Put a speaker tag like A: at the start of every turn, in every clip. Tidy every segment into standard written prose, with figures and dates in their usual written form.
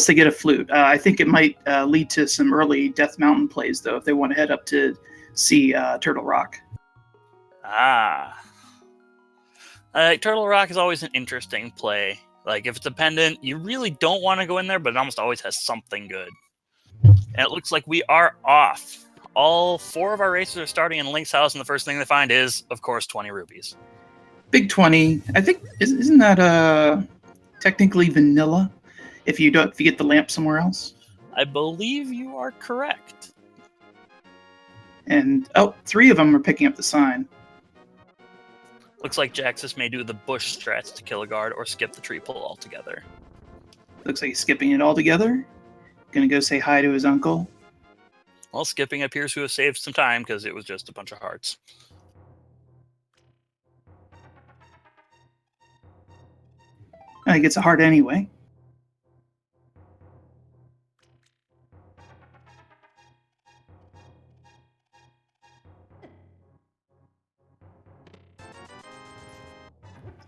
A: they get a flute. I think it might lead to some early Death Mountain plays, though, if they want to head up to see Turtle Rock.
B: Turtle Rock is always an interesting play. Like, if it's a pendant, you really don't want to go in there, but it almost always has something good. And it looks like we are off. All 4 of our races are starting in Link's house, and the first thing they find is, of course, 20 rupees.
A: Big 20. I think, isn't that technically vanilla if you get the lamp somewhere else?
B: I believe you are correct.
A: And, 3 of them are picking up the sign.
B: Looks like Jaxus may do the bush strats to kill a guard or skip the tree pull altogether.
A: Looks like he's skipping it altogether. Gonna go say hi to his uncle.
B: Well, skipping appears to have saved some time because it was just a bunch of hearts.
A: He gets a heart anyway.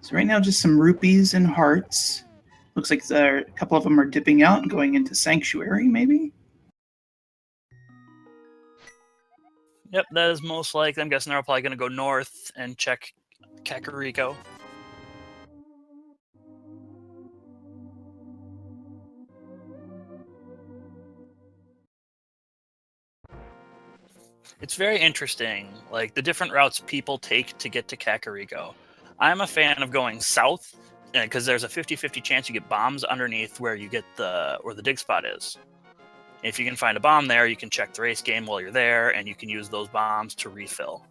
A: So right now, just some rupees and hearts. Looks like a couple of them are dipping out and going into Sanctuary, maybe?
B: Yep, that is most likely. I'm guessing they're probably going to go north and check Kakariko. It's very interesting, like the different routes people take to get to Kakariko. I'm a fan of going south because there's a 50-50 chance you get bombs underneath where you get where the dig spot is. If you can find a bomb there, you can check the race game while you're there, and you can use those bombs to refill.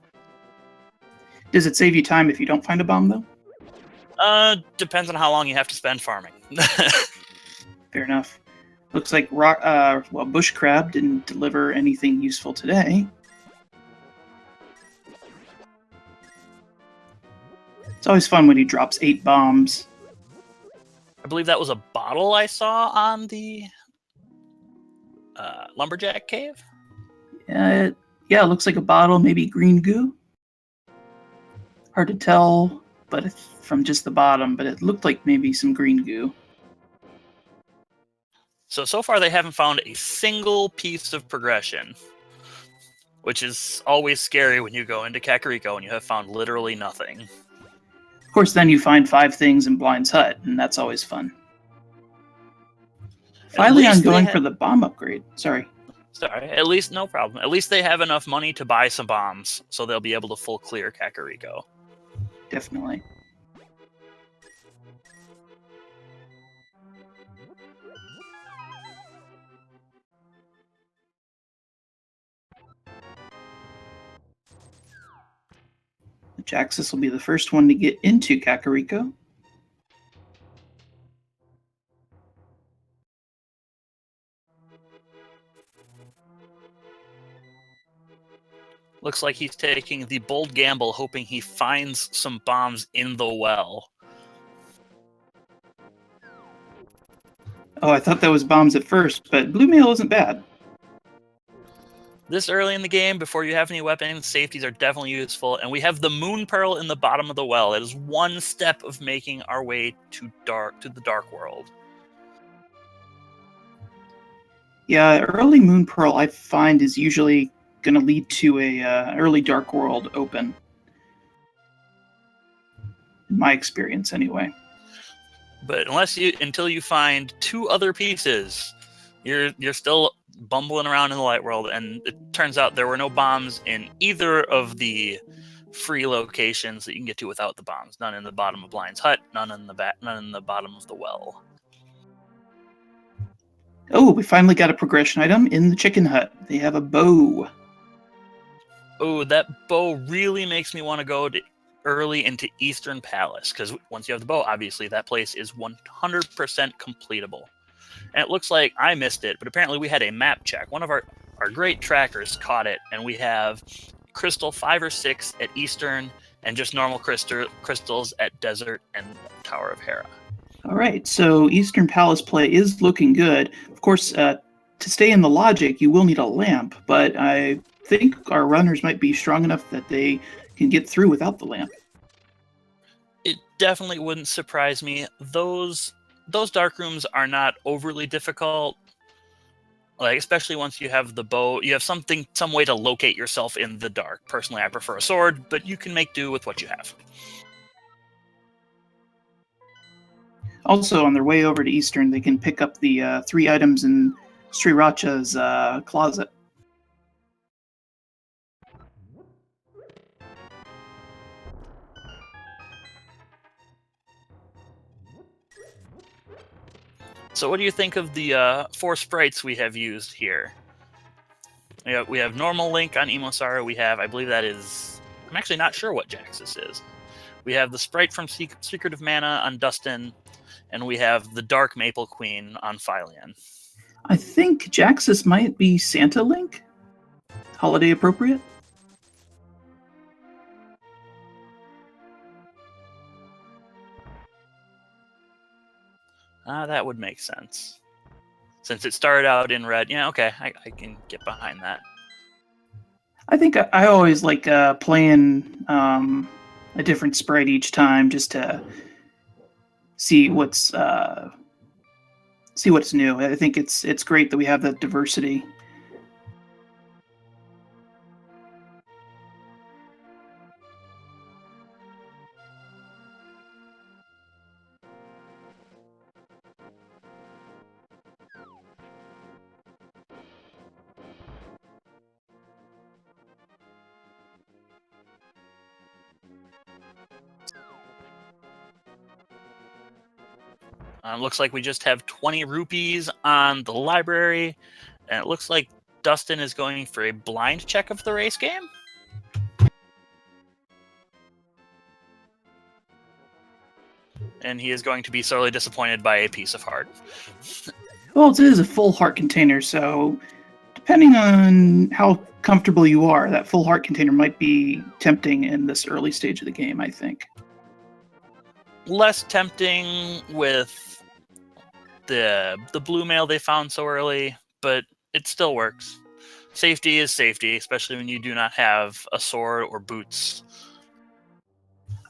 A: Does it save you time if you don't find a bomb, though?
B: Depends on how long you have to spend farming.
A: Fair enough. Looks like Bush Crab didn't deliver anything useful today. It's always fun when he drops 8 bombs.
B: I believe that was a bottle I saw on the Lumberjack Cave?
A: Yeah, it looks like a bottle, maybe green goo. Hard to tell, but from just the bottom, but it looked like maybe some green goo.
B: So far they haven't found a single piece of progression, which is always scary when you go into Kakariko and you have found literally nothing.
A: Of course, then you find 5 things in Blind's hut, and that's always fun. Fylion going for the bomb upgrade. Sorry,
B: at least no problem. At least they have enough money to buy some bombs, so they'll be able to full clear Kakariko.
A: Definitely. Jaxus will be the first one to get into Kakariko.
B: Looks like he's taking the bold gamble, hoping he finds some bombs in the well.
A: Oh, I thought that was bombs at first, but blue mail isn't bad.
B: This early in the game, before you have any weapons, safeties are definitely useful, and we have the Moon Pearl in the bottom of the well. It is one step of making our way to the Dark World.
A: Yeah, early Moon Pearl I find is usually going to lead to a early Dark World open. In my experience, anyway.
B: But until you find 2 other pieces, you're still bumbling around in the light world, and it turns out there were no bombs in either of the free locations that you can get to without the bombs. None in the bottom of Blind's hut, none in the bottom of the well.
A: Oh, we finally got a progression item in the chicken hut. They have a bow.
B: Oh, that bow really makes me want to go early into Eastern Palace, because once you have the bow, obviously that place is 100% completable. And it looks like I missed it, but apparently we had a map check. One of our great trackers caught it, and we have crystal 5 or 6 at Eastern, and just normal crystals at Desert and Tower of Hera.
A: All right, so Eastern Palace play is looking good. Of course, to stay in the logic, you will need a lamp, but I think our runners might be strong enough that they can get through without the lamp.
B: It definitely wouldn't surprise me. Those those dark rooms are not overly difficult. Like, especially once you have the bow, you have some way to locate yourself in the dark. Personally, I prefer a sword, but you can make do with what you have.
A: Also, on their way over to Eastern, they can pick up the 3 items in Sriracha's closet.
B: So what do you think of the 4 sprites we have used here? We have normal Link on EmoSaru. We have, I believe that is... I'm actually not sure what Jaxus is. We have the sprite from Secret of Mana on Dustsen, and we have the Dark Maple Queen on Fylion.
A: I think Jaxus might be Santa Link? Holiday appropriate?
B: That would make sense. Since it started out in red, yeah, okay, I can get behind that.
A: I think I always like playing a different sprite each time just to see what's new. I think it's great that we have that diversity.
B: Looks like we just have 20 rupees on the library, and it looks like Dustin is going for a blind check of the race game. And he is going to be sorely disappointed by a piece of heart.
A: Well, it is a full heart container, so depending on how comfortable you are, that full heart container might be tempting in this early stage of the game, I think.
B: Less tempting with the blue mail they found so early, but it still works. Safety is safety, especially when you do not have a sword or boots.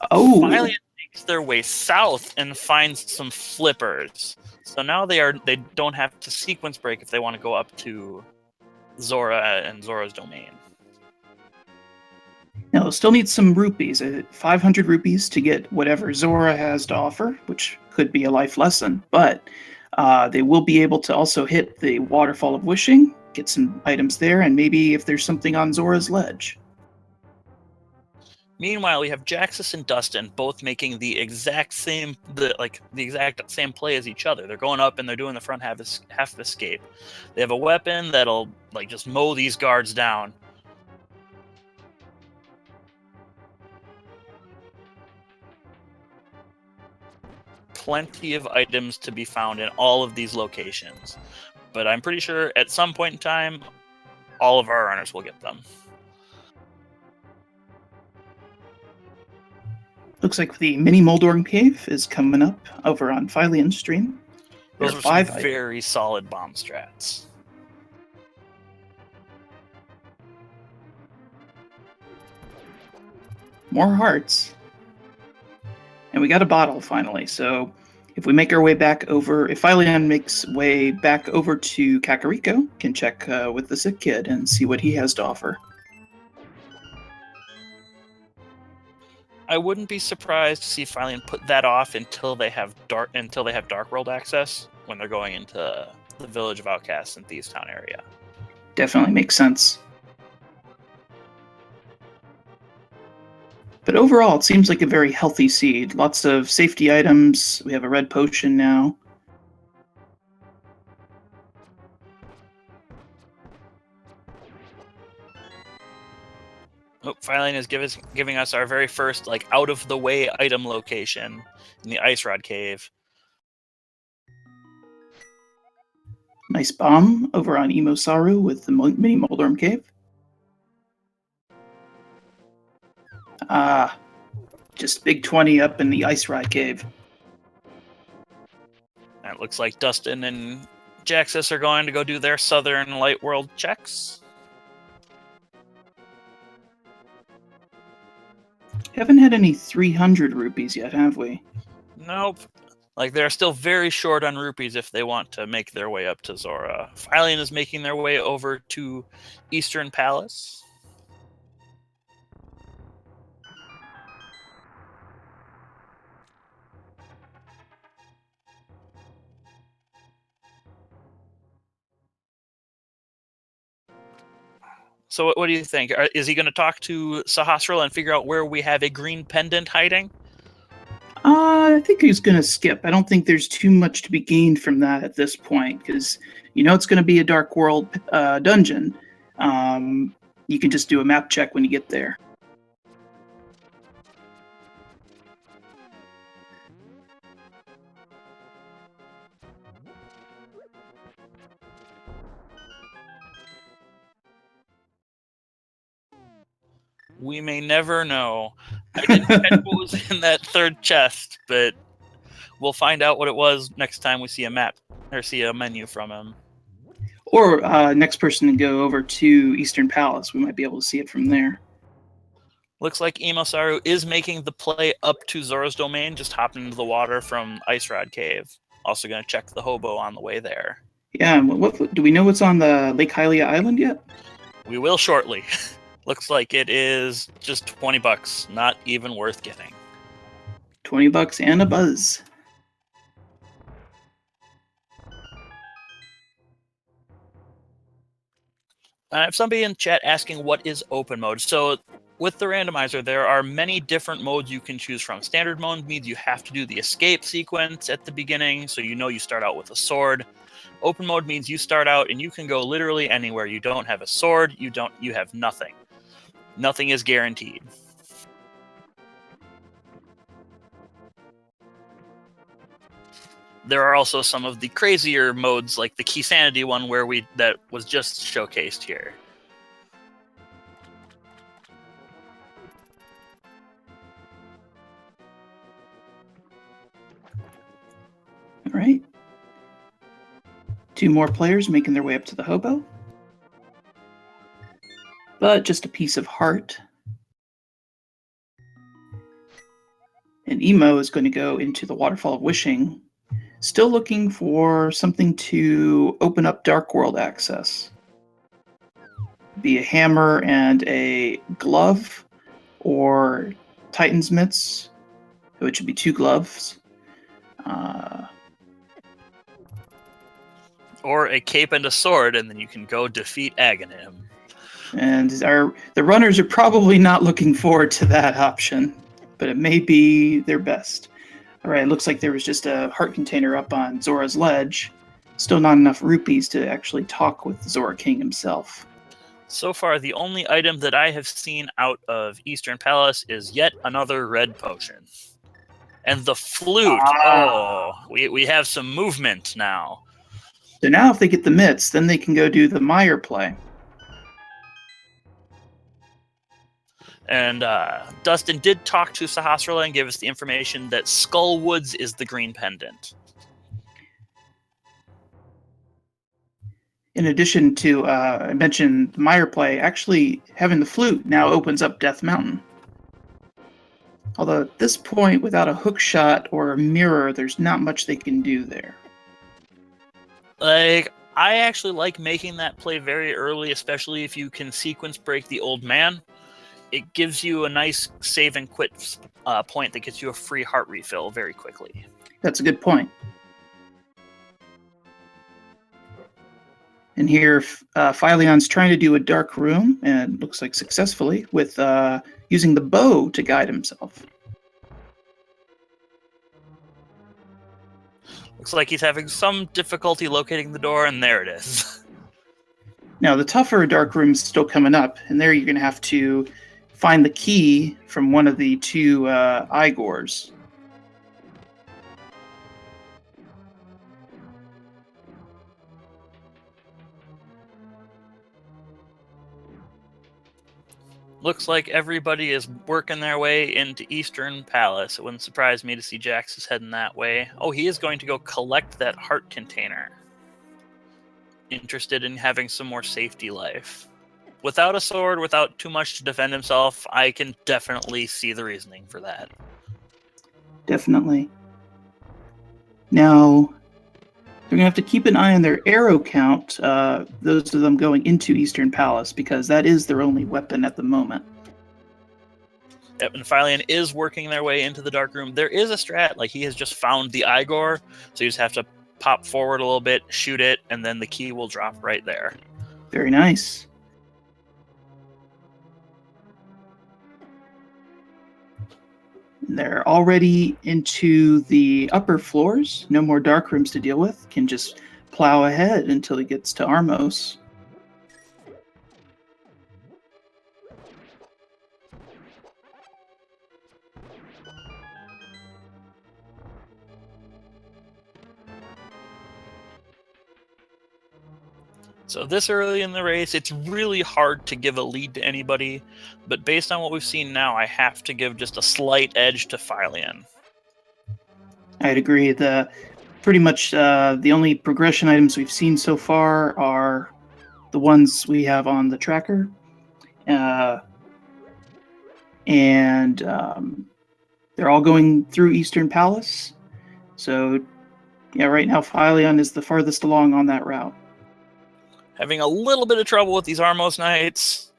A: Oh,
B: Fylion makes their way south and finds some flippers. So now they don't have to sequence break if they want to go up to Zora and Zora's domain.
A: now they'll still need some rupees, 500 rupees to get whatever Zora has to offer, which could be a life lesson, but they will be able to also hit the Waterfall of Wishing, get some items there, and maybe if there's something on Zora's ledge.
B: Meanwhile, we have Jaxus and Dustin both making the exact same play as each other. They're going up and they're doing the front half escape. They have a weapon that'll just mow these guards down. Plenty of items to be found in all of these locations, but I'm pretty sure at some point in time, all of our runners will get them.
A: Looks like the mini Moldorm Cave is coming up over on Fylion stream.
B: Those are some very solid bomb strats.
A: More hearts. And we got a bottle finally, so if we make our way back over, if Fylion makes way back over to Kakariko, can check with the sick kid and see what he has to offer.
B: I wouldn't be surprised to see Fylion put that off until they have Dark World access when they're going into the Village of Outcasts in Thieves Town area.
A: Definitely makes sense. But overall, it seems like a very healthy seed. Lots of safety items. We have a red potion now.
B: Oh, Fylion is giving us our very first out-of-the-way item location in the Ice Rod Cave.
A: Nice bomb over on EmoSaru with the mini Moldorm Cave. Just big 20 up in the Ice Rod Cave.
B: And it looks like Dustin and Jaxus are going to go do their Southern Light World checks.
A: Haven't had any 300 rupees yet, have we?
B: Nope. Like, they're still very short on rupees if they want to make their way up to Zora. Fylion is making their way over to Eastern Palace. So what do you think? Is he going to talk to Sahasrara and figure out where we have a green pendant hiding?
A: I think he's going to skip. I don't think there's too much to be gained from that at this point, because you know it's going to be a Dark World dungeon. You can just do a map check when you get there.
B: We may never know. I didn't catch what was in that third chest, but we'll find out what it was next time we see a map or see a menu from him.
A: Or next person to go over to Eastern Palace, we might be able to see it from there.
B: Looks like EmoSaru is making the play up to Zora's domain, just hopping into the water from Ice Rod Cave. Also going to check the hobo on the way there.
A: Yeah, what do we know what's on the Lake Hylia Island yet?
B: We will shortly. Looks like it is just $20, not even worth getting.
A: $20 and a buzz.
B: I have somebody in chat asking what is open mode. So with the randomizer, there are many different modes you can choose from. Standard mode means you have to do the escape sequence at the beginning, so you know you start out with a sword. Open mode means you start out and you can go literally anywhere. You don't have a sword, you have nothing. Nothing is guaranteed. There are also some of the crazier modes, like the Key Sanity one, that was just showcased here.
A: All right. 2 more players making their way up to the hobo. But just a piece of heart. And Emo is going to go into the Waterfall of Wishing, still looking for something to open up Dark World access. Be a hammer and a glove, or Titan's mitts, which would be 2 gloves.
B: Or a cape and a sword, and then you can go defeat Aghanim.
A: And the runners are probably not looking forward to that option, but it may be their best. All right, it looks like there was just a heart container up on Zora's ledge. Still not enough rupees to actually talk with Zora King himself.
B: So far, the only item that I have seen out of Eastern Palace is yet another red potion. And the flute. Oh, we have some movement now.
A: So now if they get the mitts, then they can go do the Mire play.
B: And Dustin did talk to Sahasrara and give us the information that Skull Woods is the green pendant.
A: In addition to, I mentioned the Mire play, actually having the flute now opens up Death Mountain. Although at this point, without a hook shot or a mirror, there's not much they can do there.
B: Like, I actually like making that play very early, especially if you can sequence break the old man. It gives you a nice save and quit point that gets you a free heart refill very quickly.
A: That's a good point. And here, Phylion's trying to do a dark room, and looks like successfully, with using the bow to guide himself.
B: Looks like he's having some difficulty locating the door, and there it is.
A: Now, the tougher dark room's still coming up, and there you're going to have to find the key from one of the 2 Igors.
B: Looks like everybody is working their way into Eastern Palace. It wouldn't surprise me to see Jaxus heading that way. Oh, he is going to go collect that heart container. Interested in having some more safety life. Without a sword, without too much to defend himself, I can definitely see the reasoning for that.
A: Definitely. Now, they're going to have to keep an eye on their arrow count, those of them going into Eastern Palace, because that is their only weapon at the moment.
B: Yep, and fylion is working their way into the dark room. There is a strat, like he has just found the Igor, so you just have to pop forward a little bit, shoot it, and then the key will drop right there.
A: Very nice. They're already into the upper floors. No more dark rooms to deal with. Can just plow ahead until he gets to Armos.
B: So this early in the race, it's really hard to give a lead to anybody, but based on what we've seen now, I have to give just a slight edge to fylion.
A: I'd agree. Pretty much the only progression items we've seen so far are the ones we have on the tracker. And they're all going through Eastern Palace. So, yeah, right now fylion is the farthest along on that route.
B: Having a little bit of trouble with these Armos Knights.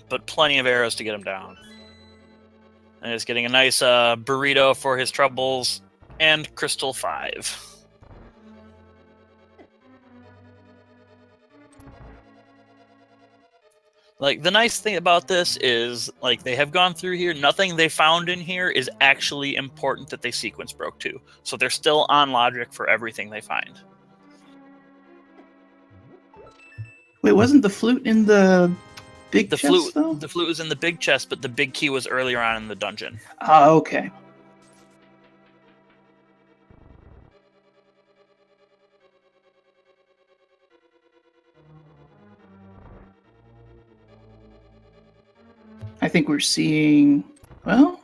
B: But plenty of arrows to get him down. And he's getting a nice burrito for his troubles. And Crystal 5. Like, the nice thing about this is, like, they have gone through here. Nothing they found in here is actually important that they sequence broke to. So they're still on logic for everything they find.
A: Wait, wasn't the flute in the big chest, though?
B: The flute was in the big chest, but the big key was earlier on in the dungeon.
A: Okay. I think we're seeing, well,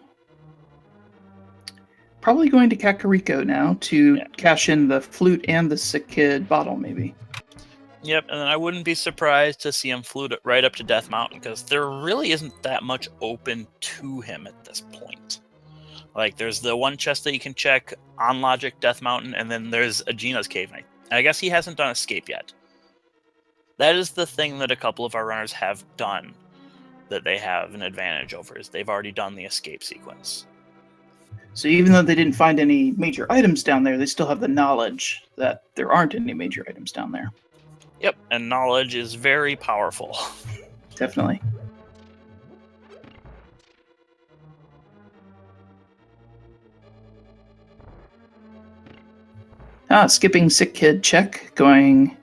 A: probably going to Kakariko now to cash in the flute and the sick kid bottle, maybe.
B: Yep, and then I wouldn't be surprised to see him flute right up to Death Mountain, because there really isn't that much open to him at this point. Like, there's the one chest that you can check on logic, Death Mountain, and then there's Aegina's Cave. And I guess he hasn't done Escape yet. That is the thing that a couple of our runners have done that they have an advantage over, is they've already done the escape sequence.
A: So even though they didn't find any major items down there, they still have the knowledge that there aren't any major items down there.
B: Yep, and knowledge is very powerful.
A: Definitely. Skipping sick kid check, going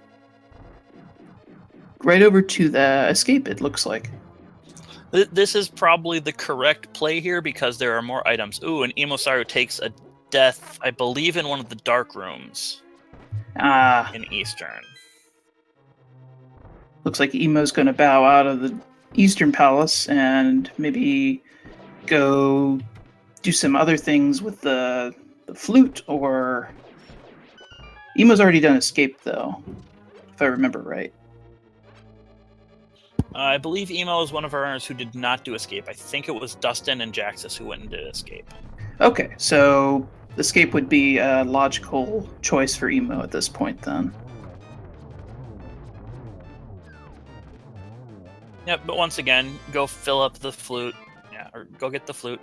A: right over to the escape, it looks like.
B: This is probably the correct play here because there are more items. Ooh, and EmoSaru takes a death, I believe, in one of the dark rooms in Eastern.
A: Looks like Emo's going to bow out of the Eastern Palace and maybe go do some other things with the flute, or... Emo's already done escape, though, if I remember right.
B: I believe Emo is one of our runners who did not do escape. I think it was Dustin and Jaxus who went and did escape.
A: Okay, so escape would be a logical choice for Emo at this point, then.
B: Yep, but once again, go fill up the flute. Yeah, or go get the flute.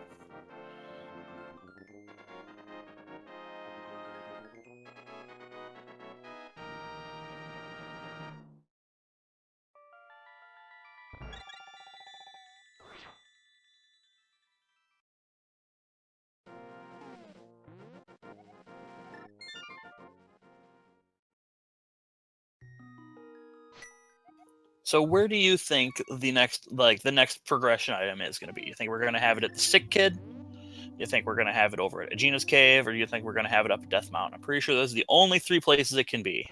B: So where do you think the next progression item is going to be? You think we're going to have it at the sick kid? You think we're going to have it over at Aegina's Cave, or do you think we're going to have it up at Death Mountain? I'm pretty sure those are the only three places it can be.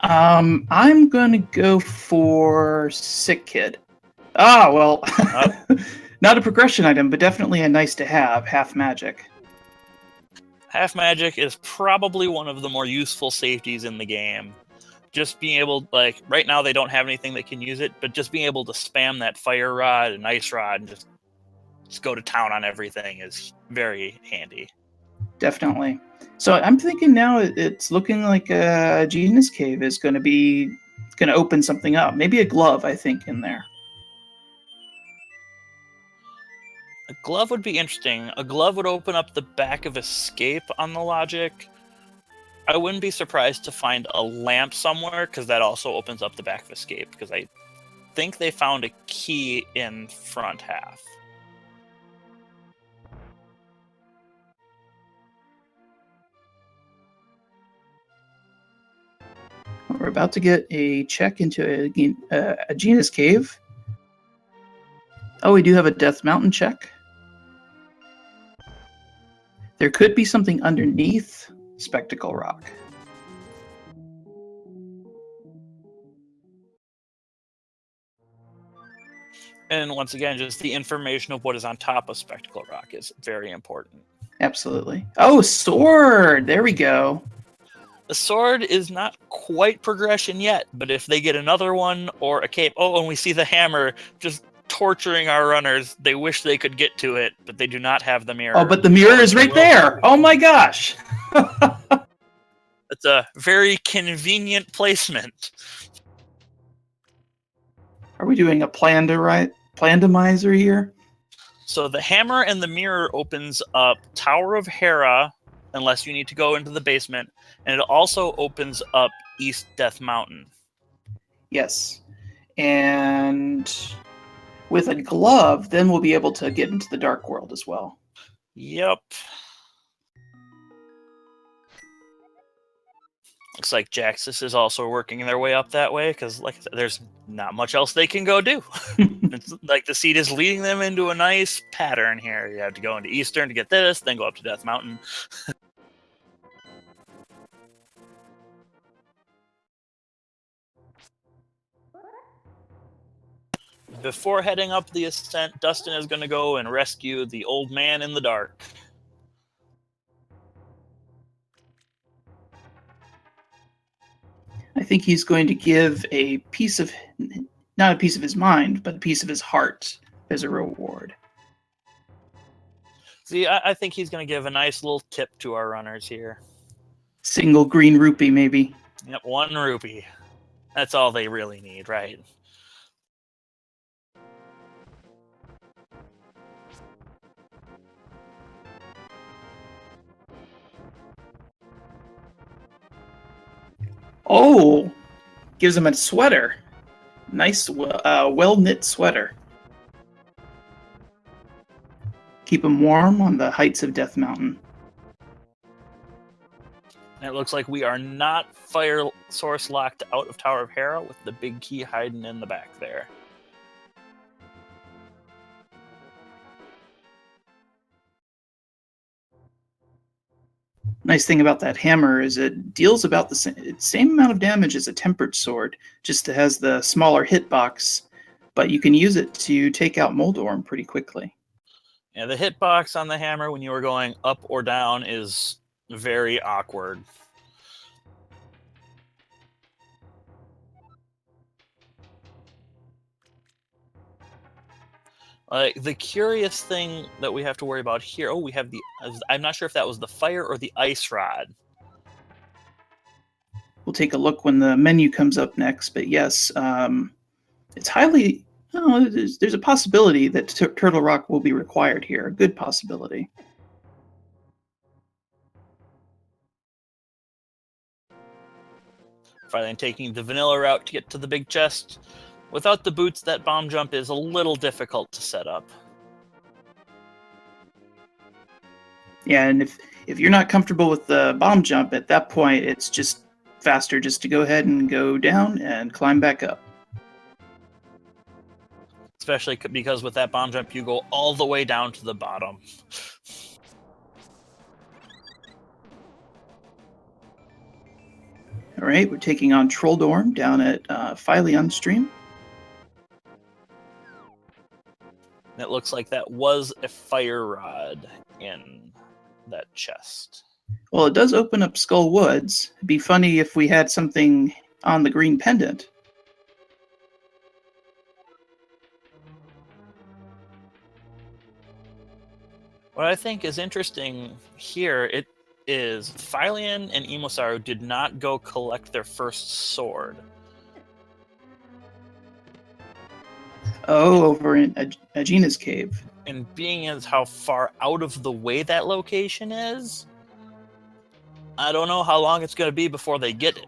A: I'm going to go for sick kid. Well, not a progression item, but definitely a nice to have, half magic.
B: Half magic is probably one of the more useful safeties in the game. Just being able, like, right now they don't have anything that can use it, but just being able to spam that fire rod and ice rod and just just go to town on everything is very handy.
A: Definitely. So I'm thinking now it's looking like a Genus Cave is going to open something up. Maybe a glove, I think, in there.
B: A glove would be interesting. A glove would open up the back of escape on the logic. I wouldn't be surprised to find a lamp somewhere, because that also opens up the back of escape, because I think they found a key in front half.
A: We're about to get a check into a Genus Cave. Oh, we do have a Death Mountain check. There could be something underneath Spectacle Rock.
B: And once again, just the information of what is on top of Spectacle Rock is very important.
A: Absolutely. Oh, sword! There we go.
B: The sword is not quite progression yet, but if they get another one or a cape... Oh, and we see the hammer just torturing our runners. They wish they could get to it, but they do not have the mirror.
A: Oh, but the mirror is right there! Oh my gosh!
B: It's a very convenient placement.
A: Are we doing a plandomizer here?
B: So the hammer and the mirror opens up Tower of Hera, unless you need to go into the basement, and it also opens up East Death Mountain.
A: Yes. And with a glove, then we'll be able to get into the Dark World as well.
B: Yep. Looks like Jaxus is also working their way up that way, because like I said, there's not much else they can go do. It's like the seed is leading them into a nice pattern here. You have to go into Eastern to get this, then go up to Death Mountain. Before heading up the ascent, Dustin is going to go and rescue the old man in the dark.
A: I think he's going to give a piece of, not a piece of his mind, but a piece of his heart as a reward.
B: See, I think he's going to give a nice little tip to our runners here.
A: Single green rupee, maybe.
B: Yep, 1 rupee. That's all they really need, right?
A: Oh, gives him a sweater. Nice, well-knit sweater. Keep him warm on the heights of Death Mountain.
B: And it looks like we are not fire source locked out of Tower of Hera with the big key hiding in the back there.
A: Nice thing about that hammer is it deals about the same amount of damage as a tempered sword, just it has the smaller hitbox, but you can use it to take out Moldorm pretty quickly.
B: Yeah, the hitbox on the hammer when you are going up or down is very awkward. The curious thing that we have to worry about here, we have the, I'm not sure if that was the fire or the ice rod.
A: We'll take a look when the menu comes up next, but yes, it's highly, there's a possibility that Turtle Rock will be required here, a good possibility.
B: Finally taking the vanilla route to get to the big chest. Without the boots, that bomb jump is a little difficult to set up.
A: Yeah, and if you're not comfortable with the bomb jump, at that point, it's just faster just to go ahead and go down and climb back up.
B: Especially because with that bomb jump, you go all the way down to the bottom.
A: All right, we're taking on Trolldorm down at Fylion stream.
B: And it looks like that was a fire rod in that chest.
A: Well, it does open up Skull Woods. It'd be funny if we had something on the green pendant.
B: What I think is interesting here, it is Fylion and EmoSaru did not go collect their first sword.
A: Oh, over in Aegina's cave.
B: And being as how far out of the way that location is, I don't know how long it's going to be before they get it.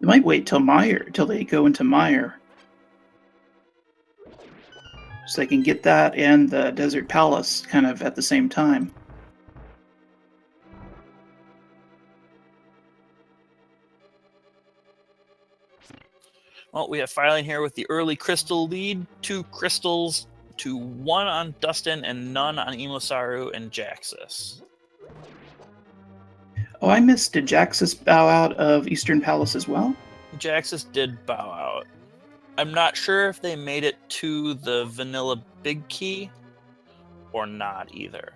A: They might wait till they go into Mire. So they can get that and the Desert Palace kind of at the same time.
B: Well, we have Fylion here with the early crystal lead, 2 crystals to 1 on dustsen and none on EmoSaru and Jaxus.
A: Oh, I missed. Did Jaxus bow out of Eastern Palace as well?
B: Jaxus did bow out. I'm not sure if they made it to the vanilla big key or not either.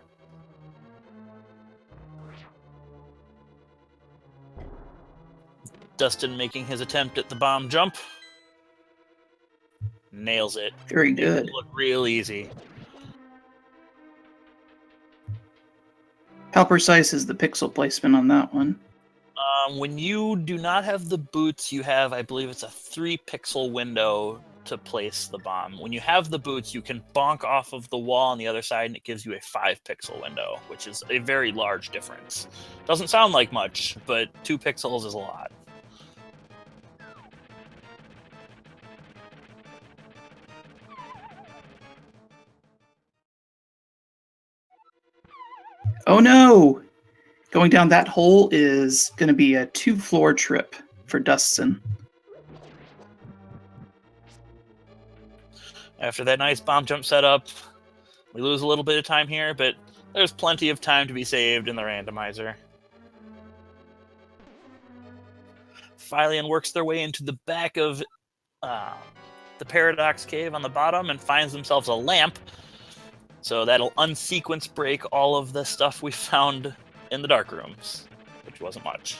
B: Dustin making his attempt at the bomb jump. Nails it.
A: Very
B: Makes
A: good.
B: it look real easy.
A: How precise is the pixel placement on that one?
B: When you do not have the boots, you have, I believe it's a 3 pixel window to place the bomb. When you have the boots, you can bonk off of the wall on the other side and it gives you a 5 pixel window, which is a very large difference. Doesn't sound like much, but 2 pixels is a lot.
A: Oh no! Going down that hole is going to be a 2-floor trip for dustsen.
B: After that nice bomb jump setup, we lose a little bit of time here, but there's plenty of time to be saved in the randomizer. Fylion works their way into the back of the Paradox Cave on the bottom and finds themselves a lamp. So that'll unsequence break all of the stuff we found in the dark rooms, which wasn't much.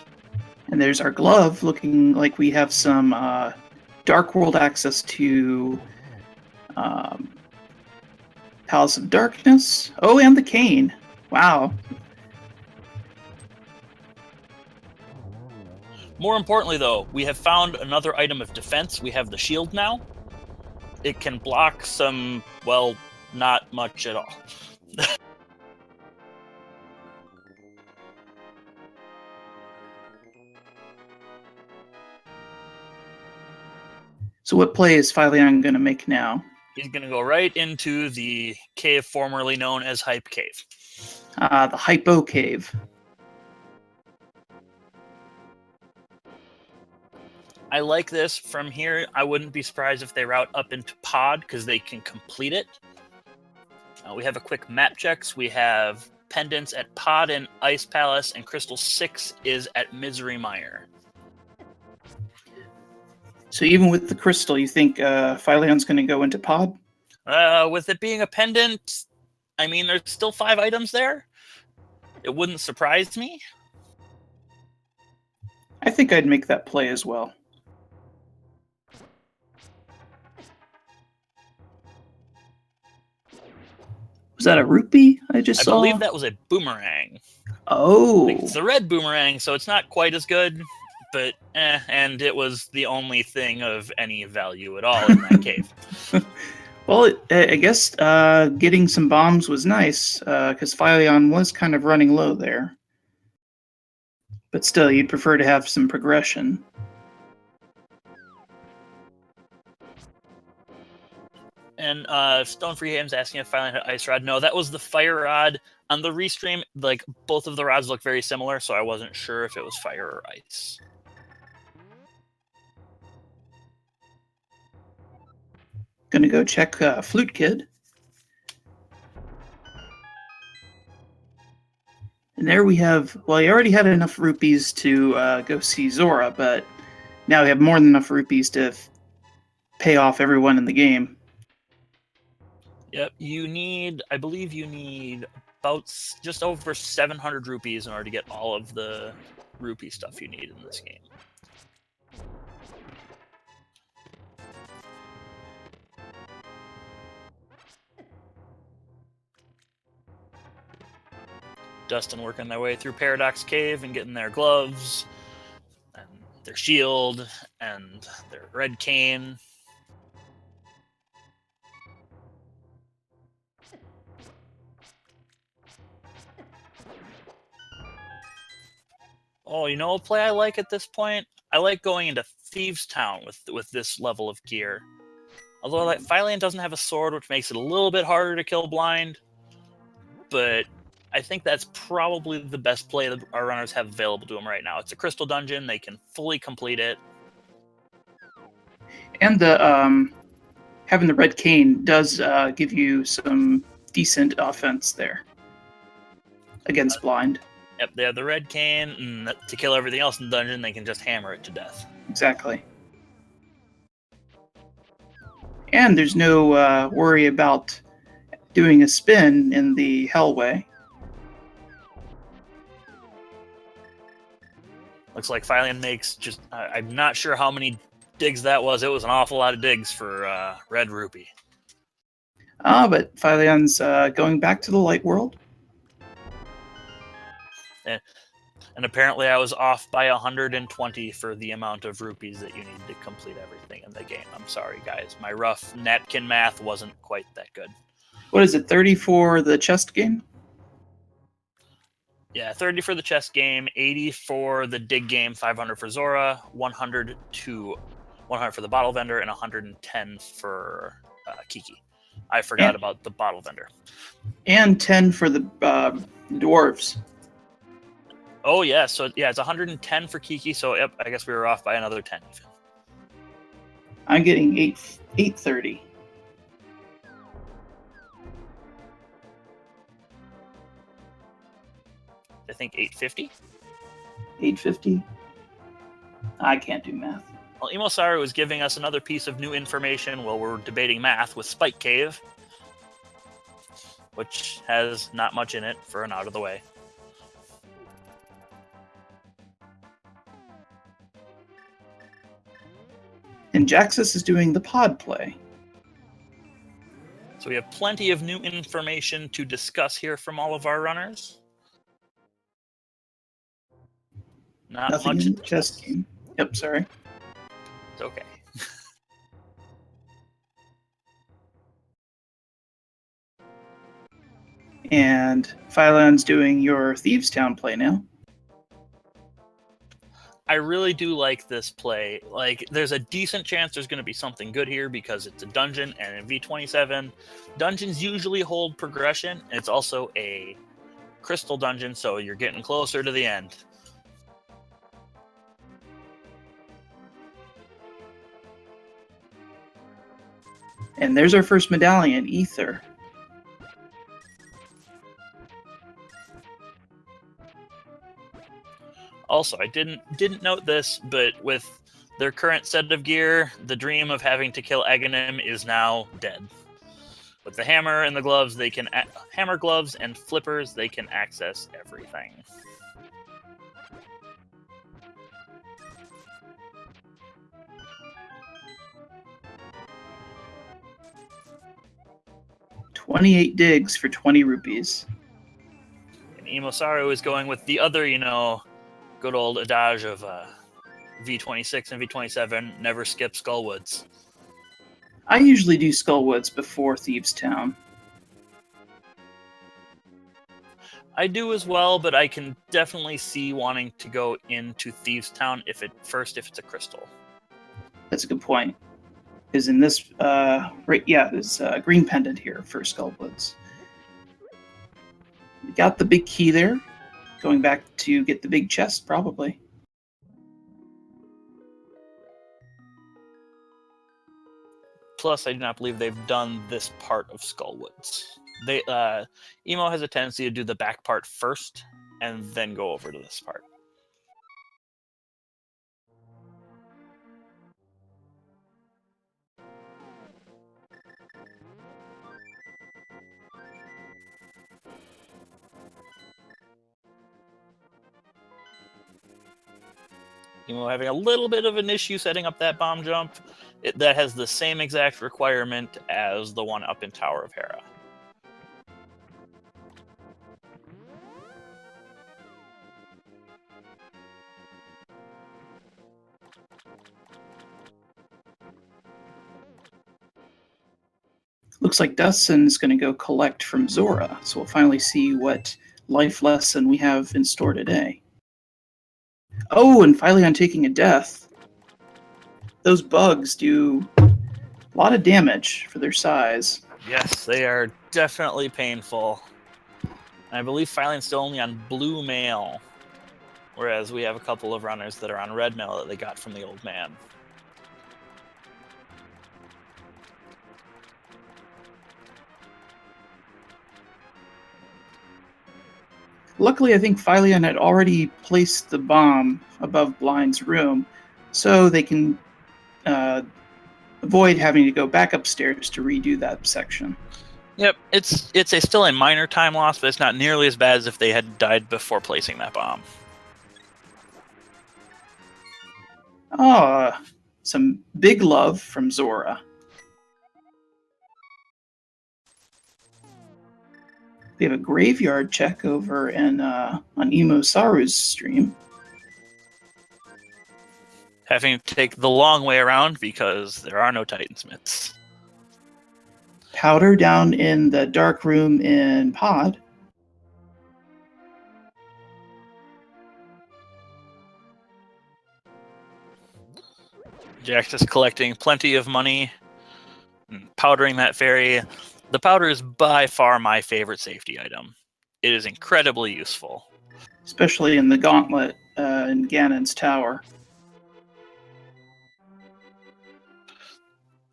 A: And there's our glove, looking like we have some Dark World access to Palace of Darkness. Oh, and the cane. Wow.
B: More importantly, though, we have found another item of defense. We have the shield now. It can block some, well, not much at all.
A: So what play is Fylion going to make now?
B: He's going to go right into the cave formerly known as Hype Cave.
A: The Hypo Cave.
B: I like this from here. I wouldn't be surprised if they route up into Pod because they can complete it. We have a quick map checks. We have pendants at Pod and Ice Palace, and Crystal 6 is at Misery Mire.
A: So even with the crystal, you think Phylion's going to go into Pod?
B: With it being a pendant, I mean, there's still 5 items there. It wouldn't surprise me.
A: I think I'd make that play as well. Was that a rupee I just saw?
B: I believe that was a boomerang.
A: Oh.
B: It's a red boomerang, so it's not quite as good, but and it was the only thing of any value at all in that cave.
A: Well, I guess getting some bombs was nice, because Fylion was kind of running low there. But still, you'd prefer to have some progression.
B: And Stone Free Games asking if Fylion had Ice Rod. No, that was the Fire Rod. On the restream, like, both of the rods look very similar, so I wasn't sure if it was fire or ice.
A: Gonna go check Flute Kid. And there we have, well, you already had enough rupees to go see Zora, but now we have more than enough rupees to pay off everyone in the game.
B: Yep, I believe you need about just over 700 rupees in order to get all of the rupee stuff you need in this game. Dustin working their way through Paradox Cave and getting their gloves, and their shield, and their red cane. Oh, you know a play I like at this point? I like going into Thieves' Town with this level of gear. Although like, fylion doesn't have a sword, which makes it a little bit harder to kill blind, but I think that's probably the best play that our runners have available to them right now. It's a crystal dungeon. They can fully complete it.
A: And the having the red cane does give you some decent offense there against blind.
B: Yep, they have the red cane, and to kill everything else in the dungeon, they can just hammer it to death.
A: Exactly. And there's no worry about doing a spin in the Hellway.
B: Looks like fylion makes just... I'm not sure how many digs that was. It was an awful lot of digs for Red Rupee.
A: But Phylion's going back to the light world.
B: And apparently I was off by 120 for the amount of rupees that you need to complete everything in the game. I'm sorry, guys. My rough napkin math wasn't quite that good.
A: What is it, 30 for the chest game?
B: Yeah, 30 for the chess game, 80 for the dig game, 500 for Zora, 100 for the bottle vendor, and 110 for Kiki. I forgot about the bottle vendor.
A: And 10 for the dwarves.
B: Oh, yeah. So, yeah, it's 110 for Kiki. So, yep, I guess we were off by another 10 even.
A: I'm getting 830.
B: I think 850.
A: 850? I can't do math.
B: Well, EmoSaru is giving us another piece of new information while we're debating math with Spike Cave, which has not much in it for an out of the way.
A: And Jaxus is doing the pod play.
B: So we have plenty of new information to discuss here from all of our runners. Not
A: Nothing
B: much
A: in the chess game. Yep, sorry.
B: It's okay.
A: And Phylion's doing your Thieves' Town play now.
B: I really do like this play. Like, there's a decent chance there's going to be something good here because it's a dungeon, and in V27, dungeons usually hold progression. It's also a crystal dungeon, so you're getting closer to the end.
A: And there's our first medallion, Ether.
B: Also, I didn't note this, but with their current set of gear, the dream of having to kill Ganon is now dead. With the hammer and the gloves, they can hammer gloves and flippers. They can access everything.
A: $28 digs for 20 rupees.
B: And EmoSaru is going with the other, good old adage of V26 and V27, never skip Skullwoods.
A: I usually do Skullwoods before Thieves' Town.
B: I do as well, but I can definitely see wanting to go into Thieves' Town if it's a crystal.
A: That's a good point. Is in this, there's a green pendant here for Skullwoods. We got the big key there. Going back to get the big chest, probably.
B: Plus, I do not believe they've done this part of Skullwoods. Emo has a tendency to do the back part first, and then go over to this part. Emo having a little bit of an issue setting up that bomb jump. That has the same exact requirement as the one up in Tower of Hera.
A: Looks like dustsen is going to go collect from Zora, so we'll finally see what life lesson we have in store today. Oh, and fylion taking a death. Those bugs do a lot of damage for their size.
B: Yes, they are definitely painful. I believe Phylion's still only on blue mail, whereas we have a couple of runners that are on red mail that they got from the old man.
A: Luckily, I think fylion had already placed the bomb above Blind's room, so they can avoid having to go back upstairs to redo that section.
B: Yep, it's still a minor time loss, but it's not nearly as bad as if they had died before placing that bomb.
A: Oh, some big love from Zora. We have a graveyard check over on EmoSaru's stream.
B: Having to take the long way around because there are no Titansmiths.
A: Powder down in the dark room in Pod.
B: Jax is collecting plenty of money and powdering that fairy. The powder is by far my favorite safety item. It is incredibly useful.
A: Especially in the gauntlet in Ganon's tower.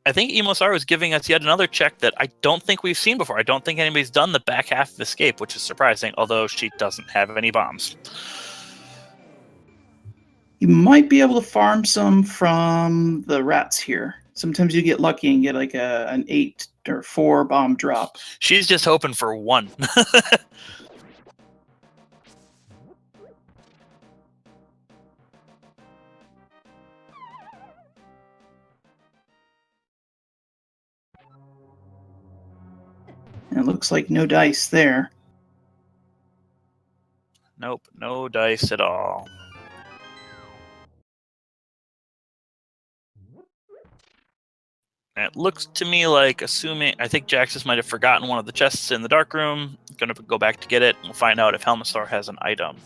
B: I think EmoSaru is giving us yet another check that I don't think we've seen before. I don't think anybody's done the back half of Escape, which is surprising, although she doesn't have any bombs.
A: You might be able to farm some from the rats here. Sometimes you get lucky and get like an 8 or 4 bomb drop.
B: She's just hoping for one.
A: And it looks like no dice there.
B: Nope, no dice at all. And it looks to me like, assuming, I think Jaxus might have forgotten one of the chests in the dark room. Going to go back to get it. We'll find out if Helmasaur has an item.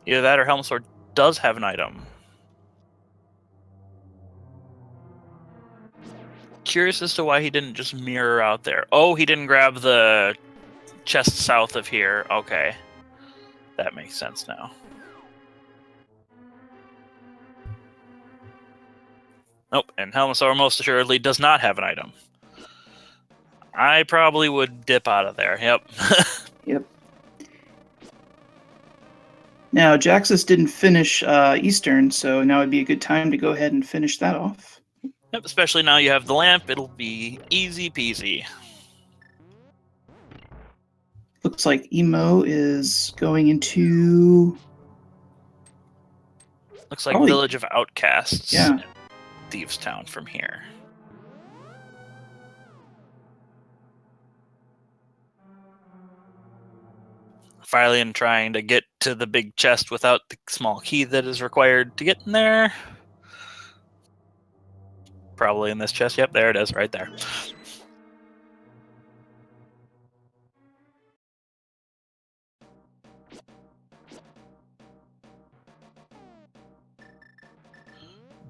B: Either that or Helmasaur does have an item. Curious as to why he didn't just mirror out there. Oh, he didn't grab the chest south of here. Okay. That makes sense now. Nope, and Helmasaur most assuredly does not have an item. I probably would dip out of there. Yep.
A: Yep. Now, Jaxus didn't finish Eastern, so now would be a good time to go ahead and finish that off.
B: Yep, especially now you have the lamp. It'll be easy peasy.
A: Looks like Emo is going into...
B: Looks like Village of Outcasts.
A: Yeah.
B: Thieves Town from here. Fylion trying to get to the big chest without the small key that is required to get in there. Probably in this chest. Yep, there it is, right there.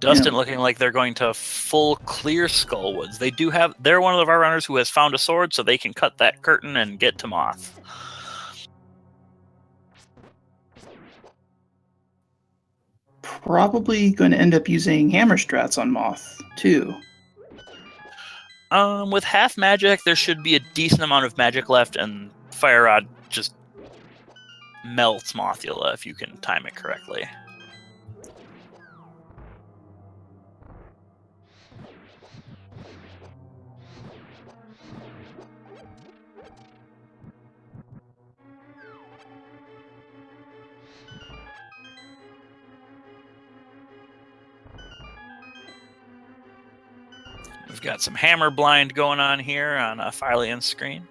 B: Dustin looking like they're going to full clear Skullwoods. They're one of our runners who has found a sword, so they can cut that curtain and get to Moth.
A: Probably going to end up using hammer strats on Moth, too.
B: With half magic, there should be a decent amount of magic left, and Fire Rod just melts Mothula if you can time it correctly. We've got some hammer blind going on here on a Fylion screen.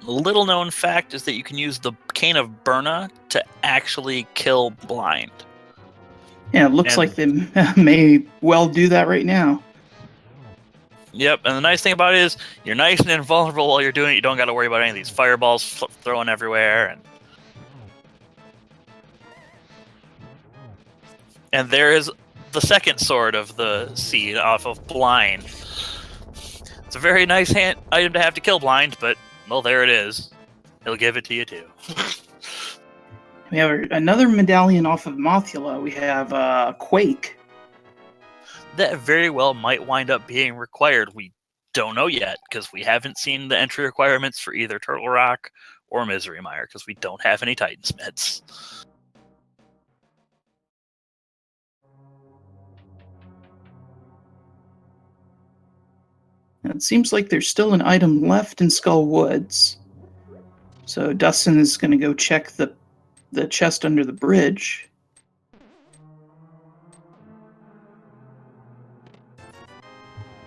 B: A little known fact is that you can use the Cane of Burna to actually kill blind.
A: Yeah, it looks like they may well do that right now.
B: Yep, and the nice thing about it is you're nice and invulnerable while you're doing it. You don't got to worry about any of these fireballs throwing everywhere. And there is the second sword of the seed off of blind. It's a very nice item to have to kill blind, but, well, there it is. He'll give it to you, too.
A: We have another medallion off of Mothula. We have Quake.
B: That very well might wind up being required. We don't know yet, because we haven't seen the entry requirements for either Turtle Rock or Misery Mire, because we don't have any Titansmids.
A: It seems like there's still an item left in Skull Woods. So Dustsen is going to go check the chest under the bridge.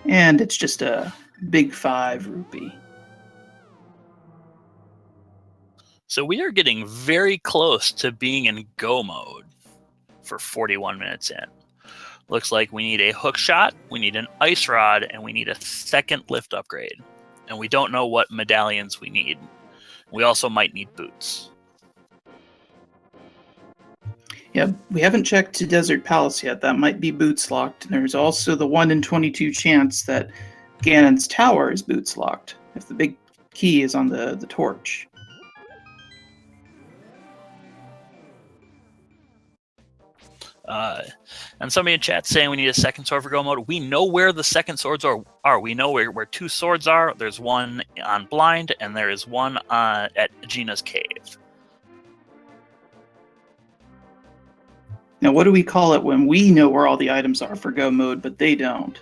A: And it's just a big 5 rupee.
B: So we are getting very close to being in go mode for 41 minutes in. Looks like we need a hook shot, we need an ice rod, and we need a second lift upgrade. And we don't know what medallions we need. We also might need boots.
A: Yeah, we haven't checked to Desert Palace yet. That might be boots locked. And there's also the 1 in 22 chance that Ganon's tower is boots locked, if the big key is on the torch.
B: And somebody in chat saying we need a second sword for go mode. We know where the second swords are. We know where 2 swords are. There's one on blind, and there is one at Gina's cave.
A: Now, what do we call it when we know where all the items are for go mode, but they don't?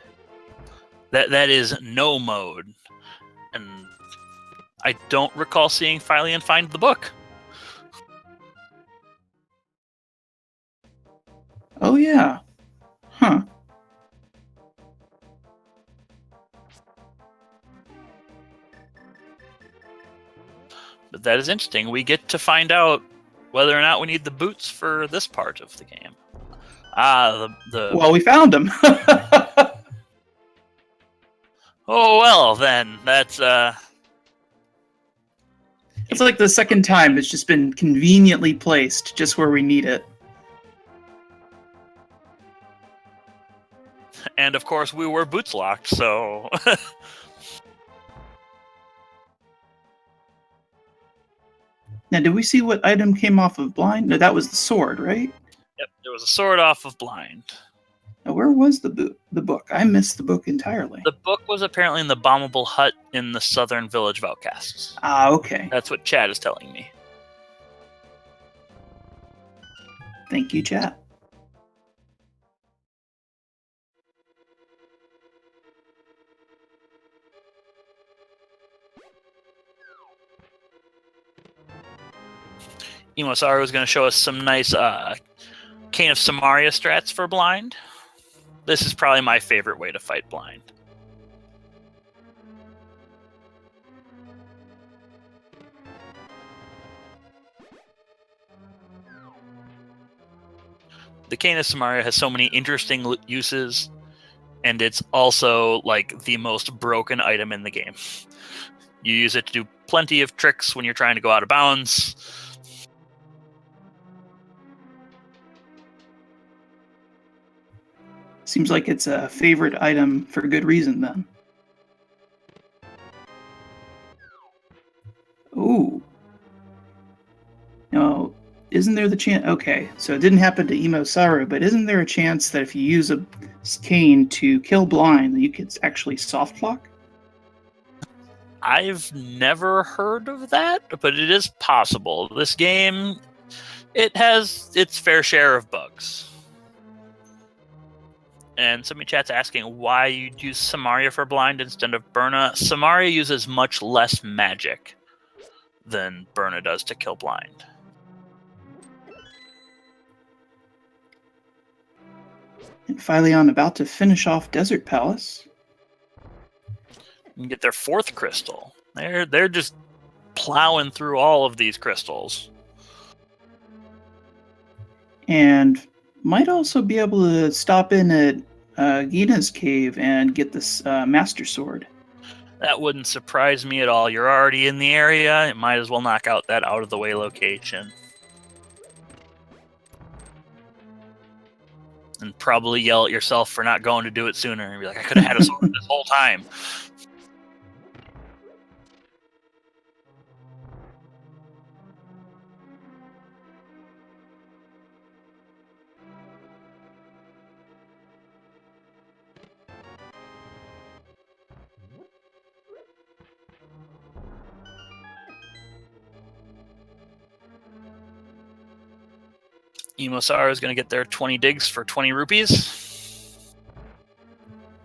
B: That is no mode. And I don't recall seeing Fylion find the book.
A: Oh, yeah. Huh.
B: But that is interesting. We get to find out whether or not we need the boots for this part of the game.
A: Well, we found them.
B: Oh, well, then. That's,
A: It's like the second time it's just been conveniently placed just where we need it.
B: And, of course, we were boots locked, so...
A: Now, did we see what item came off of blind? No, that was the sword, right?
B: Yep, there was a sword off of blind.
A: Now, where was the book? I missed the book entirely.
B: The book was apparently in the bombable hut in the southern village of Outcasts.
A: Ah, okay.
B: That's what chat is telling me.
A: Thank you, chat.
B: EmoSaru is going to show us some nice Cane of Samaria strats for blind. This is probably my favorite way to fight blind. The Cane of Samaria has so many interesting uses, and it's also like the most broken item in the game. You use it to do plenty of tricks when you're trying to go out of bounds.
A: Seems like it's a favorite item for good reason, then. Ooh. No, isn't there the chance... Okay, so it didn't happen to EmoSaru, but isn't there a chance that if you use a cane to kill blind, that you could actually soft lock?
B: I've never heard of that, but it is possible. This game, it has its fair share of bugs. And somebody in chat's asking why you'd use Samaria for blind instead of Burna. Samaria uses much less magic than Burna does to kill blind.
A: And Fylion about to finish off Desert Palace.
B: And get their 4th crystal. They're just plowing through all of these crystals.
A: and might also be able to stop in at Gina's cave and get this Master Sword.
B: That wouldn't surprise me at all. You're already in the area. It might as well knock out that out-of-the-way location. And probably yell at yourself for not going to do it sooner. And be like, I could have had a sword this whole time. EmoSaru is going to get their 20 digs for 20 rupees.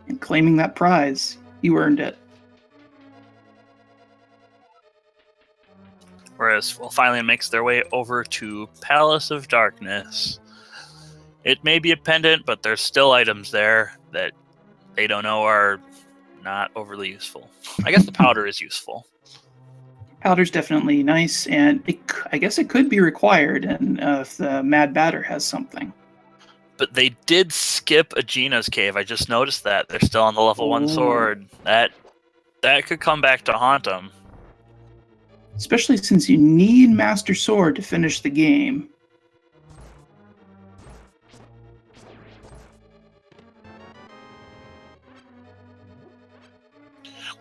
A: And claiming that prize. You earned it.
B: Whereas, well, Fylion makes their way over to Palace of Darkness. It may be a pendant, but there's still items there that they don't know are not overly useful. I guess the powder is useful.
A: Powder's definitely nice, and I guess it could be required, and if the Mad Batter has something.
B: But they did skip a Gina's cave. I just noticed that. They're still on the level 1 sword. That could come back to haunt them.
A: Especially since you need Master Sword to finish the game.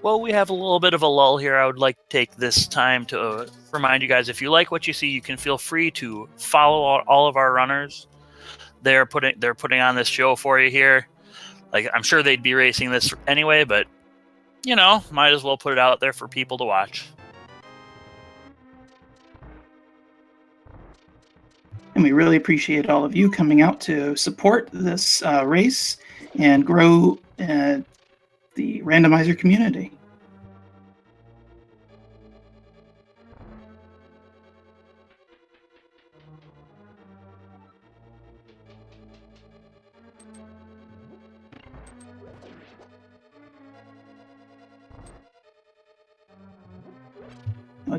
B: Well, we have a little bit of a lull here. I would like to take this time to remind you guys, if you like what you see, you can feel free to follow all of our runners. They're putting on this show for you here. Like, I'm sure they'd be racing this anyway, but might as well put it out there for people to watch.
A: And we really appreciate all of you coming out to support this race and grow the randomizer community.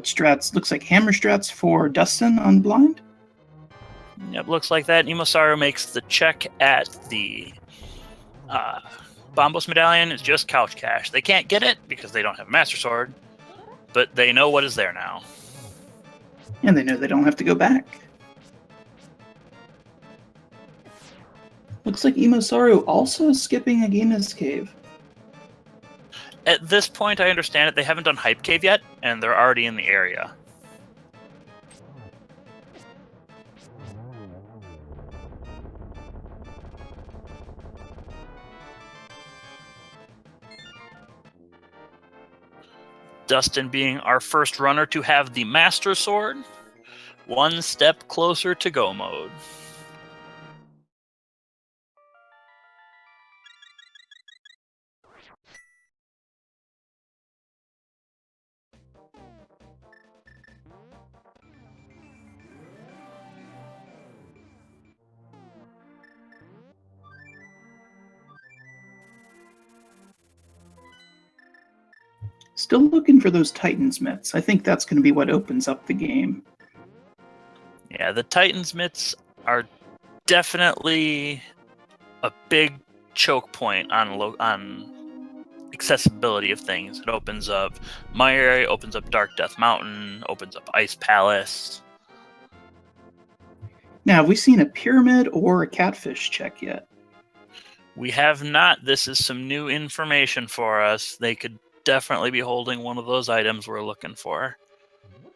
A: Strats looks like hammer strats for dustsen on blind.
B: Yep, looks like that. EmoSaru makes the check at the Bombos Medallion. It's just couch cash. They can't get it because they don't have a Master Sword, but they know what is there now.
A: And they know they don't have to go back. Looks like EmoSaru also skipping Agina's cave.
B: At this point, I understand it. They haven't done Hype Cave yet, and they're already in the area. Dustin being our first runner to have the Master Sword, one step closer to go mode.
A: Still looking for those Titans myths. I think that's going to be what opens up the game.
B: Yeah, the Titans myths are definitely a big choke point on accessibility of things. It opens up Mire, opens up Dark Death Mountain, opens up Ice Palace.
A: Now, have we seen a pyramid or a catfish check yet?
B: We have not. This is some new information for us. They could definitely be holding one of those items we're looking for,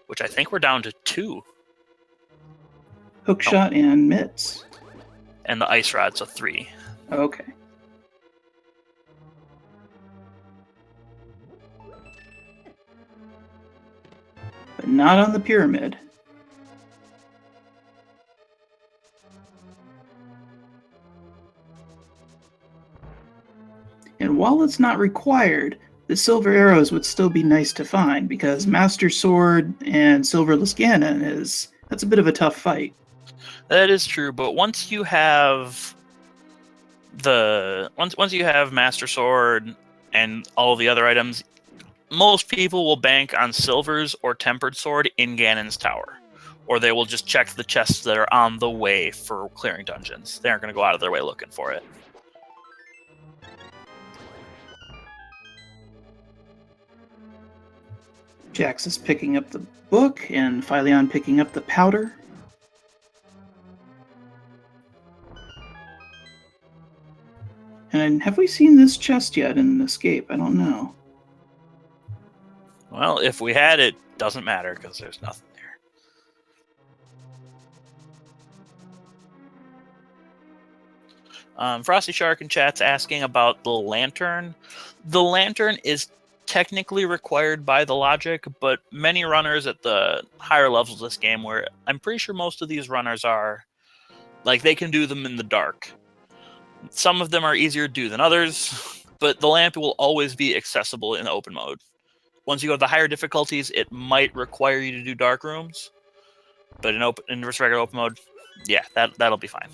B: which I think we're down to 2.
A: Hookshot and mitts.
B: And the ice rod, so 3.
A: Okay. But not on the pyramid. And while it's not required, the silver arrows would still be nice to find, because Master Sword and Silverless Ganon that's a bit of a tough fight.
B: That is true, but once you have once you have Master Sword and all the other items, most people will bank on Silver's or Tempered Sword in Ganon's Tower, or they will just check the chests that are on the way for clearing dungeons. They aren't going to go out of their way looking for it.
A: Jaxus picking up the book and Fylion picking up the powder. And have we seen this chest yet in Escape? I don't know.
B: Well, if we had it, doesn't matter because there's nothing there. Frosty Shark in chat's asking about the lantern. The lantern is technically required by the logic, but many runners at the higher levels of this game, where I'm pretty sure most of these runners are, like, they can do them in the dark. Some of them are easier to do than others, but the lamp will always be accessible in open mode. Once you go to the higher difficulties, it might require you to do dark rooms, but in regular open mode, yeah, that'll be fine.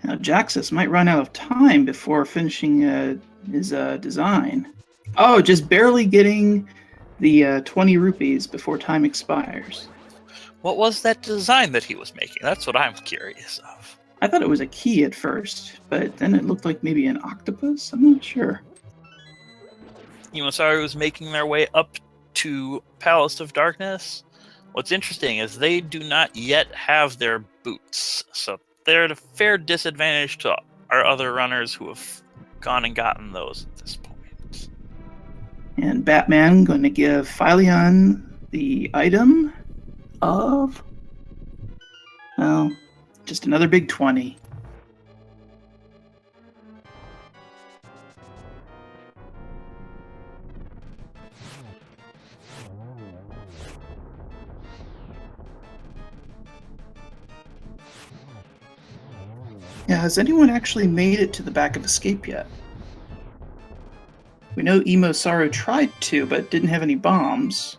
A: Now, Jaxus might run out of time before finishing his design. Oh, just barely getting the 20 rupees before time expires.
B: What was that design that he was making? That's what I'm curious of.
A: I thought it was a key at first, but then it looked like maybe an octopus? I'm not sure.
B: EmoSaru was making their way up to Palace of Darkness. What's interesting is they do not yet have their boots, so they're at a fair disadvantage to our other runners who have gone and gotten those at this point.
A: And Batman going to give Fylion the item of, well, just another big 20. Yeah, has anyone actually made it to the back of Escape yet? We know EmoSaru tried to, but didn't have any bombs.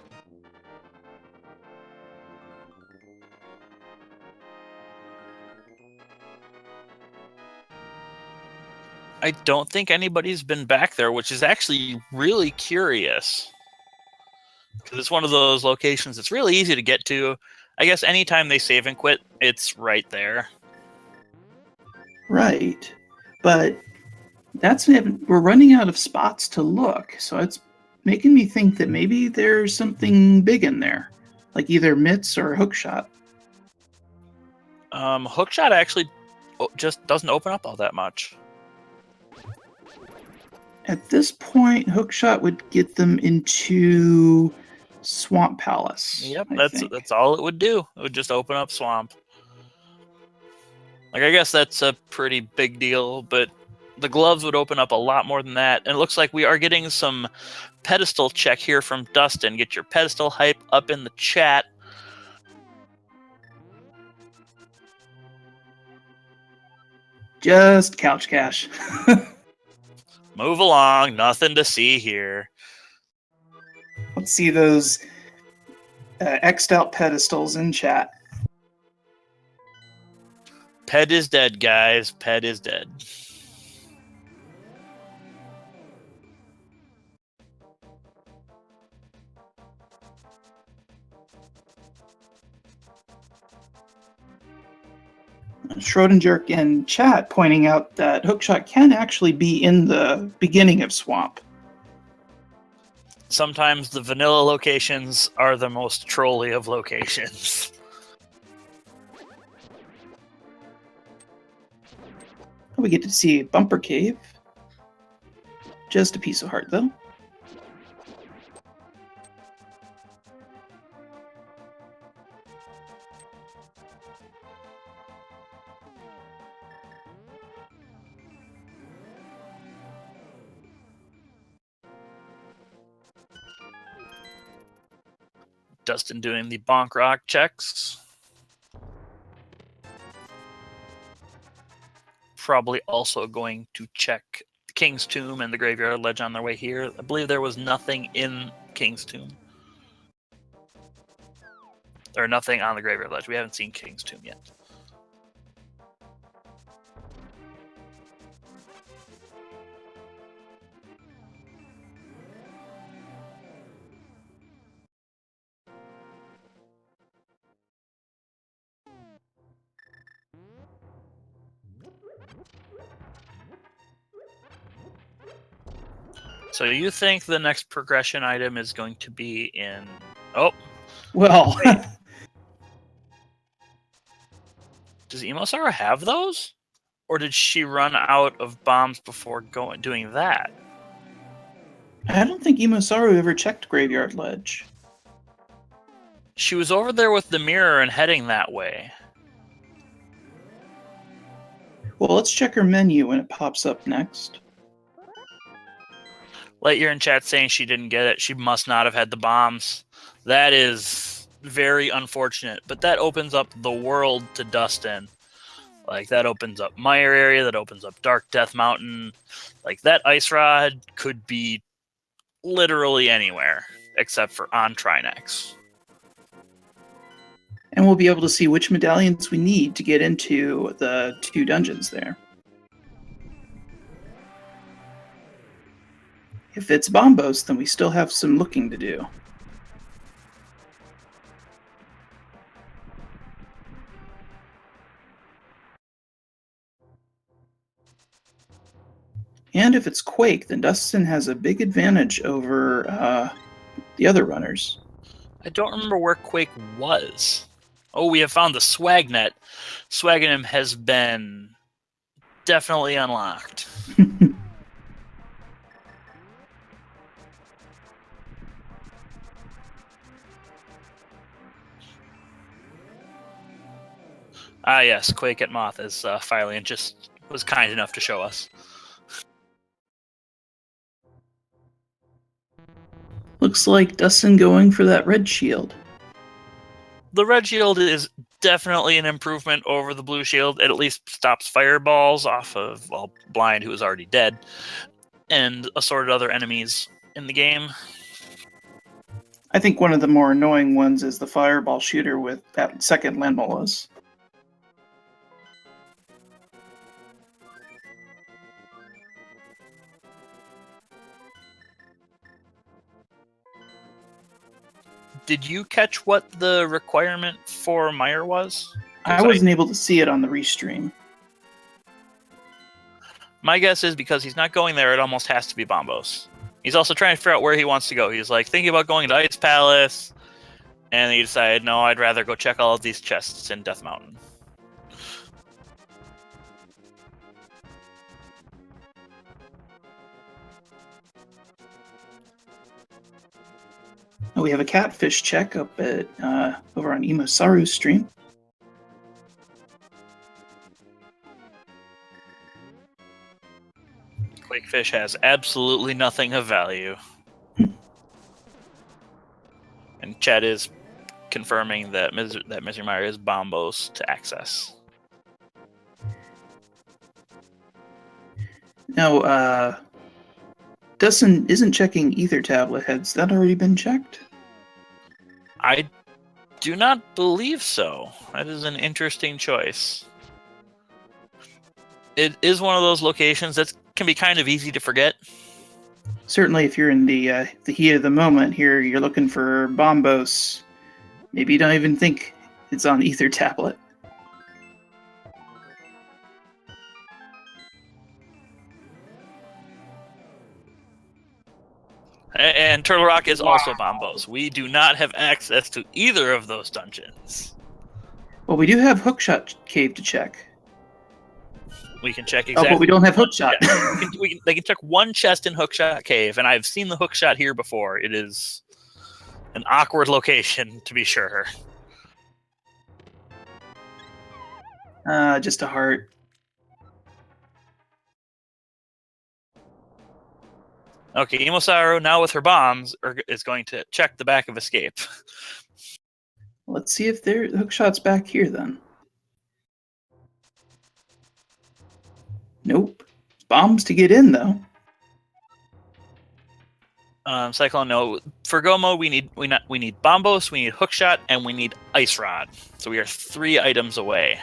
B: I don't think anybody's been back there, which is actually really curious. Because it's one of those locations that's really easy to get to. I guess anytime they save and quit, it's right there.
A: Right. But we're running out of spots to look, so it's making me think that maybe there's something big in there, like either mitts or hookshot.
B: Hookshot actually just doesn't open up all that much.
A: At this point, hookshot would get them into Swamp Palace.
B: Yep,
A: I
B: that's all it would do. It would just open up Swamp. Like, I guess that's a pretty big deal, but the gloves would open up a lot more than that. And it looks like we are getting some pedestal check here from Dustin. Get your pedestal hype up in the chat.
A: Just couch cash.
B: Move along. Nothing to see here.
A: Let's see those X'd out pedestals in chat.
B: Ped is dead, guys. Ped is dead.
A: Schrodinger in chat pointing out that hookshot can actually be in the beginning of Swamp.
B: Sometimes the vanilla locations are the most trolly of locations.
A: We get to see Bumper Cave. Just a piece of heart, though.
B: Dustin doing the bonk rock checks. Probably also going to check King's Tomb and the Graveyard Ledge on their way here. I believe there was nothing in King's Tomb. Or nothing on the Graveyard Ledge. We haven't seen King's Tomb yet. So you think the next progression item is going to be in... Oh,
A: Well,
B: does EmoSaru have those? Or did she run out of bombs before doing that?
A: I don't think EmoSaru ever checked Graveyard Ledge.
B: She was over there with the mirror and heading that way.
A: Well, let's check her menu when it pops up next.
B: Lightyear in chat saying she didn't get it. She must not have had the bombs. That is very unfortunate. But that opens up the world to dustsen. Like, that opens up Mire area. That opens up Dark Death Mountain. Like, that ice rod could be literally anywhere except for on Trinex.
A: And we'll be able to see which medallions we need to get into the 2 dungeons there. If it's Bombos, then we still have some looking to do. And if it's Quake, then dustsen has a big advantage over the other runners.
B: I don't remember where Quake was. Oh, we have found the Swagnet. Swaganim has been definitely unlocked. Ah, yes, Quake at Moth, as fylion just was kind enough to show us.
A: Looks like dustsen going for that red shield.
B: The red shield is definitely an improvement over the blue shield. It at least stops fireballs off of, well, Blind, who is already dead, and assorted other enemies in the game.
A: I think one of the more annoying ones is the fireball shooter with that second landmollas.
B: Did you catch what the requirement for Mire was?
A: I wasn't able to see it on the restream.
B: My guess is because he's not going there, it almost has to be Bombos. He's also trying to figure out where he wants to go. He's like thinking about going to Ice Palace, and he decided, no, I'd rather go check all of these chests in Death Mountain.
A: We have a catfish check up at over on EmoSaru's stream.
B: Quakefish has absolutely nothing of value. And Chad is confirming that Mr. Mire is Bombos to access.
A: Now, dustsen isn't checking either tablet. Has that already been checked?
B: I do not believe so. That is an interesting choice. It is one of those locations that can be kind of easy to forget.
A: Certainly, if you're in the heat of the moment here, you're looking for Bombos. Maybe you don't even think it's on either tablet.
B: And Turtle Rock is also Bombos. We do not have access to either of those dungeons.
A: Well, we do have Hookshot Cave to check.
B: We can check exactly.
A: Oh, but we don't have Hookshot.
B: They can check one chest in Hookshot Cave, and I've seen the Hookshot here before. It is an awkward location, to be sure.
A: Just a heart.
B: Okay, EmoSaru, now with her bombs, is going to check the back of Escape.
A: Let's see if the Hookshot's back here, then. Nope. Bombs to get in, though.
B: Cyclone, no. For Go mode, we need Bombos, we need Hookshot, and we need Ice Rod. So we are 3 items away.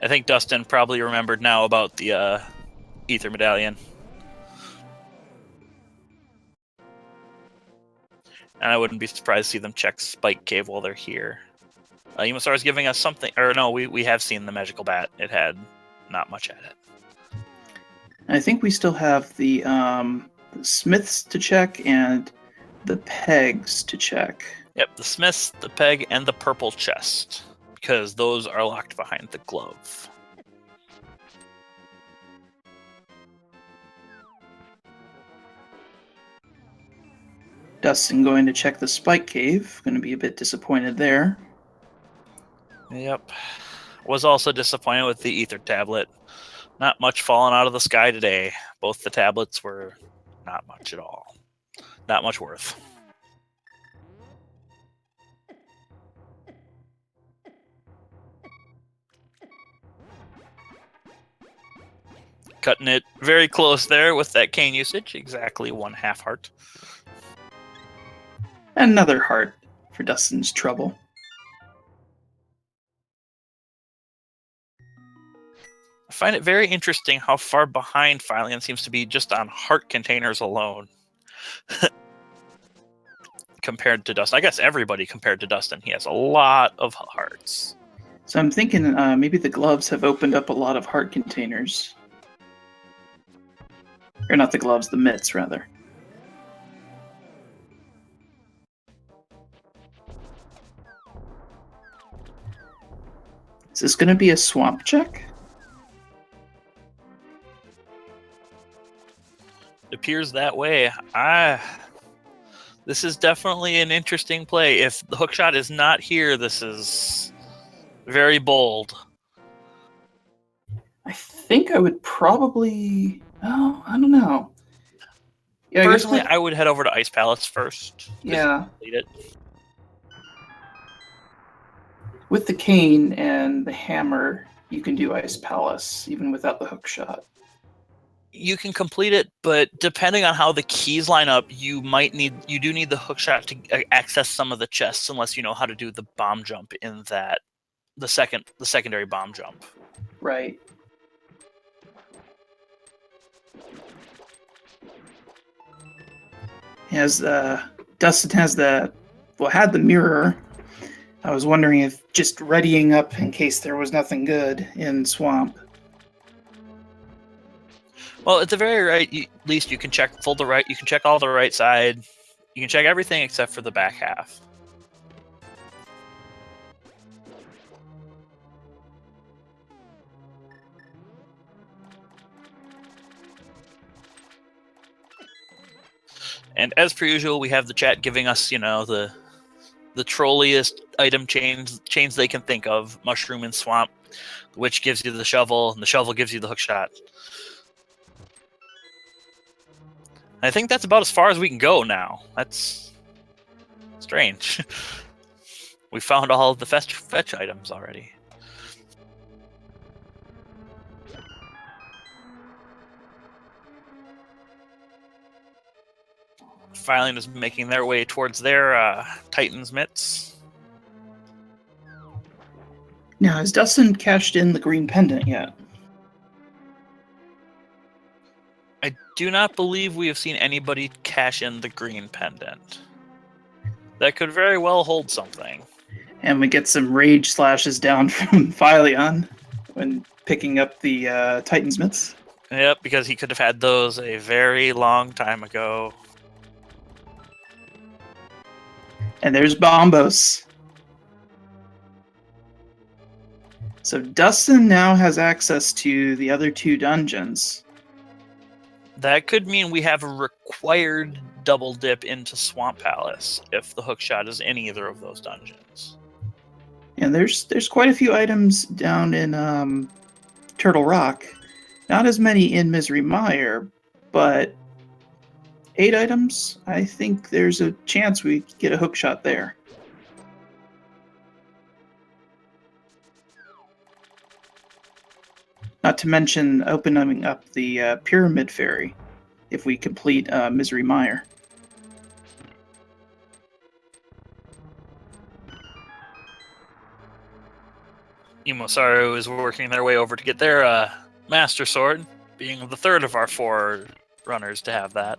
B: I think Dustin probably remembered now about the Ether Medallion. And I wouldn't be surprised to see them check Spike Cave while they're here. EmoSaru is giving us something, or no, we have seen the magical bat. It had not much at it.
A: I think we still have the smiths to check and the pegs to check.
B: Yep, the smiths, the peg, and the purple chest, because those are locked behind the glove.
A: Dustin going to check the Spike Cave. Going to be a bit disappointed there.
B: Yep. Was also disappointed with the ether tablet. Not much falling out of the sky today. Both the tablets were not much at all. Not much worth. Cutting it very close there with that cane usage. Exactly 1/2 heart.
A: Another heart for Dustin's trouble.
B: I find it very interesting how far behind fylion seems to be just on heart containers alone. Compared to Dustin. I guess everybody compared to Dustin. He has a lot of hearts.
A: So I'm thinking maybe the gloves have opened up a lot of heart containers. Or not the gloves, the mitts, rather. Is this going to be a swamp check?
B: It appears that way. This is definitely an interesting play. If the hookshot is not here, this is very bold.
A: I think I would probably... Oh, I don't know.
B: Yeah, personally, I would head over to Ice Palace first.
A: Yeah.
B: Complete it.
A: With the cane and the hammer, you can do Ice Palace, even without the hookshot.
B: You can complete it, but depending on how the keys line up, you do need the hookshot to access some of the chests, unless you know how to do the bomb jump in that the secondary bomb jump.
A: Right. Dustin had the mirror. I was wondering if just readying up in case there was nothing good in swamp.
B: Well, at the very least, you can check You can check all the right side. You can check everything except for the back half. And as per usual, we have the chat giving us, the trolliest item chains they can think of. Mushroom and swamp, which gives you the shovel, and the shovel gives you the hookshot. I think that's about as far as we can go now. That's strange. We found all of the fetch items already. fylion is making their way towards their Titan's mitts.
A: Now, has Dustin cashed in the green pendant yet?
B: I do not believe we have seen anybody cash in the green pendant. That could very well hold something.
A: And we get some rage slashes down from fylion when picking up the Titan's mitts.
B: Yep, because he could have had those a very long time ago.
A: And there's Bombos. So Dustin now has access to the other two dungeons.
B: That could mean we have a required double dip into Swamp Palace if the hookshot is in either of those dungeons.
A: And there's quite a few items down in Turtle Rock. Not as many in Misery Mire, but 8 items. I think there's a chance we get a hookshot there. Not to mention opening up the Pyramid Ferry if we complete Misery Mire.
B: EmoSaru is working their way over to get their Master Sword, being the third of our 4 runners to have that.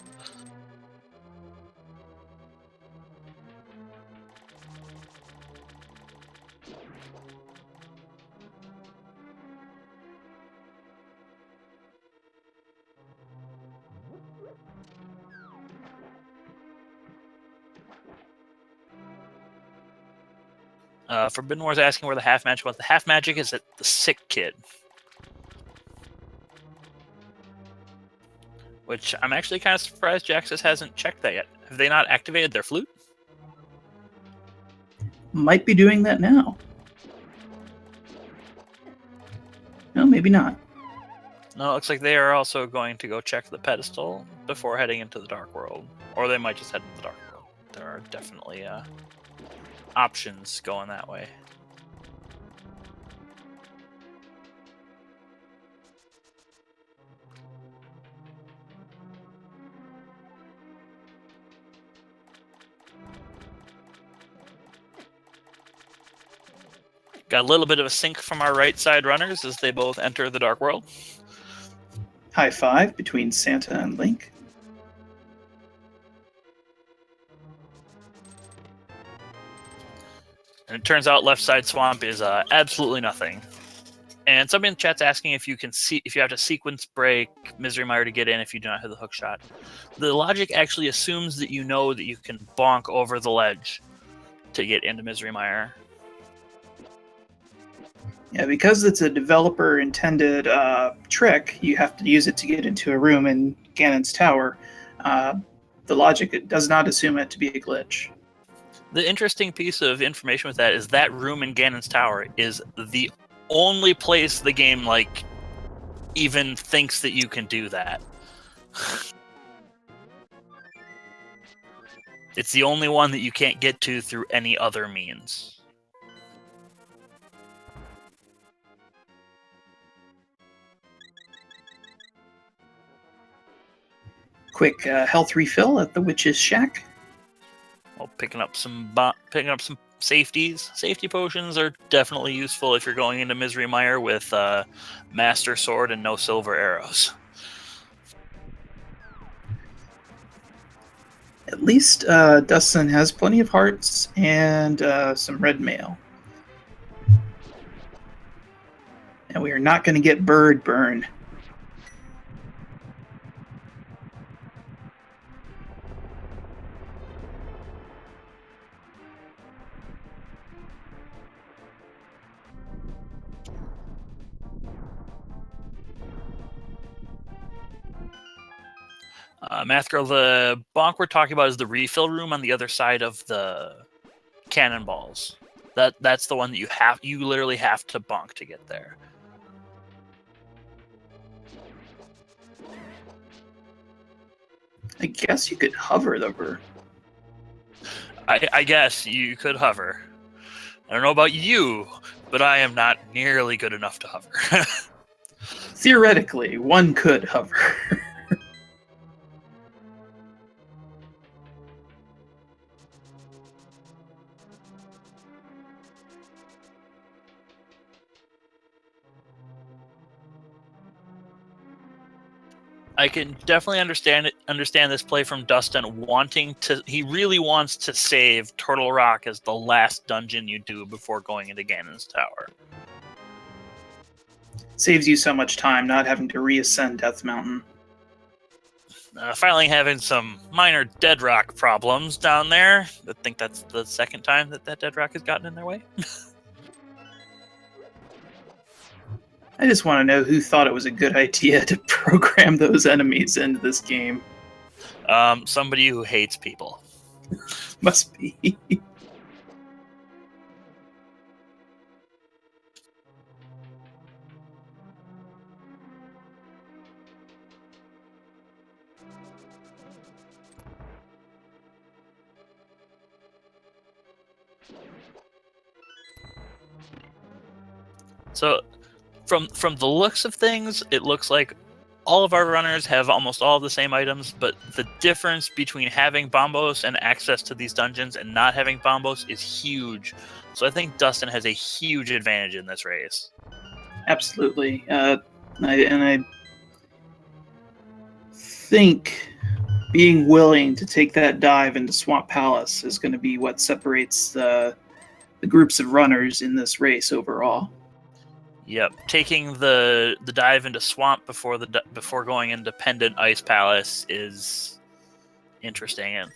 B: Forbidden War's asking where the half magic was. The half magic is at the sick kid. Which I'm actually kind of surprised Jaxus hasn't checked that yet. Have they not activated their flute?
A: Might be doing that now. No, maybe not.
B: No, it looks like they are also going to go check the pedestal before heading into the Dark World. Or they might just head into the Dark World. There are definitely options going that way. Got a little bit of a sync from our right side runners as they both enter the Dark World.
A: High five between Santa and Link.
B: And it turns out left side swamp is absolutely nothing. And somebody in the chat's asking if you have to sequence break Misery Mire to get in if you do not have the hook shot. The logic actually assumes that you know that you can bonk over the ledge to get into Misery Mire.
A: Yeah, because it's a developer-intended trick, you have to use it to get into a room in Ganon's tower. The logic does not assume it to be a glitch.
B: The interesting piece of information with that is that room in Ganon's tower is the only place the game even thinks that you can do that. It's the only one that you can't get to through any other means.
A: Quick health refill at the Witch's Shack.
B: Well, picking up some safeties. Safety potions are definitely useful if you're going into Misery Mire with Master Sword and no silver arrows.
A: At least dustsen has plenty of hearts and some red mail. And we are not going to get bird burn.
B: Mathgirl, the bonk we're talking about is the refill room on the other side of the cannonballs. That's the one that you literally have to bonk to get there.
A: I guess you could hover over.
B: I guess you could hover. I don't know about you, but I am not nearly good enough to hover.
A: Theoretically, one could hover.
B: I can definitely understand this play from Dustin wanting to. He really wants to save Turtle Rock as the last dungeon you do before going into Ganon's Tower.
A: Saves you so much time not having to reascend Death Mountain.
B: Finally having some minor dead rock problems down there. I think that's the second time that dead rock has gotten in their way.
A: I just want to know who thought it was a good idea to program those enemies into this game.
B: Somebody who hates people.
A: Must be.
B: So, from the looks of things, it looks like all of our runners have almost all of the same items, but the difference between having bombos and access to these dungeons and not having bombos is huge. So I think Dustin has a huge advantage in this race.
A: Absolutely. I think being willing to take that dive into Swamp Palace is going to be what separates the groups of runners in this race overall.
B: Yep, taking the dive into Swamp before going into Pendant Ice Palace is interesting, and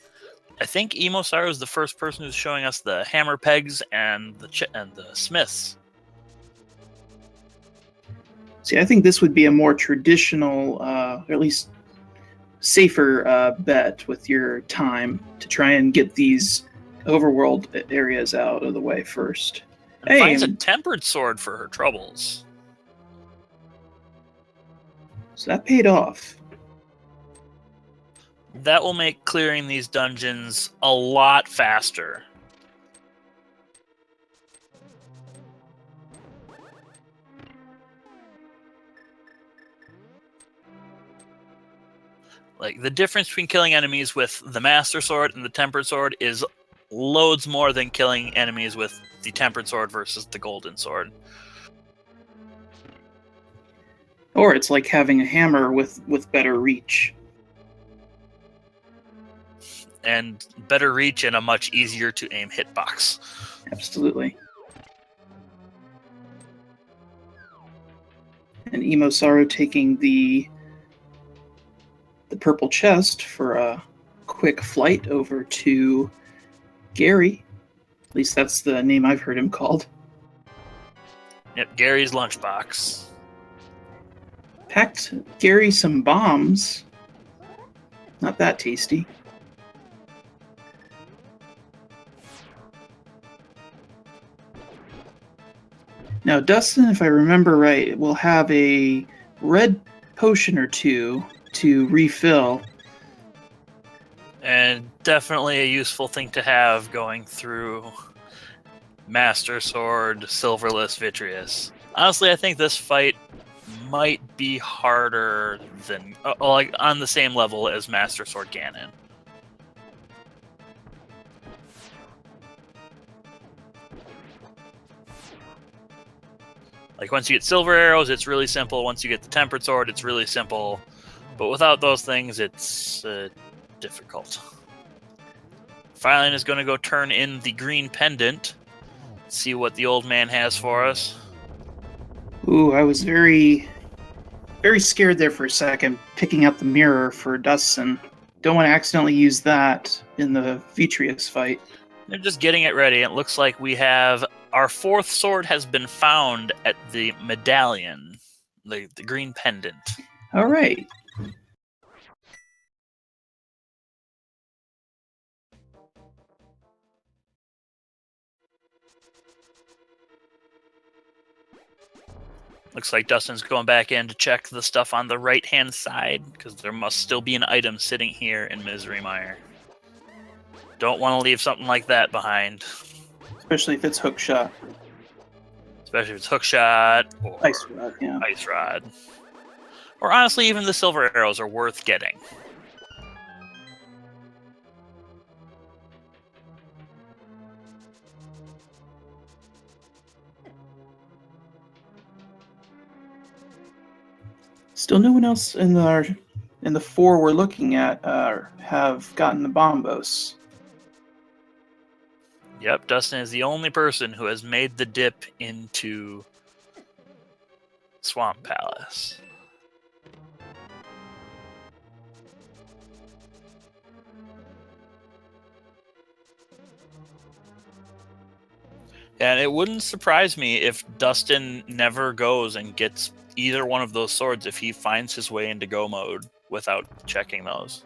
B: I think EmoSaru is the first person who's showing us the hammer pegs and the smiths.
A: See, I think this would be a more traditional, or at least safer bet with your time to try and get these overworld areas out of the way first.
B: And finds a tempered sword for her troubles.
A: So that paid off.
B: That will make clearing these dungeons a lot faster. Like, the difference between killing enemies with the Master Sword and the Tempered Sword is loads more than killing enemies with the Tempered Sword versus the Golden Sword.
A: Or it's like having a hammer with better reach.
B: And better reach and a much easier to aim hitbox.
A: Absolutely. And EmoSaru taking the purple chest for a quick flight over to Gary. At least that's the name I've heard him called.
B: Yep, Gary's lunchbox.
A: Packed Gary some bombs. Not that tasty. Now, Dustin, if I remember right, will have a red potion or two to refill.
B: And definitely a useful thing to have going through Master Sword, Silverless, Vitreous. Honestly, I think this fight might be harder than, like, on the same level as Master Sword Ganon. Like, once you get silver arrows, it's really simple. Once you get the tempered sword, it's really simple. But without those things, it's difficult. Fylion is going to go turn in the green pendant. See what the old man has for us.
A: Ooh, I was very, very scared there for a second, picking out the mirror for Dustin. Don't want to accidentally use that in the Vitreous fight.
B: They're just getting it ready. It looks like we have our fourth sword has been found at the Medallion, the green pendant.
A: All right.
B: Looks like Dustin's going back in to check the stuff on the right-hand side, because there must still be an item sitting here in Misery Mire. Don't want to leave something like that behind.
A: Especially if it's hookshot.
B: Especially if it's hookshot or
A: Ice rod, yeah.
B: Ice rod. Or honestly, even the silver arrows are worth getting.
A: Still no one else in the four we're looking at have gotten the bombos.
B: Yep, Dustin is the only person who has made the dip into Swamp Palace. And it wouldn't surprise me if Dustin never goes and gets either one of those swords if he finds his way into go mode without checking those.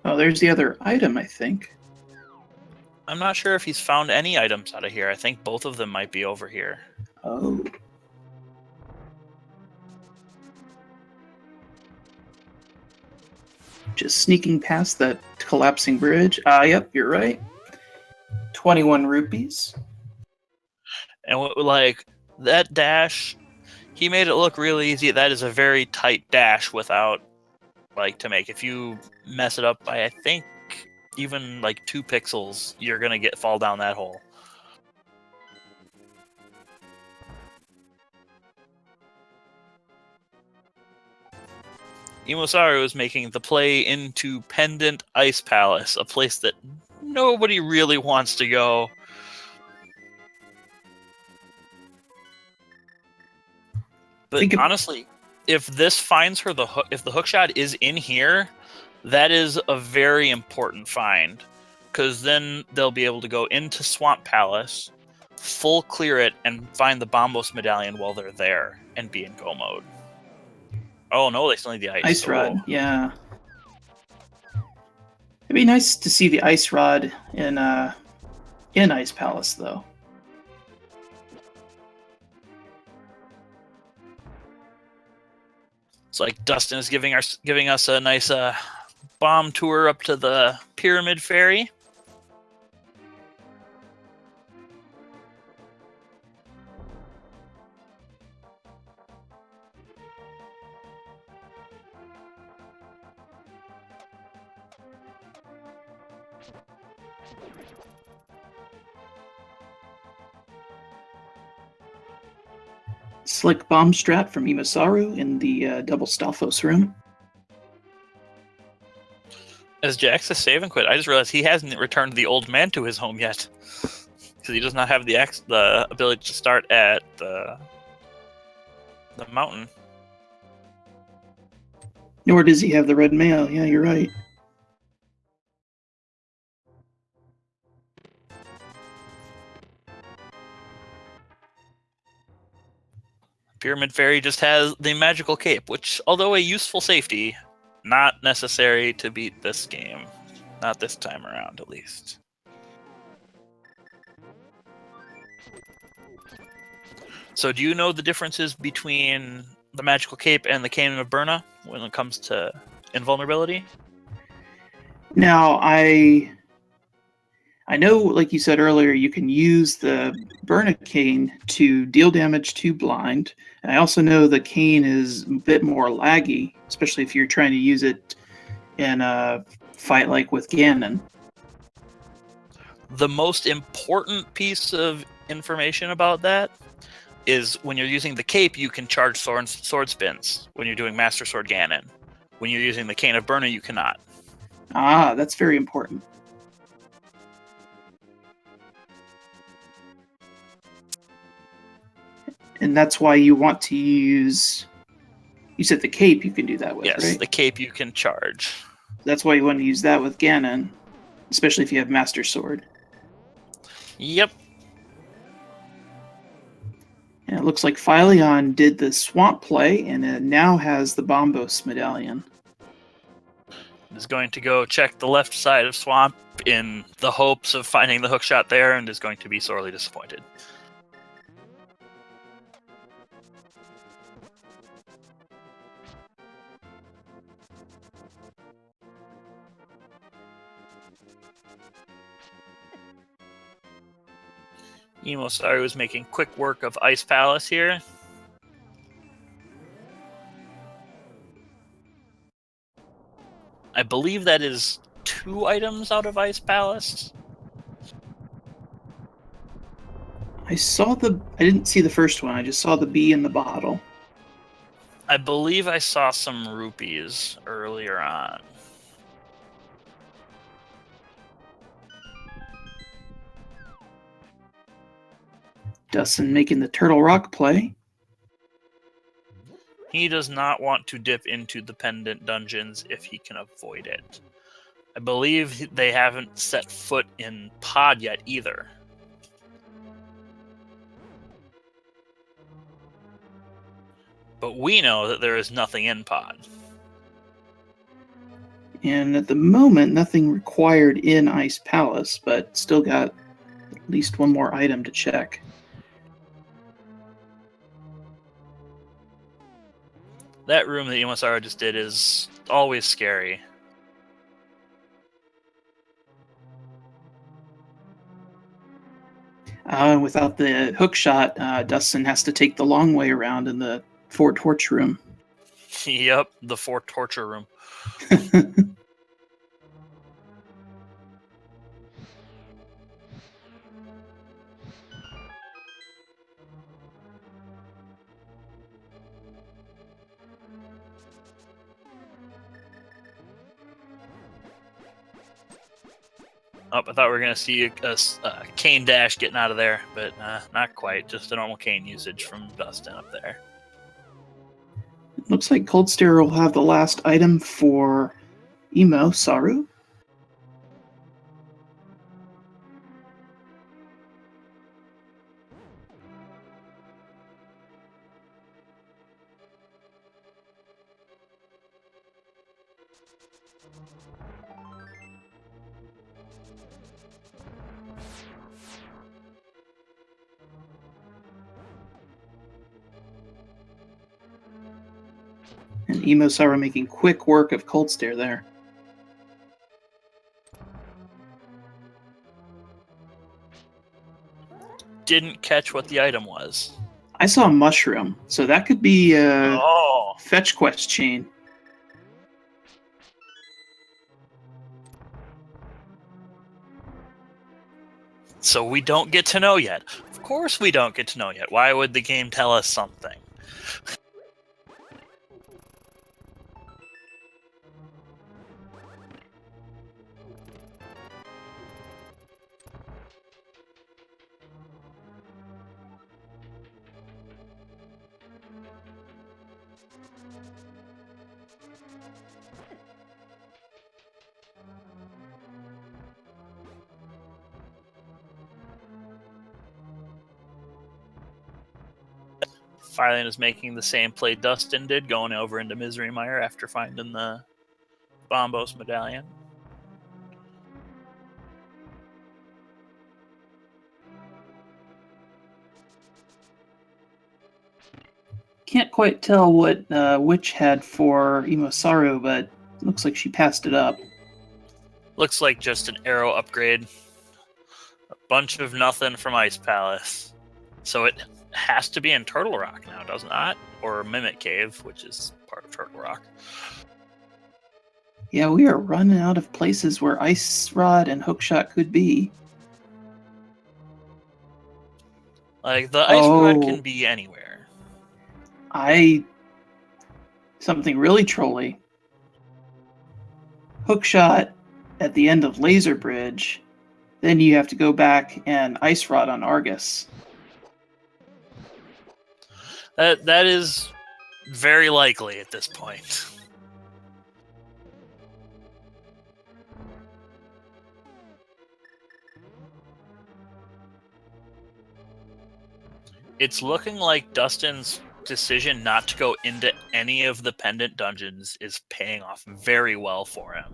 A: Oh, there's the other item, I think.
B: I'm not sure if he's found any items out of here. I think both of them might be over here.
A: Oh. Just sneaking past that collapsing bridge. Yep, you're right. 21 rupees.
B: And like that dash, he made it look really easy. That is a very tight dash without, like, to make. If you mess it up by, I think, even like 2 pixels, you're going to fall down that hole. EmoSaru is making the play into Pendant Ice Palace, a place that nobody really wants to go. But honestly, if this finds her if the hookshot is in here, that is a very important find, because then they'll be able to go into Swamp Palace, full clear it, and find the Bombos Medallion while they're there and be in go mode. Oh no, they still need the ice.
A: Ice Rod, yeah. It'd be nice to see the Ice Rod in Ice Palace, though.
B: It's like Dustin is giving us a nice bomb tour up to the Pyramid Ferry.
A: Slick bomb strat from EmoSaru in the double Stalfos room.
B: As Jax is save and quit, I just realized he hasn't returned the old man to his home yet, because he does not have the ability to start at the mountain.
A: Nor does he have the red mail. Yeah, you're right.
B: Pyramid Fairy just has the magical cape, which, although a useful safety, not necessary to beat this game. Not this time around, at least. So do you know the differences between the magical cape and the Cannon of Burna when it comes to invulnerability?
A: Now, I know, like you said earlier, you can use the Burna cane to deal damage to blind. And I also know the cane is a bit more laggy, especially if you're trying to use it in a fight like with Ganon.
B: The most important piece of information about that is when you're using the cape, you can charge sword spins when you're doing Master Sword Ganon. When you're using the Cane of Burna, you cannot.
A: Ah, that's very important. And that's why you want to use... You said the cape you can do that with,
B: yes,
A: right?
B: Yes, the cape you can charge.
A: That's why you want to use that with Ganon, especially if you have Master Sword.
B: Yep.
A: And it looks like fylion did the swamp play, and it now has the Bombos Medallion.
B: Is going to go check the left side of Swamp in the hopes of finding the hookshot there, and is going to be sorely disappointed. EmoSaru was making quick work of Ice Palace here. I believe that is 2 items out of Ice Palace.
A: I didn't see the first one. I just saw the bee in the bottle.
B: I believe I saw some rupees earlier on.
A: Dustsen making the Turtle Rock play.
B: He does not want to dip into the pendant dungeons if he can avoid it. I believe they haven't set foot in Pod yet either. But we know that there is nothing in Pod.
A: And at the moment, nothing required in Ice Palace, but still got at least one more item to check.
B: That room that EmoSaru just did is always scary.
A: Without the hook shot, Dustin has to take the long way around in the Fort Torch room.
B: Yep, the Fort Torture room. Oh, I thought we were going to see a cane dash getting out of there, but not quite. Just a normal cane usage from Dustin up there.
A: Looks like Cold Stare will have the last item for EmoSaru. And EmoSaru making quick work of Cold Stare there.
B: Didn't catch what the item was.
A: I saw a mushroom, so that could be a fetch quest chain.
B: So we don't get to know yet. Of course we don't get to know yet. Why would the game tell us something? Fylion is making the same play Dustin did, going over into Misery Mire after finding the Bombos Medallion.
A: Can't quite tell what Witch had for EmoSaru, but looks like she passed it up.
B: Looks like just an arrow upgrade. A bunch of nothing from Ice Palace. So it has to be in Turtle Rock now, does it not? Or Mimic Cave, which is part of Turtle Rock.
A: Yeah, we are running out of places where Ice Rod and Hookshot could be.
B: Like, the Ice Rod can be anywhere.
A: Something really trolly. Hookshot at the end of Laser Bridge, then you have to go back and Ice Rod on Argus.
B: That is very likely at this point. It's looking like Dustin's decision not to go into any of the pendant dungeons is paying off very well for him.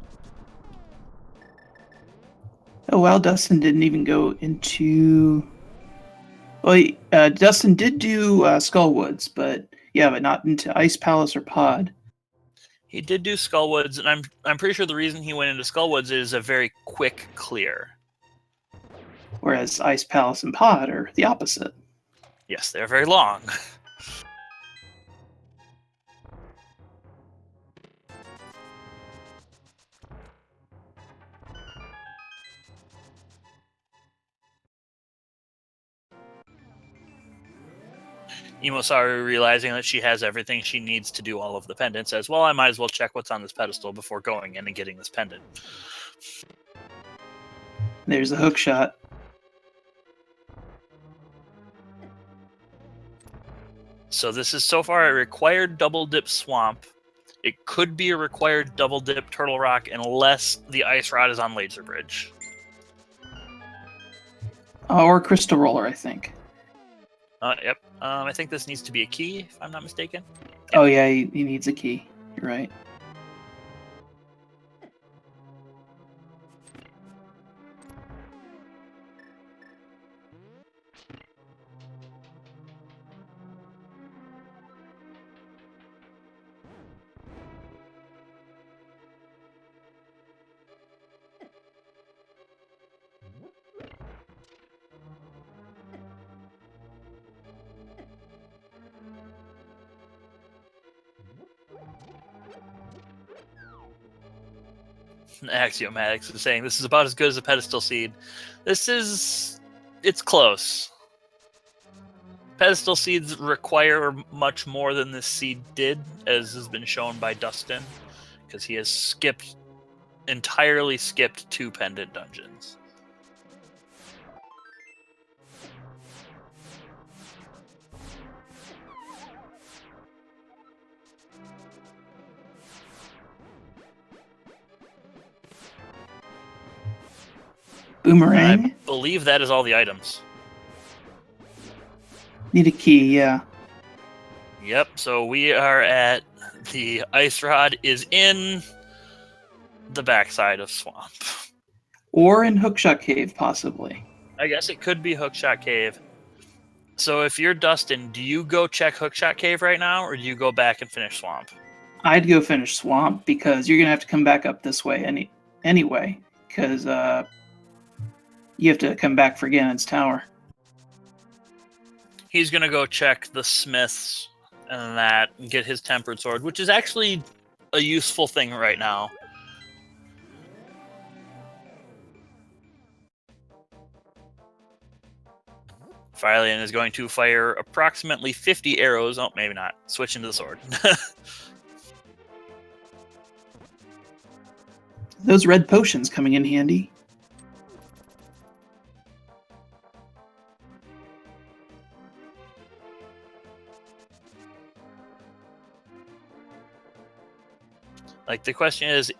A: Oh wow, Dustin didn't even go into... Well, Dustin did do Skullwoods, but not into Ice Palace or Pod.
B: He did do Skullwoods, and I'm pretty sure the reason he went into Skullwoods is a very quick clear.
A: Whereas Ice Palace and Pod are the opposite.
B: Yes, they're very long. EmoSaru, realizing that she has everything she needs to do all of the pendants, says, well, I might as well check what's on this pedestal before going in and getting this pendant.
A: There's the hook shot.
B: So this is so far a required double dip swamp. It could be a required double dip Turtle Rock unless the Ice Rod is on Laser Bridge.
A: Or Crystal Roller, I think.
B: Yep. I think this needs to be a key, if I'm not mistaken. Yep.
A: Oh yeah, he needs a key. You're right.
B: Axiomatics is saying this is about as good as a pedestal seed. It's close. Pedestal seeds require much more than this seed did, as has been shown by Dustin, because he has entirely skipped 2 pendant dungeons.
A: Boomerang?
B: I believe that is all the items.
A: Need a key, yeah.
B: Yep, so we are at the ice rod is in the backside of swamp.
A: Or in Hookshot Cave, possibly.
B: I guess it could be Hookshot Cave. So if you're Dustin, do you go check Hookshot Cave right now, or do you go back and finish swamp?
A: I'd go finish Swamp, because you're going to have to come back up this way anyway, because you have to come back for Ganon's tower.
B: He's going to go check the smiths and get his tempered sword, which is actually a useful thing right now. Fylion is going to fire approximately 50 arrows. Oh, maybe not. Switch into the sword.
A: Those red potions coming in handy.
B: Like, the question is,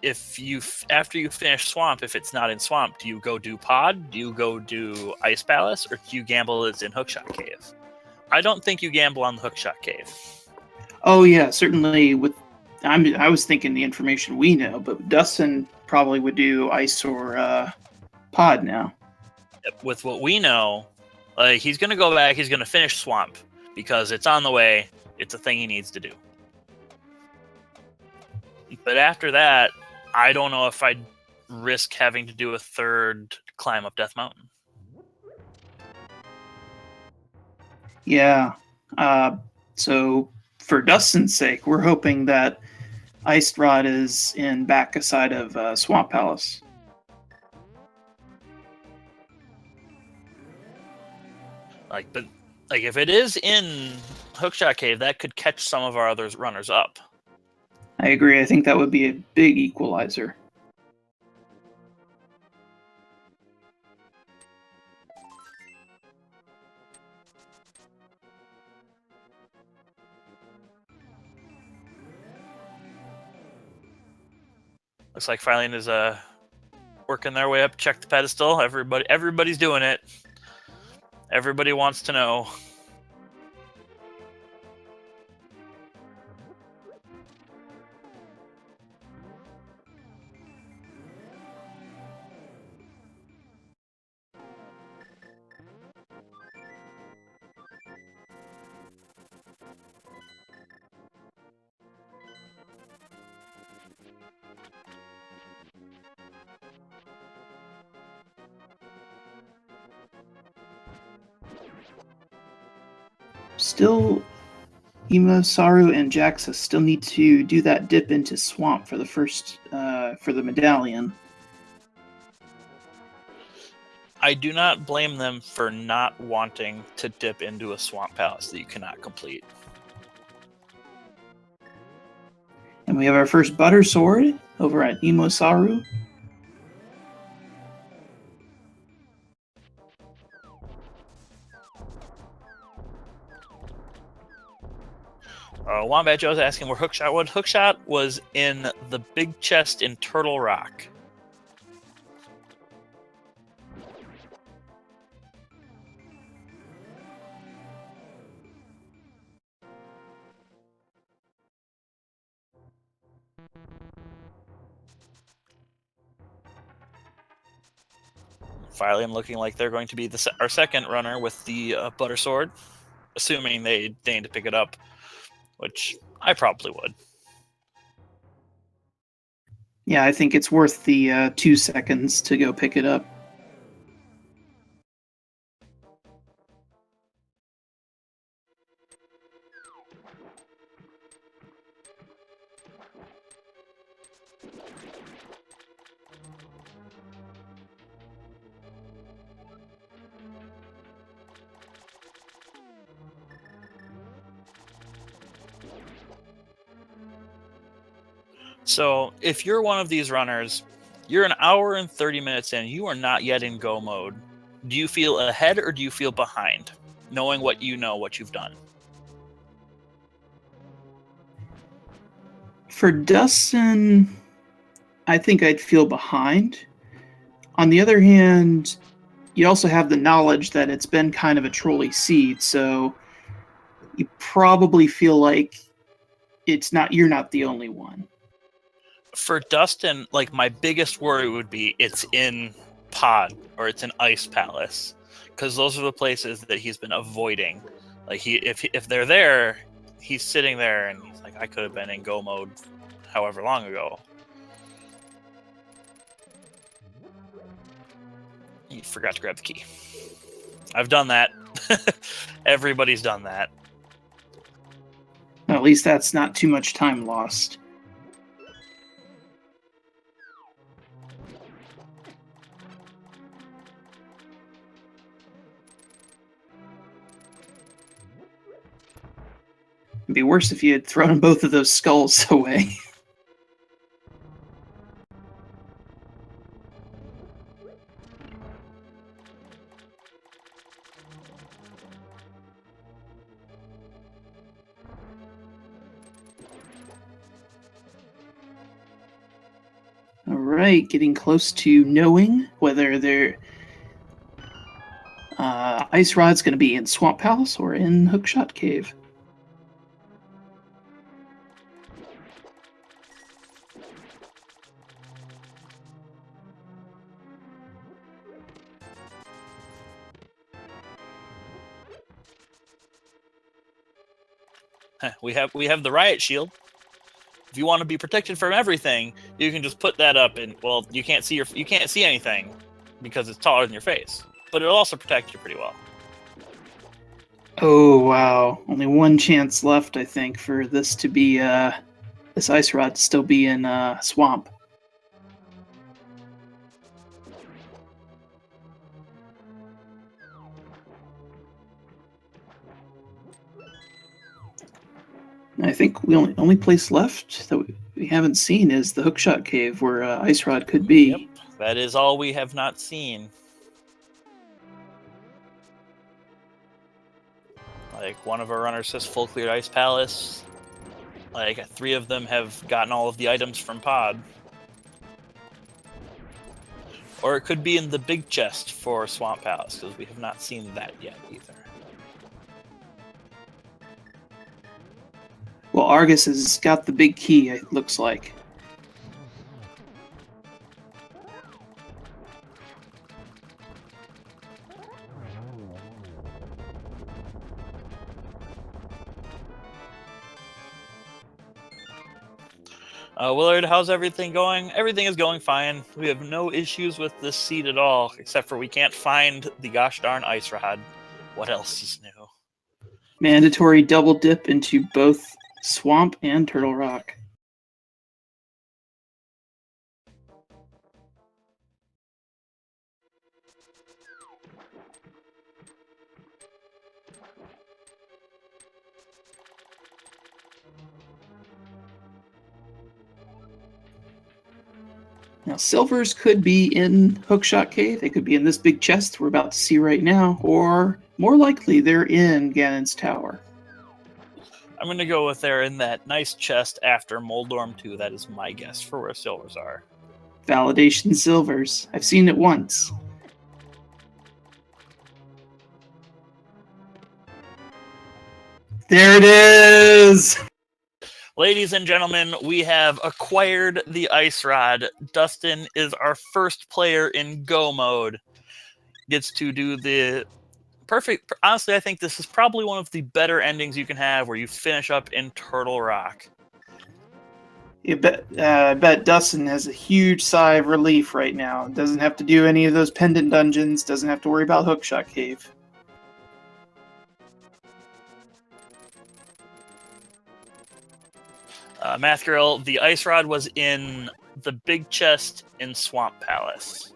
B: after you finish swamp, if it's not in swamp, do you go do pod? Do you go do ice palace? Or do you gamble it's in Hookshot Cave? I don't think you gamble on the Hookshot Cave.
A: Oh yeah, certainly. I was thinking the information we know, but Dustin probably would do ice or pod now.
B: With what we know, like, he's going to go back, he's going to finish swamp, because it's on the way, it's a thing he needs to do. But after that, I don't know if I'd risk having to do a third climb up Death Mountain.
A: Yeah. So for Dustin's sake, we're hoping that Ice Rod is in back side of Swamp Palace.
B: But if it is in Hookshot Cave, that could catch some of our other runners up.
A: I agree. I think that would be a big equalizer.
B: Looks like Fylion is working their way up. Check the pedestal. Everybody's doing it. Everybody wants to know.
A: Still, EmoSaru and JaxusX still need to do that dip into Swamp for the for the Medallion.
B: I do not blame them for not wanting to dip into a swamp palace that you cannot complete.
A: And we have our first Butter Sword over at EmoSaru.
B: Wombat Joe's asking where Hookshot was. Hookshot was in the big chest in Turtle Rock. Fylion looking like they're going to be our second runner with the Butter Sword, assuming they deign to pick it up, which I probably would.
A: Yeah, I think it's worth the 2 seconds to go pick it up.
B: So if you're one of these runners, you're an hour and 30 minutes in, you are not yet in go mode. Do you feel ahead or do you feel behind, knowing what you know, what you've done?
A: For dustsen, I think I'd feel behind. On the other hand, you also have the knowledge that it's been kind of a trolley seed, so you probably feel like you're not the only one.
B: For Dustin, like, my biggest worry would be it's in Pod or it's in Ice Palace, because those are the places that he's been avoiding. Like, if they're there, he's sitting there and he's like, I could have been in go mode however long ago. He forgot to grab the key. I've done that. Everybody's done that.
A: At least that's not too much time lost. It'd be worse if you had thrown both of those skulls away. All right, getting close to knowing whether their ice rod's going to be in Swamp Palace or in Hookshot Cave.
B: We have the riot shield. If you want to be protected from everything, you can just put that up, and well, you can't see anything because it's taller than your face. But it'll also protect you pretty well.
A: Oh wow! Only one chance left, I think, for this to be this ice rod to still be in swamp. I think the only place left that we haven't seen is the Hookshot Cave, where Ice Rod could be.
B: Yep, that is all we have not seen. Like, one of our runners says full cleared Ice Palace. Like, 3 of them have gotten all of the items from Pod. Or it could be in the big chest for Swamp Palace, because we have not seen that yet either.
A: Well, Argus has got the big key, it looks like.
B: Willard, how's everything going? Everything is going fine. We have no issues with this seed at all, except for we can't find the gosh darn ice rod. What else is new?
A: Mandatory double dip into both Swamp and Turtle Rock. Now, silvers could be in Hookshot Cave. They could be in this big chest we're about to see right now, or more likely, they're in Ganon's Tower.
B: I'm going to go with they're in that nice chest after Moldorm 2. That is my guess for where silvers are.
A: Validation silvers. I've seen it once. There it is!
B: Ladies and gentlemen, we have acquired the ice rod. Dustin is our first player in go mode. Gets to do the perfect. Honestly, I think this is probably one of the better endings you can have, where you finish up in Turtle Rock.
A: I bet Dustin has a huge sigh of relief right now. Doesn't have to do any of those pendant dungeons. Doesn't have to worry about Hookshot Cave.
B: Math Girl, the ice rod was in the big chest in Swamp Palace.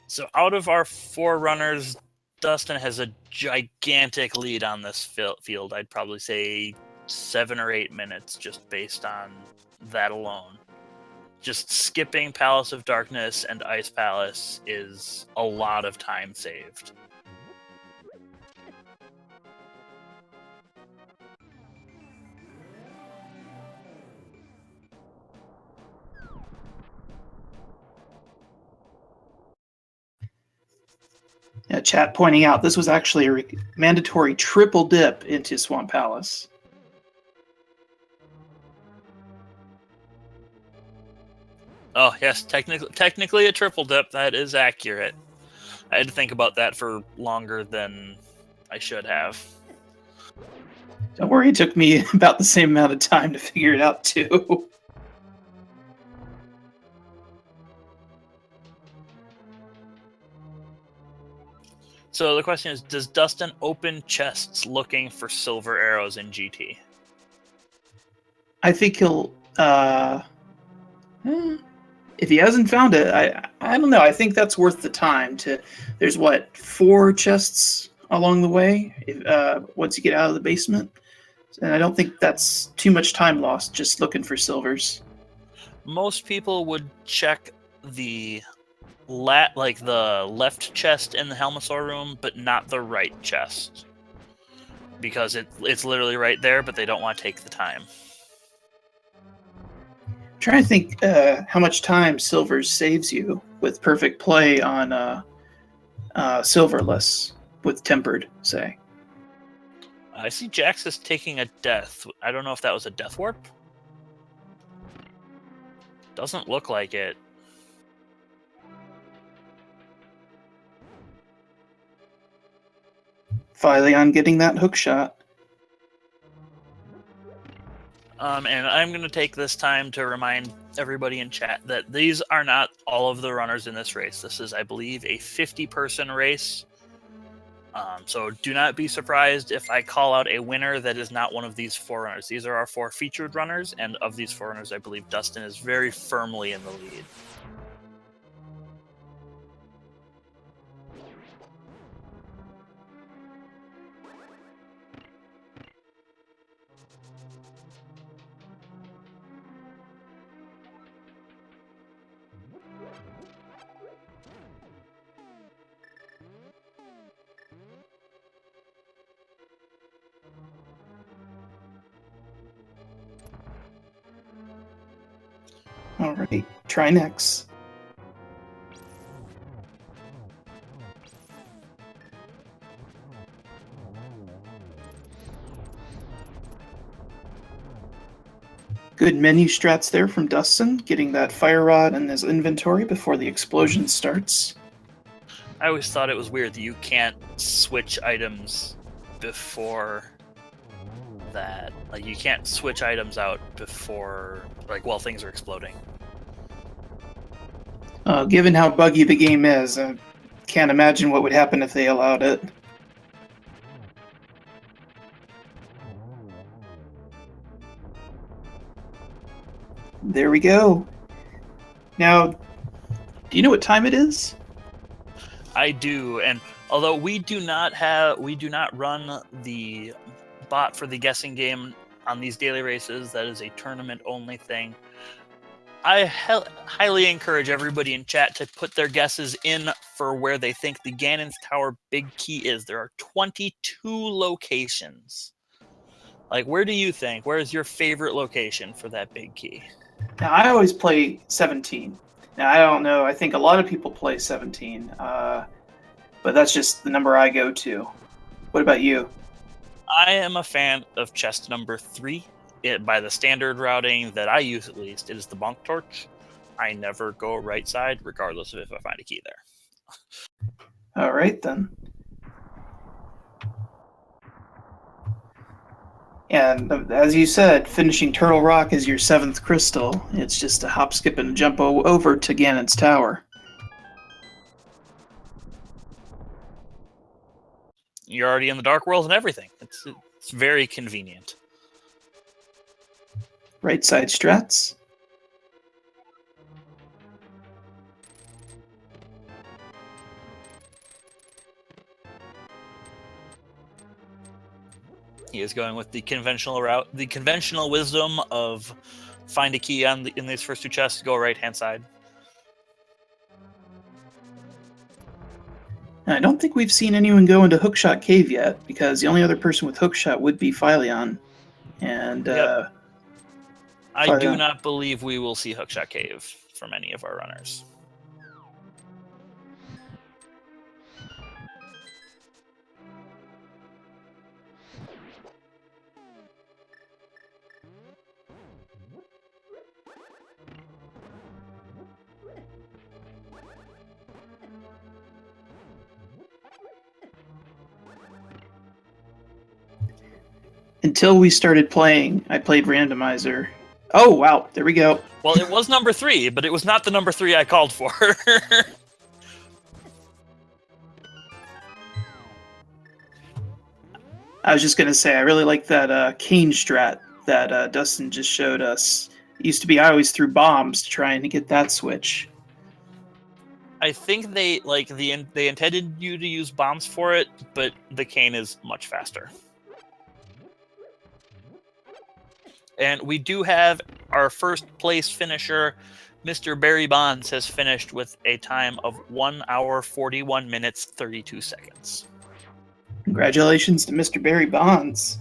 B: So out of our 4 runners, Dustin has a gigantic lead on this field. I'd probably say 7 or 8 minutes just based on that alone. Just skipping Palace of Darkness and Ice Palace is a lot of time saved.
A: Chat pointing out this was actually a mandatory triple dip into Swamp Palace.
B: Oh yes, technically a triple dip. That is accurate. I had to think about that for longer than I should have.
A: Don't worry, it took me about the same amount of time to figure it out too.
B: So the question is, does Dustin open chests looking for silver arrows in GT?
A: I think he'll. If he hasn't found it, I don't know. I think that's worth the time. There's 4 chests along the way once you get out of the basement, and I don't think that's too much time lost just looking for silvers.
B: Most people would check the left chest in the Helmasaur room, but not the right chest, because it's literally right there, but they don't want to take the time.
A: I'm trying to think how much time silvers saves you with perfect play on silverless with tempered, say.
B: I see Jaxus taking a death. I don't know if that was a death warp. Doesn't look like it.
A: Fylion getting that hook shot.
B: And I'm going to take this time to remind everybody in chat that these are not all of the runners in this race. This is, I believe, a 50-person race. So do not be surprised if I call out a winner that is not one of these 4 runners. These are our 4 featured runners, and of these 4 runners, I believe Dustin is very firmly in the lead.
A: All right, try next. Good menu strats there from Dustin, getting that fire rod in his inventory before the explosion starts.
B: I always thought it was weird that you can't switch items before that. Like, you can't switch items out before, while things are exploding.
A: Given how buggy the game is, I can't imagine what would happen if they allowed it. There we go. Now, do you know what time it is?
B: I do, and although we do not run the bot for the guessing game on these daily races, that is a tournament only thing. I highly encourage everybody in chat to put their guesses in for where they think the Ganon's Tower big key is. There are 22 locations. Where do you think? Where is your favorite location for that big key?
A: Now, I always play 17. Now, I don't know. I think a lot of people play 17, but that's just the number I go to. What about you?
B: I am a fan of chest number 3. By the standard routing that I use, at least, it is the bonk torch. I never go right side, regardless of if I find a key there.
A: All right, then. And as you said, finishing Turtle Rock is your 7th crystal. It's just a hop, skip, and a jump over to Ganon's Tower.
B: You're already in the Dark World and everything. It's very convenient.
A: Right side strats.
B: He is going with the conventional route, the conventional wisdom of find a key in these first two chests, go right-hand side.
A: I don't think we've seen anyone go into Hookshot Cave yet, because the only other person with Hookshot would be fylion. And
B: Yep. I do
A: Fylion.
B: not believe we will see Hookshot Cave from any of our runners.
A: Until we started playing, I played Randomizer. Oh, wow, there we go.
B: Well, it was number 3, but it was not the number 3 I called for.
A: I was just going to say, I really like that cane strat that Dustin just showed us. It used to be I always threw bombs to try and get that switch.
B: I think they intended you to use bombs for it, but the cane is much faster. And we do have our first place finisher. Mr. Barry Bonds has finished with a time of 1 hour, 41 minutes, 32 seconds.
A: Congratulations to Mr. Barry Bonds.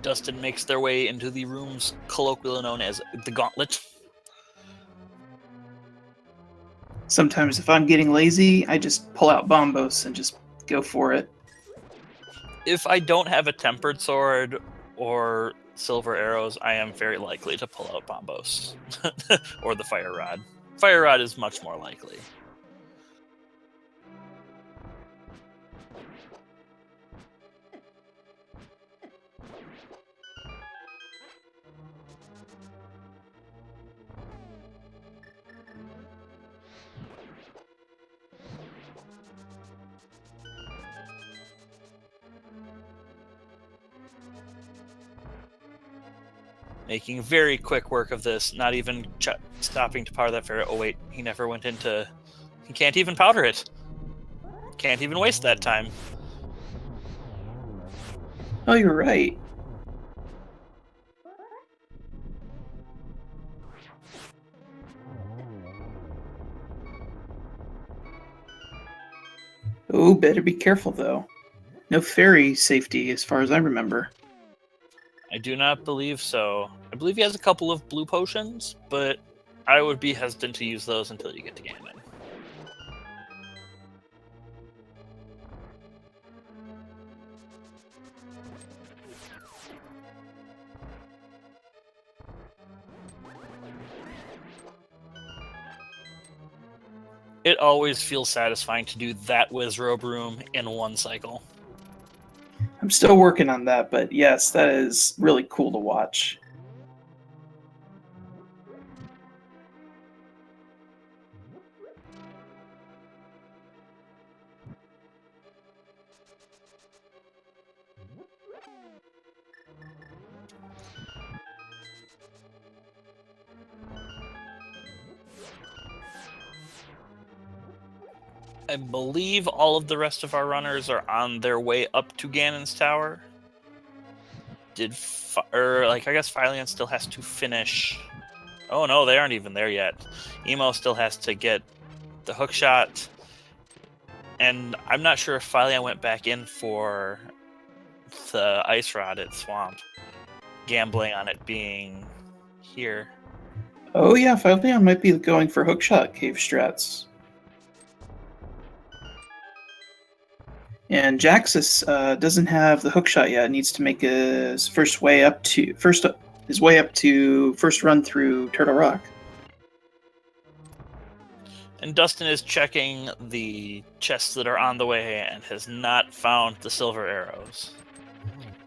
B: Dustin makes their way into the rooms colloquially known as the gauntlet.
A: Sometimes if I'm getting lazy, I just pull out bombos and just go for it.
B: If I don't have a tempered sword or silver arrows, I am very likely to pull out bombos or the fire rod. Fire rod is much more likely. Making very quick work of this, not even stopping to powder that ferret. Oh wait, he never went into... He can't even powder it. Can't even waste that time.
A: Oh, you're right. Oh, better be careful, though. No fairy safety, as far as I remember.
B: I do not believe so. I believe he has a couple of blue potions, but I would be hesitant to use those until you get to Ganon. It always feels satisfying to do that Wizrobe room in one cycle.
A: I'm still working on that, but yes, that is really cool to watch.
B: I believe all of the rest of our runners are on their way up to Ganon's tower. I guess Fylion still has to finish. Oh no, they aren't even there yet. Emo still has to get the hook shot. And I'm not sure if Fylion went back in for the ice rod at Swamp, gambling on it being here.
A: Oh yeah, Fylion might be going for hookshot cave strats. And Jaxus doesn't have the hook shot yet. Needs to make his way up to first run through Turtle Rock.
B: And Dustin is checking the chests that are on the way and has not found the silver arrows.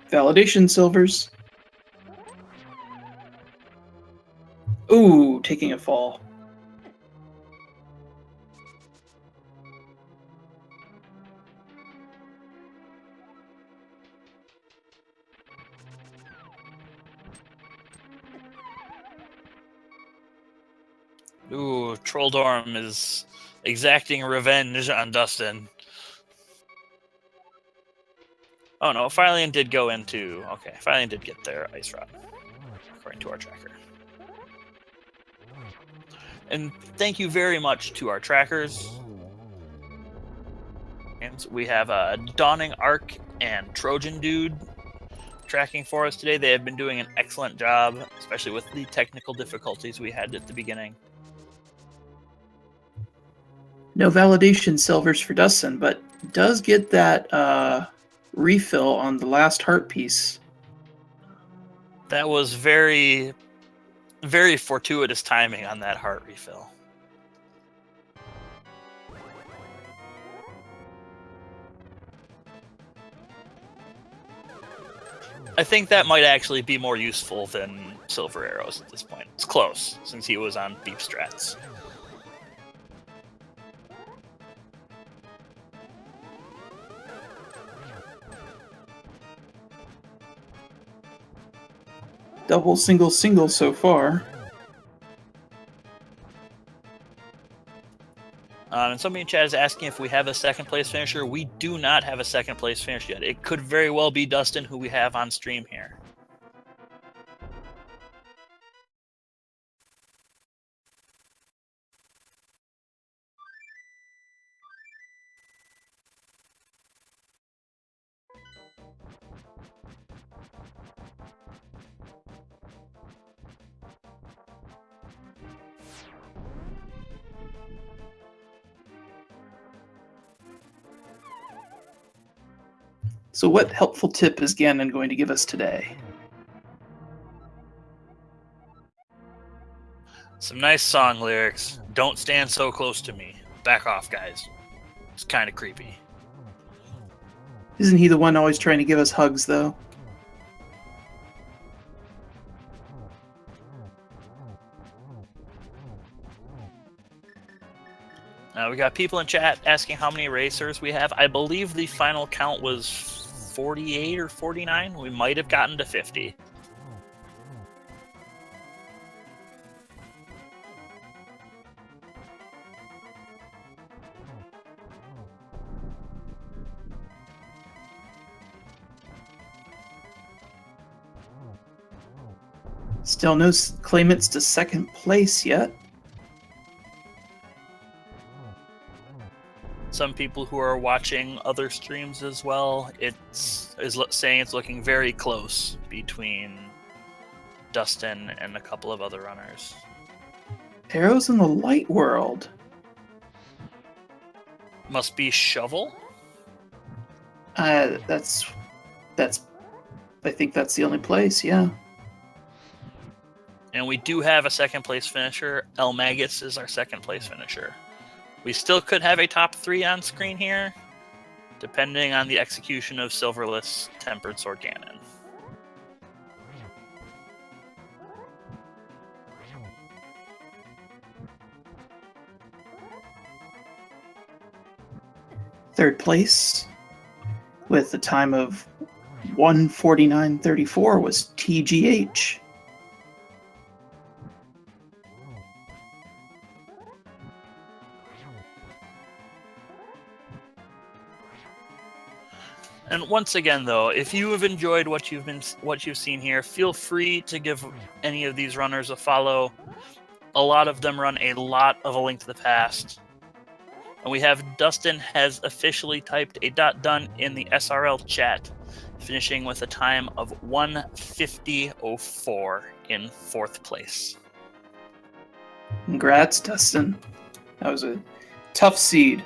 A: Validation silvers. Ooh, taking a fall.
B: Ooh, Trolldorm is exacting revenge on Dustin. Oh no, Fylion did go into... Okay, Fylion did get their Ice Rod, according to our tracker. And thank you very much to our trackers. And we have a Dawning Arc and Trojan Dude tracking for us today. They have been doing an excellent job, especially with the technical difficulties we had at the beginning.
A: No validation silvers for Dustin, but does get that refill on the last heart piece.
B: That was very, very fortuitous timing on that heart refill. I think that might actually be more useful than silver arrows at this point. It's close, since he was on deep strats.
A: Double, single so far.
B: And somebody in chat is asking if we have a second place finisher. We do not have a second place finish yet. It could very well be Dustin, who we have on stream here.
A: So what helpful tip is Ganon going to give us today?
B: Some nice song lyrics. Don't stand so close to me. Back off, guys. It's kind of creepy.
A: Isn't he the one always trying to give us hugs, though?
B: We got people in chat asking how many racers we have. I believe the final count was 48 or 49. We might have gotten to 50.
A: Still no claimants to second place yet.
B: Some people who are watching other streams as well, is saying it's looking very close between Dustin and a couple of other runners.
A: Arrows in the light world.
B: Must be Shovel?
A: That's I think that's the only place, yeah.
B: And we do have a second place finisher. El Magus is our second place finisher. We still could have a top 3 on screen here, depending on the execution of Silverless Tempered Sword Ganon.
A: Third place, with a time of 1:49:34, was TGH.
B: And once again, though, if you have enjoyed what you've seen here, feel free to give any of these runners a follow. A lot of them run a lot of A Link to the Past. And we have Dustin has officially typed a .done in the SRL chat, finishing with a time of 1:50:04 in 4th place.
A: Congrats, Dustin. That was a tough seed.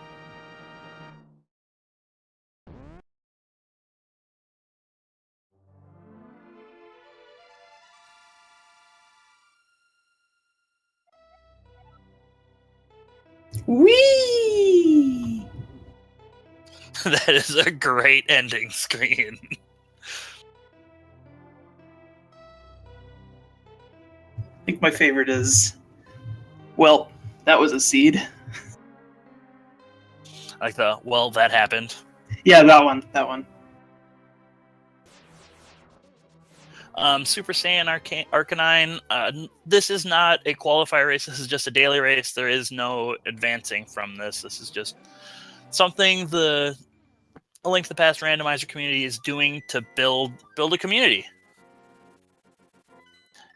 A: Whee!
B: That is a great ending screen.
A: I think my favorite is, well, that was a seed.
B: Like well, that happened.
A: Yeah, that one.
B: Super Saiyan Arcanine, this is not a qualifier race. This is just a daily race. There is no advancing from this. This is just something the A Link to the Past randomizer community is doing to build a community.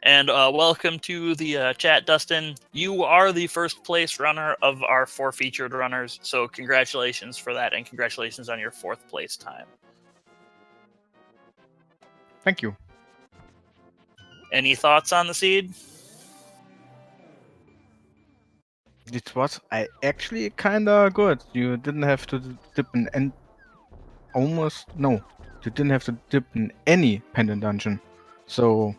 B: And welcome to the chat, Dustin. You are the first place runner of our 4 featured runners, so congratulations for that, and congratulations on your 4th place time.
C: Thank you.
B: Any thoughts on the seed?
C: It was actually kinda good. You didn't have to dip in you didn't have to dip in any pendant dungeon. So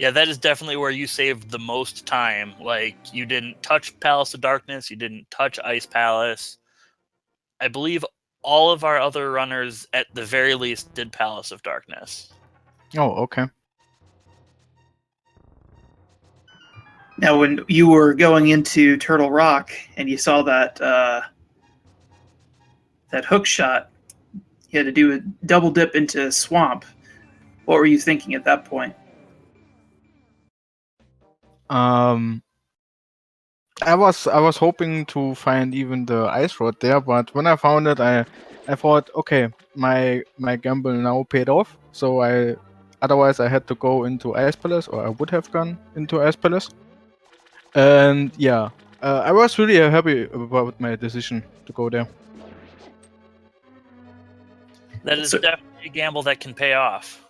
B: Yeah, that is definitely where you saved the most time. Like, you didn't touch Palace of Darkness, you didn't touch Ice Palace. I believe all of our other runners, at the very least, did Palace of Darkness.
C: oh, okay.
A: Now, when you were going into Turtle Rock and you saw that that hook shot, you had to do a double dip into Swamp. What were you thinking at that point?
C: I was hoping to find even the ice road there, but when I found it, I thought, okay, my gamble now paid off. So otherwise I had to go into Ice Palace, or I would have gone into Ice Palace. And yeah, I was really happy about my decision to go there.
B: That is definitely a gamble that can pay off.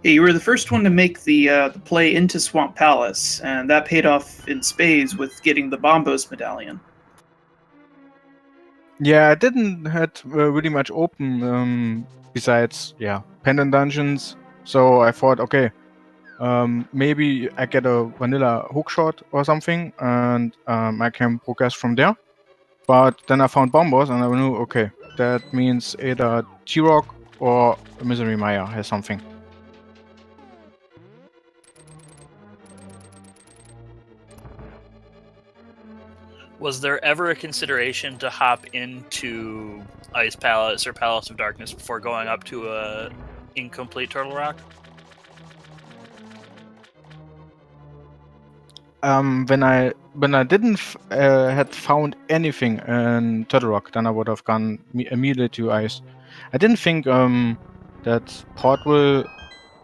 A: Yeah, you were the first one to make the play into Swamp Palace, and that paid off in spades with getting the Bombos Medallion.
C: Yeah, I didn't had really much open besides pendant dungeons. So I thought, okay, maybe I get a vanilla hookshot or something, and I can progress from there. But then I found Bombos, and I knew, okay, that means either T-Rock or Misery Mire has something.
B: Was there ever a consideration to hop into Ice Palace or Palace of Darkness before going up to a incomplete Turtle Rock?
C: When I didn't had found anything in Turtle Rock, then I would have gone immediately to Ice. I didn't think that Port will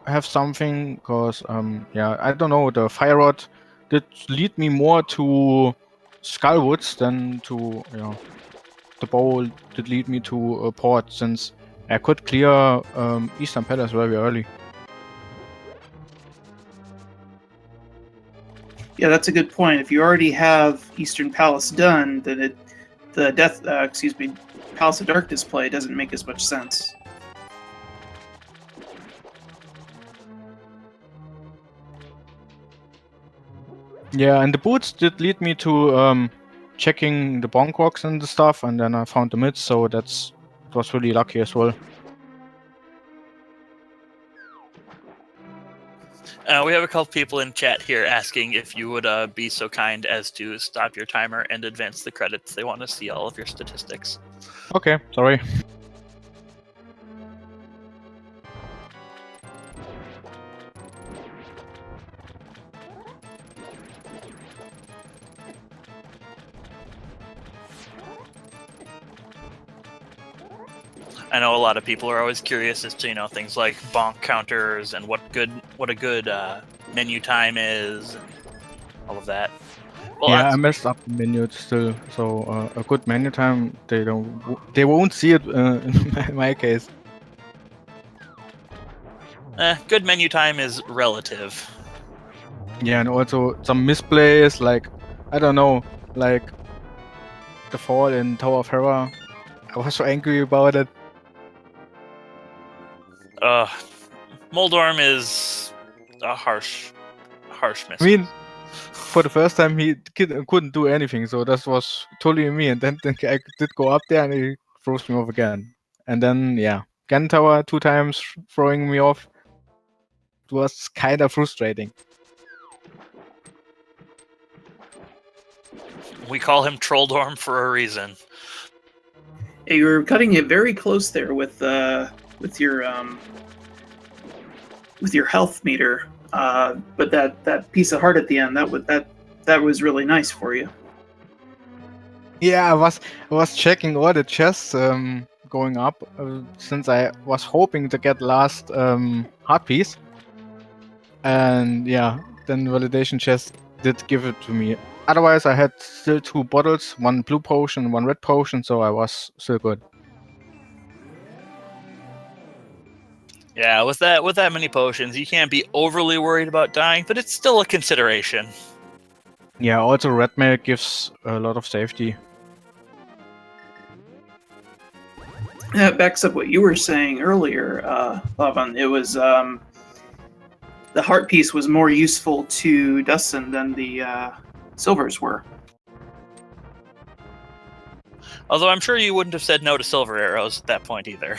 C: have something, because I don't know, the Fire Rod did lead me more to Skullwoods than to the bowl did lead me to Port, since I could clear Eastern Palace very early.
A: Yeah, that's a good point. If you already have Eastern Palace done, then Palace of Darkness play doesn't make as much sense.
C: Yeah, and the boots did lead me to checking the bonk rocks and the stuff, and then I found the mids, so it was really lucky as well.
B: We have a couple people in chat here asking if you would be so kind as to stop your timer and advance the credits. They want to see all of your statistics.
C: Okay, sorry.
B: I know a lot of people are always curious as to things like bonk counters and what a good menu time is, and all of that. Well,
C: Yeah, I messed up the menu still, so a good menu time they won't see it in my case.
B: Good menu time is relative.
C: Yeah, and also some misplays, like I don't know, like the fall in Tower of Hera. I was so angry about it.
B: Moldorm is a harsh harsh
C: I
B: miss.
C: mean, for the first time, he couldn't do anything, so that was totally me. And then I did go up there, and he throws me off again. And then, yeah, Ganon Tower 2 times throwing me off. It was kind of frustrating.
B: We call him Trolldorm for a reason.
A: Yeah, you were cutting it very close there with your health meter. But that piece of heart at the end, that was really nice for you.
C: Yeah, I was checking all the chests going up since I was hoping to get last heart piece. And yeah, then validation chest did give it to me. Otherwise, I had still 2 bottles, 1 blue potion, 1 red potion, so I was still good.
B: Yeah, with that many potions, you can't be overly worried about dying, but it's still a consideration.
C: Yeah, also red mail gives a lot of safety.
A: That backs up what you were saying earlier, Lavan. It was the heart piece was more useful to dustsen than the silvers were.
B: Although I'm sure you wouldn't have said no to silver arrows at that point either.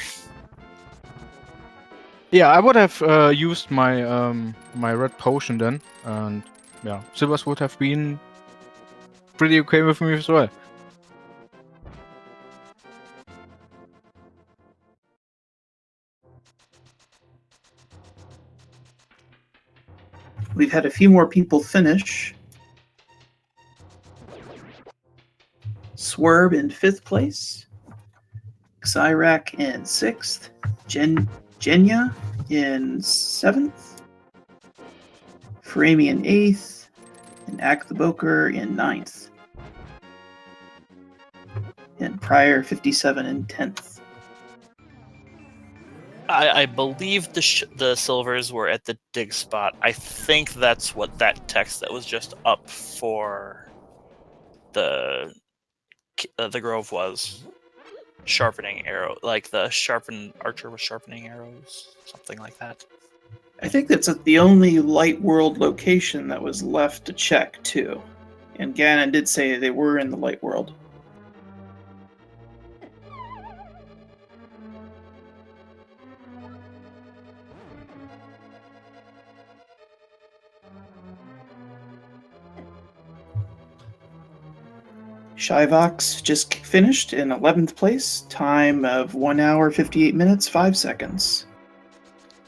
C: Yeah, I would have used my my red potion then, and yeah, silvers would have been pretty okay with me as well.
A: We've had a few more people finish. Swerve in 5th place, Xyrak in 6th, Jenya in 7th, Frami in 8th, and Ak the Boker in 9th, and Pryor 57 in 10th.
B: I believe the silvers were at the dig spot. I think that's what that text that was just up for the grove was. Sharpening arrow, like the sharpened archer was sharpening arrows, something like that.
A: I think that's the only light world location that was left to check too. And Ganon did say they were in the light world. Shivox just finished in 11th place, time of 1 hour, 58 minutes, 5 seconds.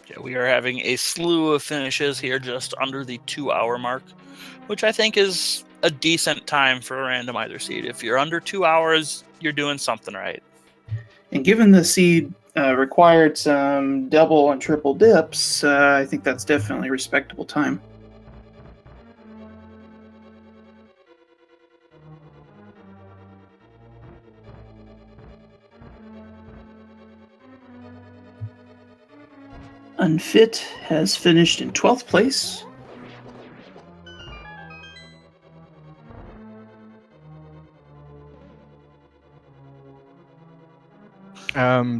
B: Yeah, we are having a slew of finishes here just under the 2-hour mark, which I think is a decent time for a randomizer seed. If you're under 2 hours, you're doing something right.
A: And given the seed required some double and triple dips, I think that's definitely a respectable time. Unfit has finished in 12th place.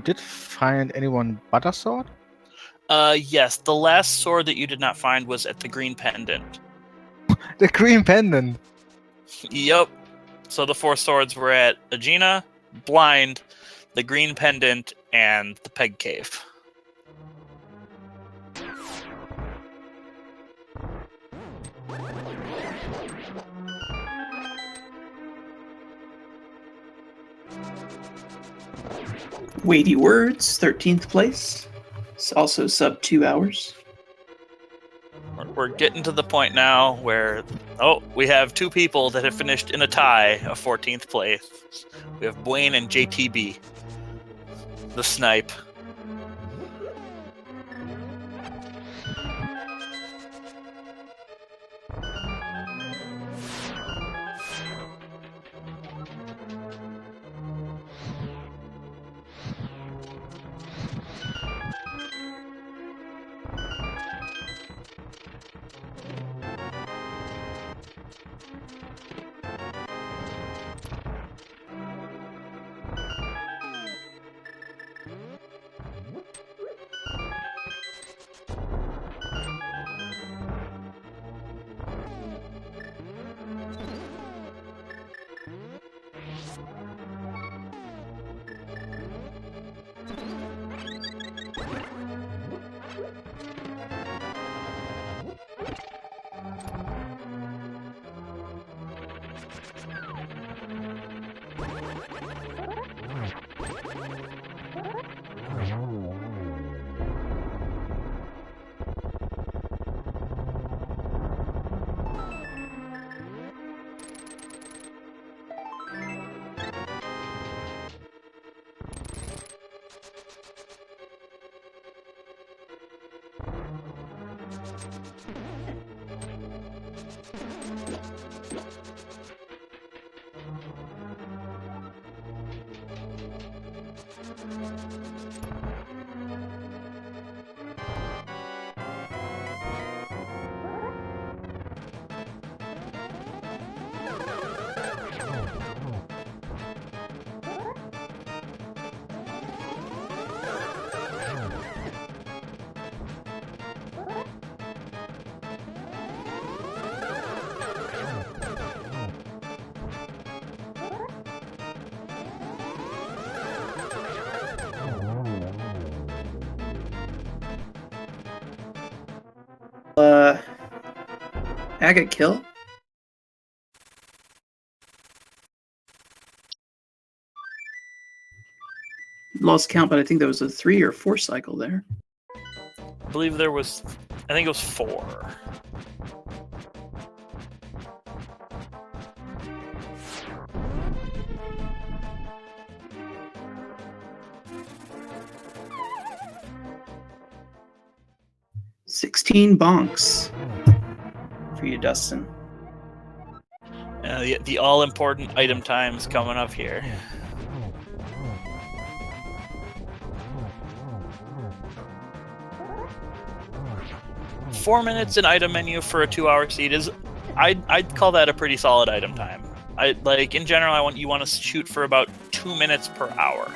C: Did find anyone butter sword?
B: Yes, the last sword that you did not find was at the green pendant.
C: The green pendant.
B: Yup. So the 4 swords were at Aegina, Blind, the green pendant, and the peg cave.
A: Weighty Words, 13th place. It's also sub 2 hours.
B: We're getting to the point now where, we have 2 people that have finished in a tie of 14th place. We have Bwayne and JTB. The snipe.
A: Agate kill? Lost count, but I think there was a 3 or 4 cycle there.
B: I believe there was, I think it was 4.
A: $16 bonks for you, Dustin.
B: The all-important item time's coming up here. $4 in item menu for a 2-hour seed is, I'd call that a pretty solid item time. In general, you want to shoot for about 2 minutes per hour.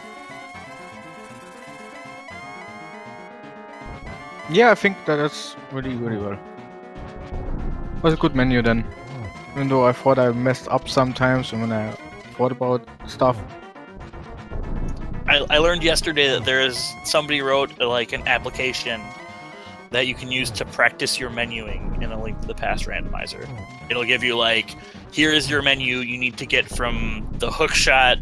C: Yeah, I think that's really well. Was a good menu then. Even though I thought I messed up sometimes when I thought about stuff.
B: I learned yesterday that somebody wrote an application that you can use to practice your menuing in a Link to the Past randomizer. It'll give you here is your menu. You need to get from the hook shot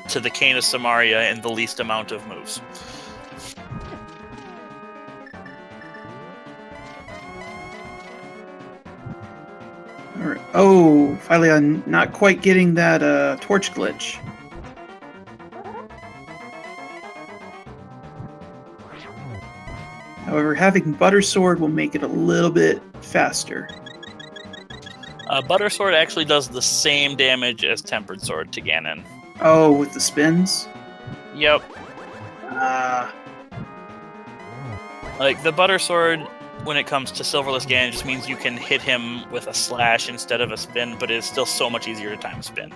B: to the Cane of Samaria in the least amount of moves.
A: Oh, fylion not quite getting that torch glitch. However, having Butter Sword will make it a little bit faster.
B: Butter Sword actually does the same damage as Tempered Sword to Ganon.
A: Oh, with the spins?
B: Yep. The Butter Sword, when it comes to Silverless Ganon, just means you can hit him with a slash instead of a spin, but it's still so much easier to time a spin.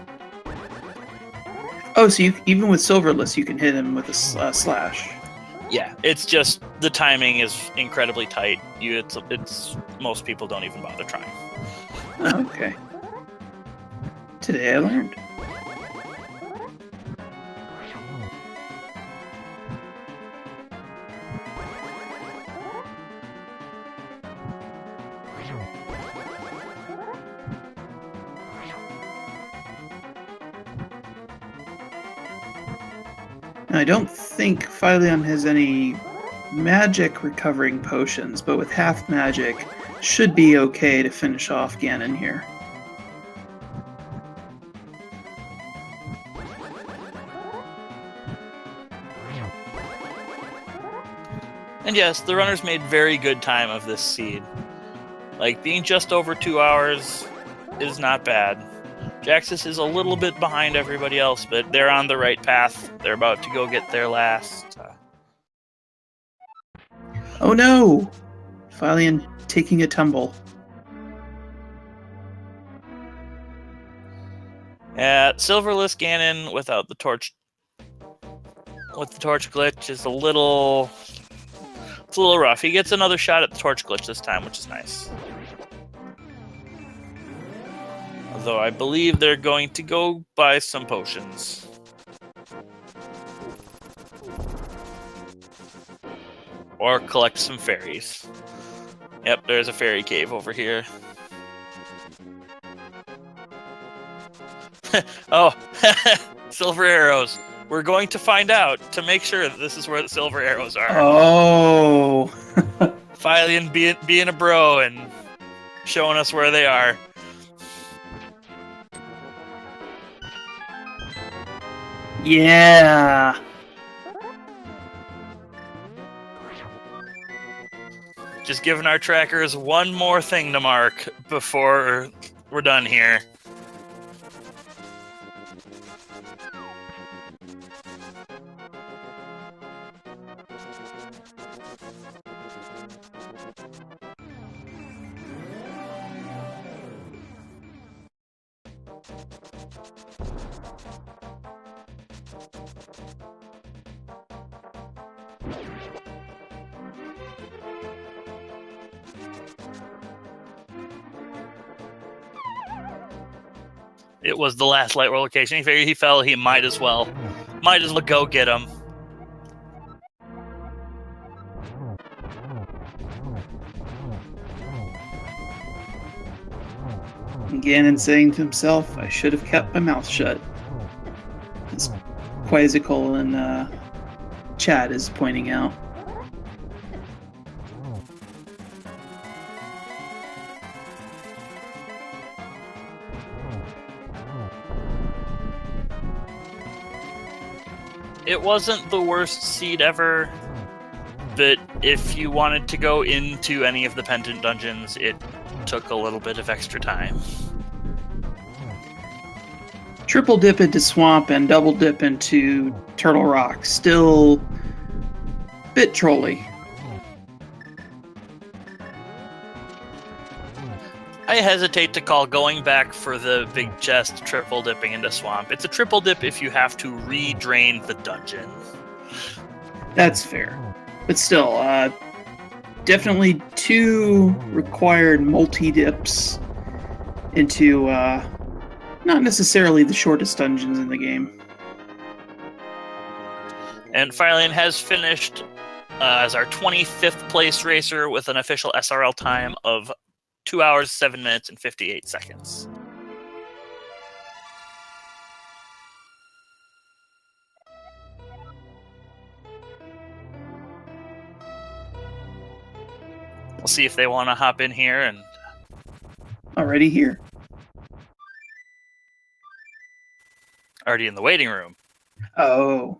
A: Oh, so even with Silverless, you can hit him with a slash.
B: Yeah, it's just the timing is incredibly tight. It's most people don't even bother trying.
A: Okay. Today I learned. I don't think fylion has any magic recovering potions, but with half magic, should be okay to finish off Ganon here.
B: And yes, the runners made very good time of this seed. Being just over 2 hours is not bad. Jaxus is a little bit behind everybody else, but they're on the right path. They're about to go get their last.
A: Oh no! fylion taking a tumble.
B: Silverless Ganon without the torch. With the torch glitch is a little rough. He gets another shot at the torch glitch this time, which is nice. Although I believe they're going to go buy some potions. Or collect some fairies. Yep, there's a fairy cave over here. Oh, silver arrows. We're going to find out to make sure that this is where the silver arrows are.
A: Oh!
B: fylion being a bro and showing us where they are.
A: Yeah!
B: Just giving our trackers one more thing to mark before we're done here. It was the last light world location. He figured he fell. He might as well go get him.
A: Ganon saying to himself, I should have kept my mouth shut. As Quasical in chat is pointing out.
B: It wasn't the worst seed ever, but if you wanted to go into any of the pendant dungeons, it took a little bit of extra time.
A: Triple dip into Swamp and double dip into Turtle Rock. Still a bit trolly.
B: I hesitate to call going back for the big chest triple dipping into Swamp. It's a triple dip if you have to re-drain the dungeon.
A: That's fair. But still, definitely 2 required multi-dips into not necessarily the shortest dungeons in the game.
B: And fylion has finished as our 25th place racer with an official SRL time of 2 hours, 7 minutes, and 58 seconds. We'll see if they want to hop in here and...
A: Already here.
B: Already in the waiting room.
A: Oh.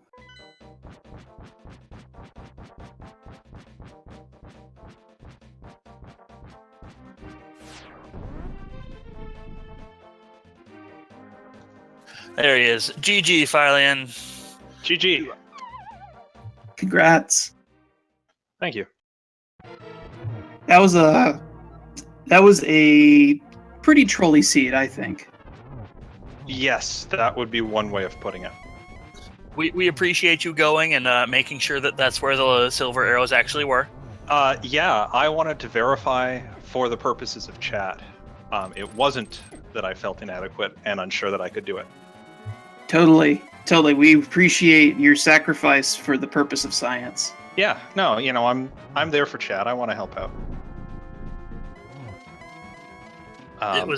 B: There he is. GG, fylion.
D: GG.
A: Congrats.
D: Thank you.
A: That was a pretty trolly seed, I think.
D: Yes, that would be one way of putting it.
B: We appreciate you going and making sure that that's where the silver arrows actually were.
D: Yeah, I wanted to verify for the purposes of chat. It wasn't that I felt inadequate and unsure that I could do it.
A: Totally. We appreciate your sacrifice for the purpose of science.
D: Yeah, no, I'm there for chat. I want to help out.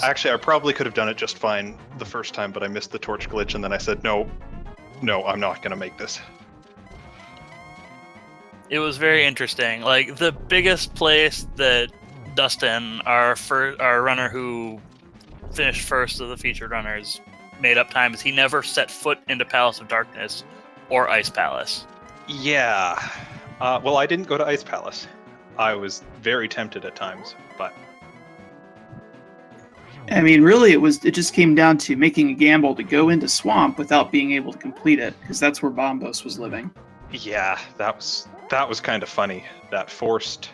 D: Actually, I probably could have done it just fine the first time, but I missed the torch glitch, and then I said, no, I'm not going to make this.
B: It was very interesting. Like, the biggest place that Dustin, our runner who finished first of the featured runners, made up time is he never set foot into Palace of Darkness or Ice Palace.
D: Yeah. Well, I didn't go to Ice Palace. I was very tempted at times, but...
A: I mean, really, it just came down to making a gamble to go into Swamp without being able to complete it, because that's where Bombos was living.
D: Yeah, that was kind of funny. That forced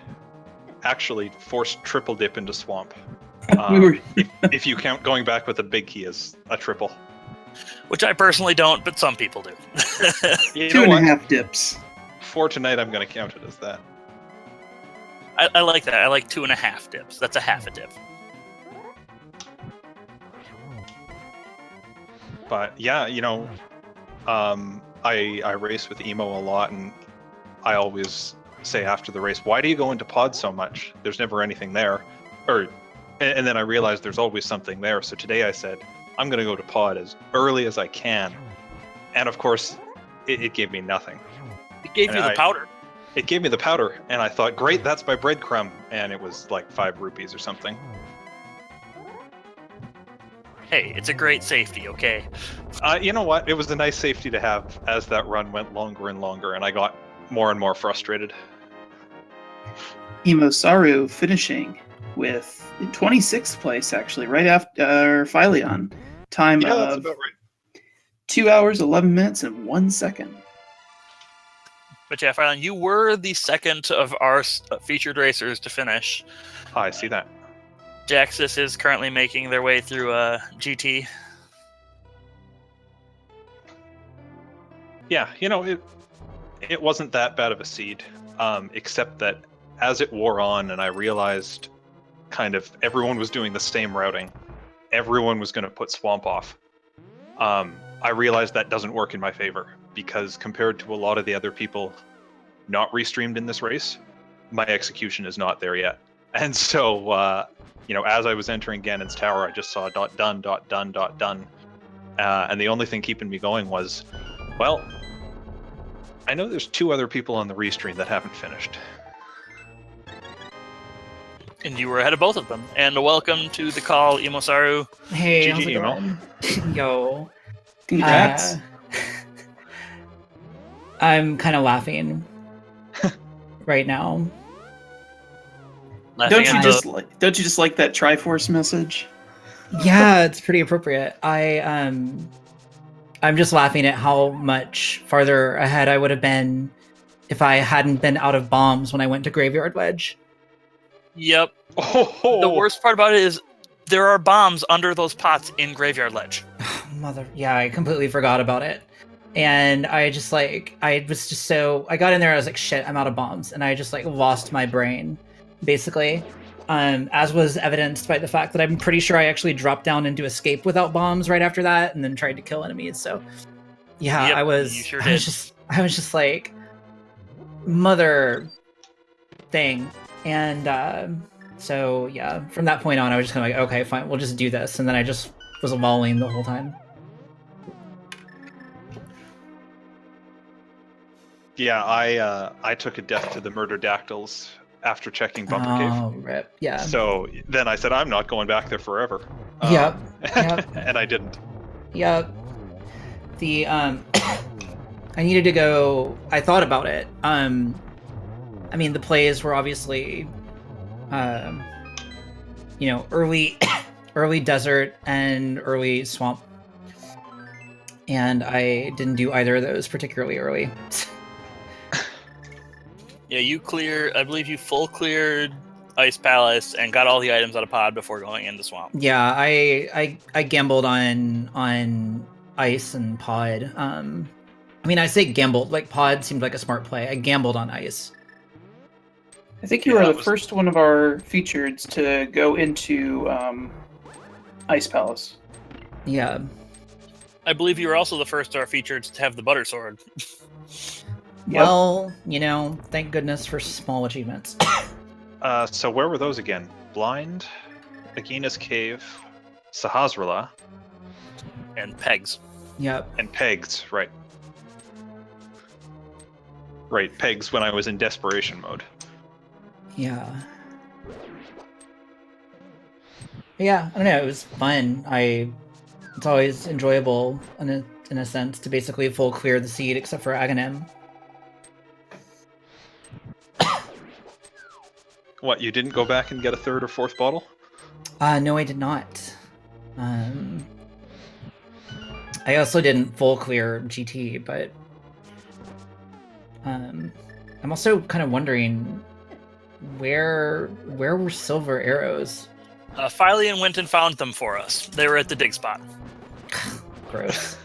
D: triple dip into Swamp. If you count going back with a big key as a triple.
B: Which I personally don't, but some people do.
A: Two and a half dips.
D: For tonight, I'm going to count it as that.
B: I like that. I like 2.5 dips. That's a half a dip.
D: But yeah, I race with Emo a lot, and I always say after the race, why do you go into pod so much? There's never anything there. And then I realized there's always something there. So today I said, I'm going to go to pod as early as I can. And of course, it gave me nothing.
B: It gave you the powder.
D: It gave me the powder, and I thought, great, that's my breadcrumb. And it was like 5 rupees or something.
B: Hey, it's a great safety, okay?
D: You know what? It was a nice safety to have as that run went longer and longer, and I got more and more frustrated.
A: EmoSaru finishing with in 26th place, actually, right after fylion. Time
D: that's
A: of
D: about right.
A: 2 hours, 11 minutes, and 1 second.
B: But yeah, fylion, you were the second of our featured racers to finish.
D: I see that.
B: Jaxus is currently making their way through GT.
D: Yeah, it wasn't that bad of a seed, except that as it wore on and I realized kind of everyone was doing the same routing, everyone was going to put Swamp off. I realized that doesn't work in my favor, because compared to a lot of the other people not restreamed in this race, my execution is not there yet. And so, as I was entering Ganon's tower, I just saw done. And the only thing keeping me going was, well, I know there's 2 other people on the restream that haven't finished.
B: And you were ahead of both of them. And welcome to the call, EmoSaru.
E: Hey,
D: GG
E: how's it
D: Emo.
E: going? Yo.
A: Congrats.
E: I'm kind of laughing right now.
B: Laughing
A: Don't you
B: at
A: just like that Triforce message?
E: Yeah, it's pretty appropriate. I'm just laughing at how much farther ahead I would have been if I hadn't been out of bombs when I went to Graveyard Wedge.
B: Yep.
D: Oh,
B: The worst part about it is there are bombs under those pots in Graveyard Ledge.
E: Yeah, I completely forgot about it. And I got in there, I was like, shit, I'm out of bombs. And I just like lost my brain, basically. As was evidenced by the fact that I'm pretty sure I actually dropped down into escape without bombs right after that, and then tried to kill enemies. So, yeah,
B: Yep,
E: I was just like, mother thing, and so yeah, from that point on, I was just kind of like, okay, fine, we'll just do this, and then I just was lolling the whole time.
D: Yeah, I took a death to the murder dactyls after checking Bumper Cave.
E: Rip. Yeah.
D: So then I said, I'm not going back there forever.
E: Yep.
D: And I didn't.
E: Yep. The I needed to go. I thought about it. I mean, the plays were obviously, early, early desert and early swamp, and I didn't do either of those particularly early.
B: Yeah, I believe you full cleared Ice Palace and got all the items out of pod before going into Swamp.
E: Yeah, I gambled on ice and pod. I mean, I say gambled, like pod seemed like a smart play. I gambled on ice.
A: I think you were the first one of our featured to go into Ice Palace.
E: Yeah.
B: I believe you were also the first of our featured to have the Butter Sword.
A: Yep.
E: Well, thank goodness for small achievements.
D: So where were those again? Blind, Nagina's Cave, Sahasrahla,
B: And Pegs.
E: Yep.
D: and Pegs, right. Right, Pegs when I was in desperation mode.
E: Yeah. Yeah, I don't know, it was fun. It's always enjoyable in a sense to basically full clear the seed except for Aghanim.
D: What, you didn't go back and get a 3rd or 4th bottle?
E: No, I did not. I also didn't full clear GT, but I'm also kind of wondering where were silver arrows?
B: Fylion went and found them for us. They were at the dig spot.
E: Gross.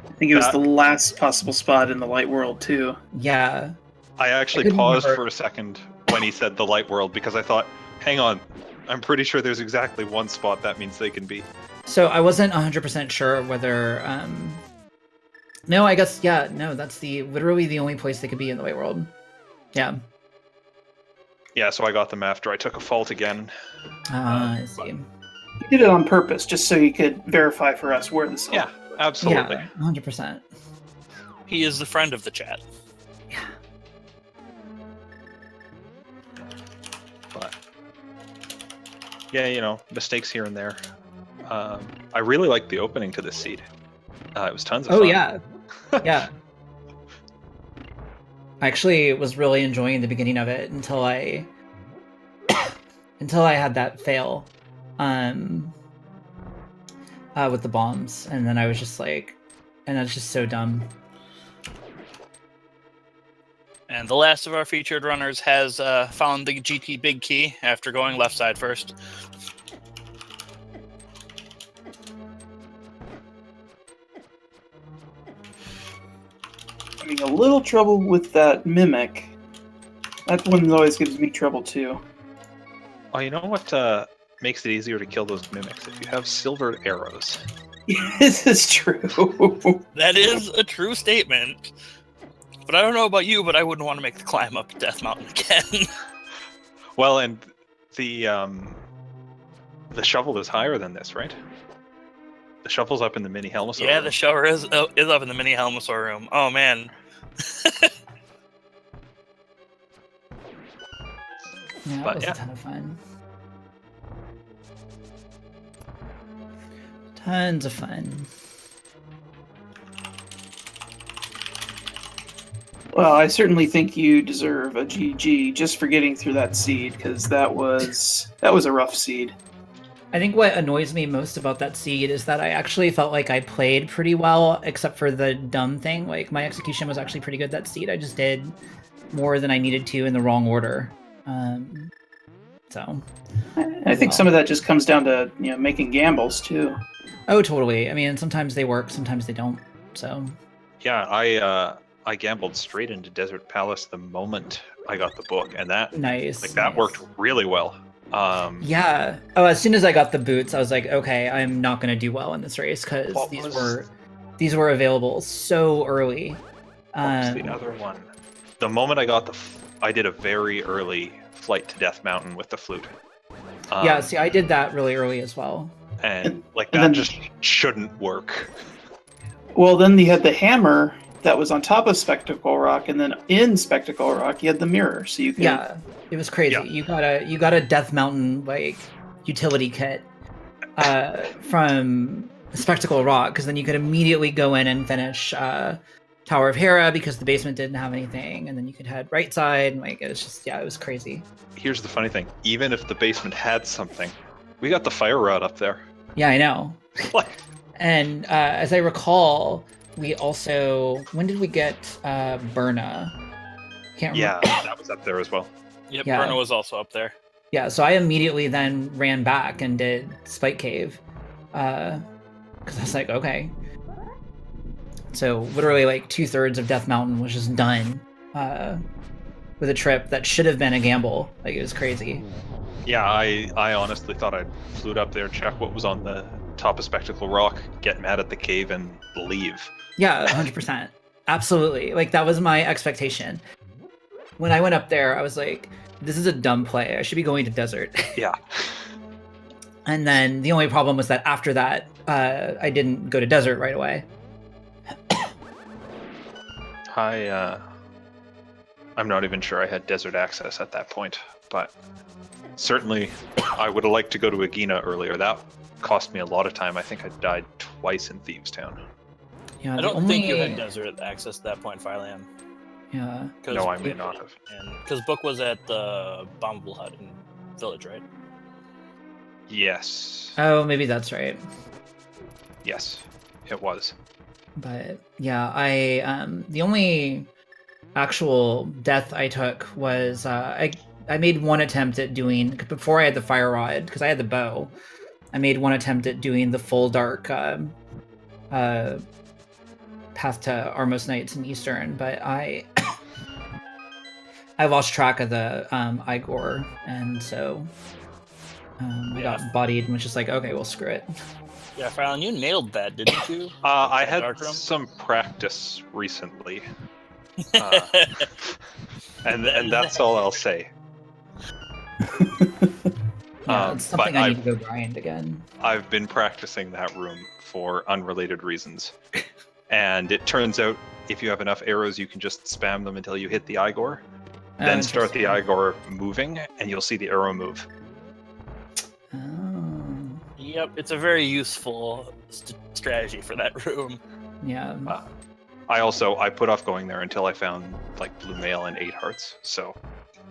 A: I think it was the last possible spot in the light world too.
E: Yeah.
D: I actually
E: couldn't
D: paused
E: remember.
D: for a second when he said the light world because I thought, hang on, I'm pretty sure there's exactly one spot that means they can be.
E: So I wasn't 100% sure whether no, I guess no, that's literally the only place they could be in the white world. Yeah.
D: Yeah, so I got them after I took a fault again.
E: I see.
A: He did it on purpose, just so he could verify for us where the silver.
D: Yeah, absolutely.
E: Yeah, 100%.
B: He is the friend of the chat.
D: But yeah, mistakes here and there. I really liked the opening to this seed. It was tons of fun.
E: Oh yeah. Yeah. I actually was really enjoying the beginning of it until I had that fail with the bombs, and then I was just like, and that's just so dumb.
B: And the last of our featured runners has found the GT Big Key after going left side first.
A: Having a little trouble with that mimic. That one always gives me trouble too.
D: Oh, you know what makes it easier to kill those mimics? If you have silvered arrows.
A: This is true.
B: That is a true statement. But I don't know about you, but I wouldn't want to make the climb up Death Mountain again.
D: Well, and The shovel is higher than this, right? The shovel's up in the mini Helmosaur
B: Yeah,
D: room.
B: the shower is up in the mini Helmosaur room. Oh man.
E: Yeah, that
D: But,
E: was
D: yeah.
E: a ton of fun. Tons of fun.
A: Well, I certainly think you deserve a GG just for getting through that seed, because that was a rough seed.
E: I think what annoys me most about that seed is that I actually felt like I played pretty well, except for the dumb thing. Like, my execution was actually pretty good that seed. I just did more than I needed to in the wrong order. So.
A: I think some of that just comes down to making gambles too.
E: Oh, totally. I mean, sometimes they work, sometimes they don't. So.
D: Yeah, I gambled straight into Desert Palace the moment I got the book, and that
E: Nice.
D: worked really well.
E: Yeah. Oh, as soon as I got the boots, I was like, okay, I'm not going to do well in this race because these were available so early.
D: What was the other one? The moment I got I did a very early flight to Death Mountain with the flute.
E: Yeah, see, I did that really early as well.
D: And that
A: then,
D: just shouldn't work.
A: Well, then you had the hammer that was on top of Spectacle Rock, and then in Spectacle Rock you had the mirror, so you could.
E: Yeah, it was crazy.
D: Yeah.
E: You got a Death Mountain like utility kit from Spectacle Rock, because then you could immediately go in and finish Tower of Hera because the basement didn't have anything, and then you could head right side, and like it was just it was crazy.
D: Here's the funny thing: even if the basement had something, we got the fire rod up there.
E: Yeah, I know.
D: Like,
E: and as I recall, we also when did we get Burna? Can't remember.
D: yeah, that was up there as well.
B: Yep,
E: Yeah.
B: Burna was also up there.
E: Yeah, so I immediately then ran back and did Spike Cave, because I was like, okay. So literally like 2/3 of Death Mountain was just done with a trip that should have been a gamble. Like, it was crazy.
D: Yeah, I honestly thought I'd flute up there, check what was on the top of Spectacle Rock, get mad at the cave, and leave.
E: Yeah, 100%. Absolutely. Like, that was my expectation. When I went up there, I was like, this is a dumb play. I should be going to Desert.
D: Yeah.
E: And then the only problem was that after that, I didn't go to Desert right away.
D: I'm not even sure I had desert access at that point, but certainly I would have liked to go to Agina earlier. That cost me a lot of time. I think I died twice in Thieves Town.
E: Yeah,
B: I don't think you had desert access at that point, Fylion.
E: Yeah.
D: No, I may not have.
B: Because Book was at the Bombable Hut in Village, right?
D: Yes.
E: Oh, maybe that's right.
D: Yes, it was.
E: But yeah, the only actual death I took was I made one attempt at doing, before I had the fire rod, because I had the bow, I made one attempt at doing the full dark path to Armos Knights in Eastern, but I lost track of the Igor, and so I got bodied and was just like, okay, well, screw it.
B: Yeah, Fylion, you nailed that, didn't you?
D: I had
B: Dark Room?
D: some practice recently, and that's all I'll say.
E: Yeah, it's something
D: but
E: I need to go grind again.
D: I've been practicing that room for unrelated reasons, and it turns out if you have enough arrows, you can just spam them until you hit the Igor, then start the Igor moving, and you'll see the arrow move.
E: Oh.
B: Yep, it's a very useful strategy for that room.
E: Yeah.
D: I put off going there until I found like blue mail and 8 hearts. So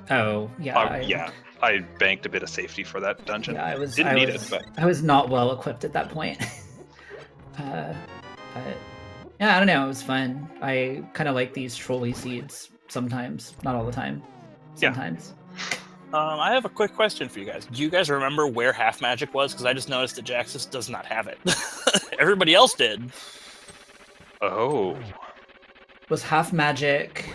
E: Oh, yeah.
D: I banked a bit of safety for that dungeon.
E: Yeah,
D: Didn't need it, but
E: I was not well equipped at that point. But yeah, I don't know. It was fun. I kind of like these trolley seeds sometimes, not all the time. Sometimes.
B: I have a quick question for you guys. Do you guys remember where Half Magic was? Because I just noticed that Jaxus does not have it. Everybody else did.
D: Oh.
E: Was Half Magic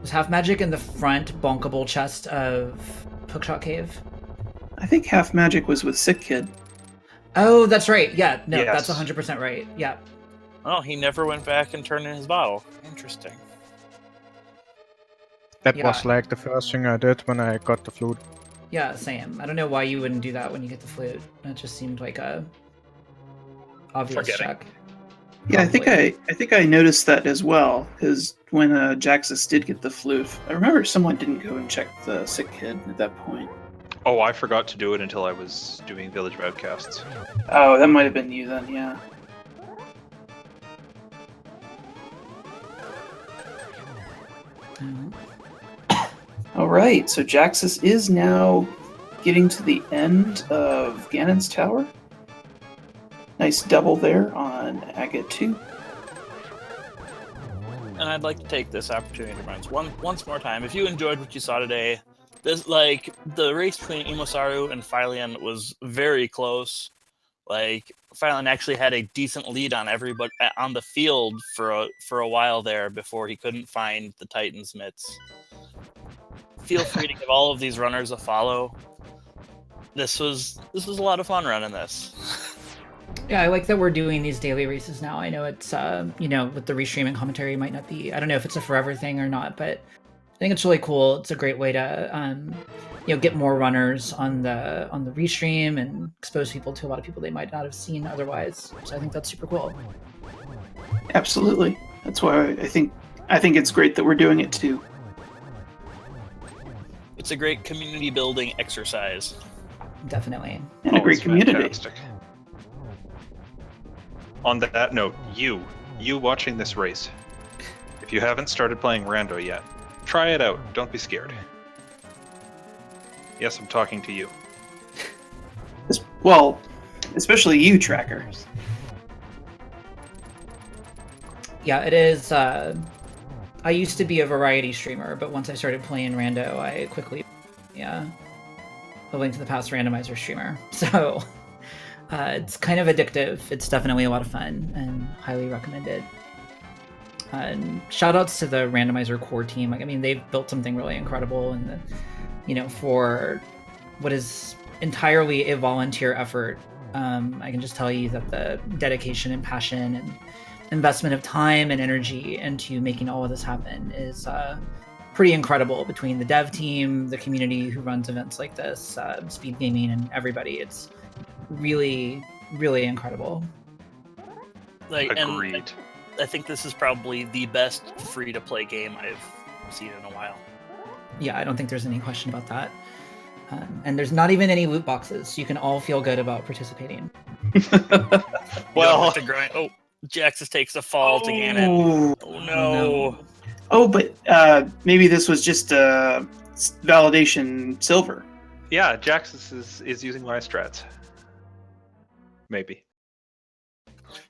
E: in the front bonkable chest of Hookshot Cave?
A: I think Half Magic was with Sick Kid.
E: Oh, that's right. Yeah, no,
D: Yes.
E: that's 100% right. Yeah.
B: Oh, he never went back and turned in his bottle. Interesting.
C: That
E: Yeah.
C: was like the first thing I did when I got the flute.
E: Yeah, same. I don't know why you wouldn't do that when you get the flute. That just seemed like a obvious
D: Forgetting.
E: check.
A: Yeah,
E: Probably.
A: I think I noticed that as well, because when Jaxus did get the flute, I remember someone didn't go and check the sick kid at that point.
D: Oh, I forgot to do it until I was doing Village of Outcasts.
A: Oh, that might have been you then, yeah.
E: Mhm.
A: All right, so Jaxus is now getting to the end of Ganon's tower. Nice double there on Agate 2.
B: And I'd like to take this opportunity to remind once more time, if you enjoyed what you saw today, this like the race between EmoSaru and fylion was very close. Like fylion actually had a decent lead on everybody on the field for a while there before he couldn't find the Titan's mitts. Feel free to give all of these runners a follow. This was a lot of fun running this.
E: Yeah, I like that we're doing these daily races now. I know it's, you know, with the restreaming commentary, it might not be, I don't know if it's a forever thing or not, but I think it's really cool. It's a great way to, you know, get more runners on the restream and expose people to a lot of people they might not have seen otherwise. So I think that's super cool.
A: Absolutely. That's why I think it's great that we're doing it too.
B: It's a great community building exercise.
E: Definitely.
A: And a great
D: it's
A: community.
D: fantastic. On that note, you watching this race, if you haven't started playing Rando yet, try it out. Don't be scared. Yes, I'm talking to you.
A: Well, especially you, Tracker.
E: Yeah, it is. I used to be a variety streamer, but once I started playing Rando, I quickly, a Link to the Past randomizer streamer. So it's kind of addictive. It's definitely a lot of fun and highly recommended. And shout outs to the randomizer core team. Like, I mean, they've built something really incredible, and you know, for what is entirely a volunteer effort, I can just tell you that the dedication and passion and investment of time and energy into making all of this happen is pretty incredible between the dev team, the community who runs events like this, speed gaming, and everybody. It's really, really incredible.
B: Like,
D: Agreed.
B: And I think this is probably the best free-to-play game I've seen in a while.
E: Yeah, I don't think there's any question about that. And there's not even any loot boxes, so you can all feel good about participating.
B: You don't
D: Well,
B: have to grind. Oh, Jaxus takes a fall to Ganon. Oh no.
A: Oh, but maybe this was just validation silver.
D: yeah, Jaxus is using my strats. Maybe.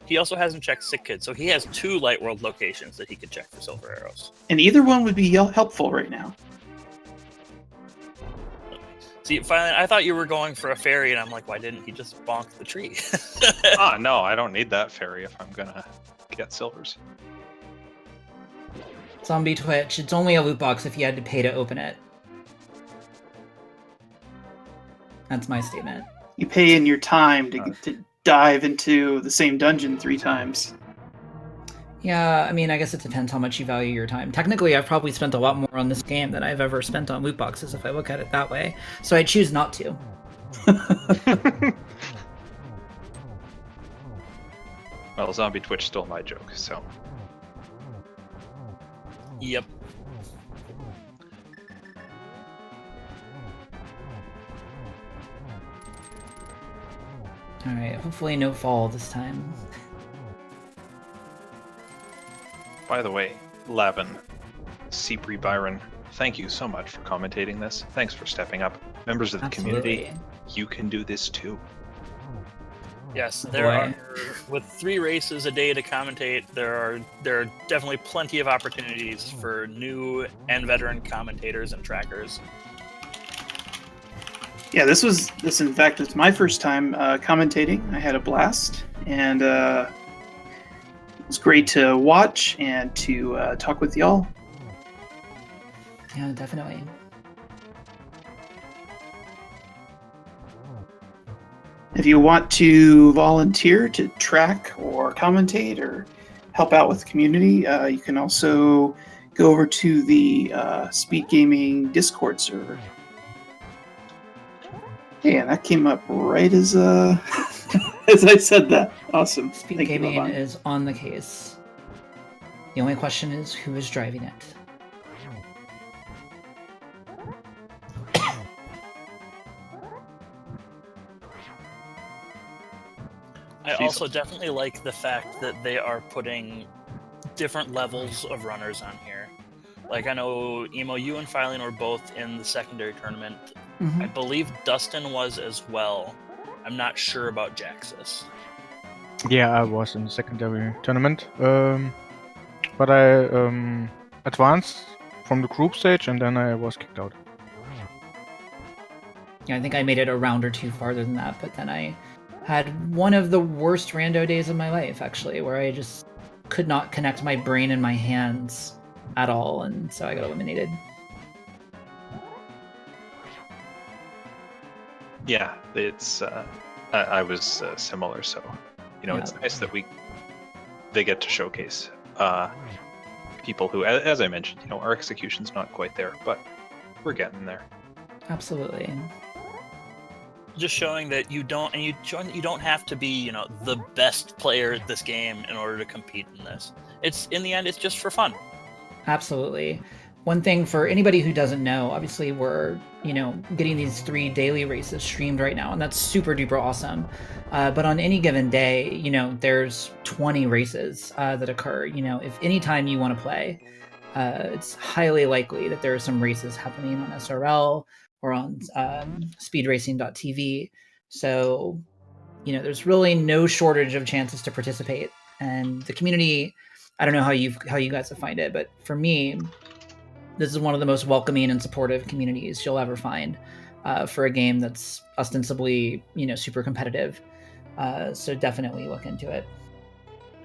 B: He also hasn't checked Sick Kid, so he has 2 Light World locations that he could check for silver arrows.
A: And either one would be helpful right now.
B: See, finally, I thought you were going for a fairy, and I'm like, why didn't he just bonk the tree?
D: No, I don't need that fairy if I'm gonna get silvers.
E: Zombie Twitch, it's only a loot box if you had to pay to open it. That's my statement.
A: You pay in your time to dive into the same dungeon 3 times.
E: Yeah, I mean, I guess it depends how much you value your time. Technically, I've probably spent a lot more on this game than I've ever spent on loot boxes if I look at it that way. So I choose not to.
D: Well, Zombie Twitch stole my joke, so.
B: Yep.
E: Alright, hopefully no fall this time.
D: By the way, Lavin, Seabree Byron, thank you so much for commentating this. Thanks for stepping up. Members of the community, you can do this too.
B: Yes, there are, with 3 races a day to commentate, there are definitely plenty of opportunities for new and veteran commentators and trackers.
A: Yeah, this in fact was my first time commentating. I had a blast, and it was great to watch and to talk with y'all.
E: Yeah, definitely.
A: If you want to volunteer to track or commentate or help out with the community, you can also go over to the Speed Gaming Discord server. Hey, and that came up right as as I said that. Awesome.
E: Speed
A: Thank you,
E: Gaming
A: Levon.
E: is on the case. The only question is, who is driving it?
B: I also definitely like the fact that they are putting different levels of runners on here. Like, I know, Emo, you and fylion were both in the secondary tournament.
E: Mhm.
B: I believe Dustin was as well. I'm not sure about Jaxus.
C: Yeah, I was in the secondary tournament, but I advanced from the group stage and then I was kicked out.
E: Yeah, I think I made it a round or two farther than that, but then I had one of the worst rando days of my life, actually, where I just could not connect my brain and my hands at all, and so I got eliminated.
D: Yeah, it's. I was similar, so it's nice that they get to showcase people who, as I mentioned, our execution's not quite there, but we're getting there.
E: Absolutely.
B: Just showing that you don't have to be, the best player at this game in order to compete in this. It's, in the end, it's just for fun.
E: Absolutely. One thing for anybody who doesn't know, obviously we're, getting these 3 daily races streamed right now, and that's super duper awesome. But on any given day, there's 20 races that occur. If any time you want to play, it's highly likely that there are some races happening on SRL or on speedracing.tv. So, there's really no shortage of chances to participate. And the community, I don't know how you guys find it, but for me, this is one of the most welcoming and supportive communities you'll ever find for a game that's ostensibly, super competitive. So definitely look into it.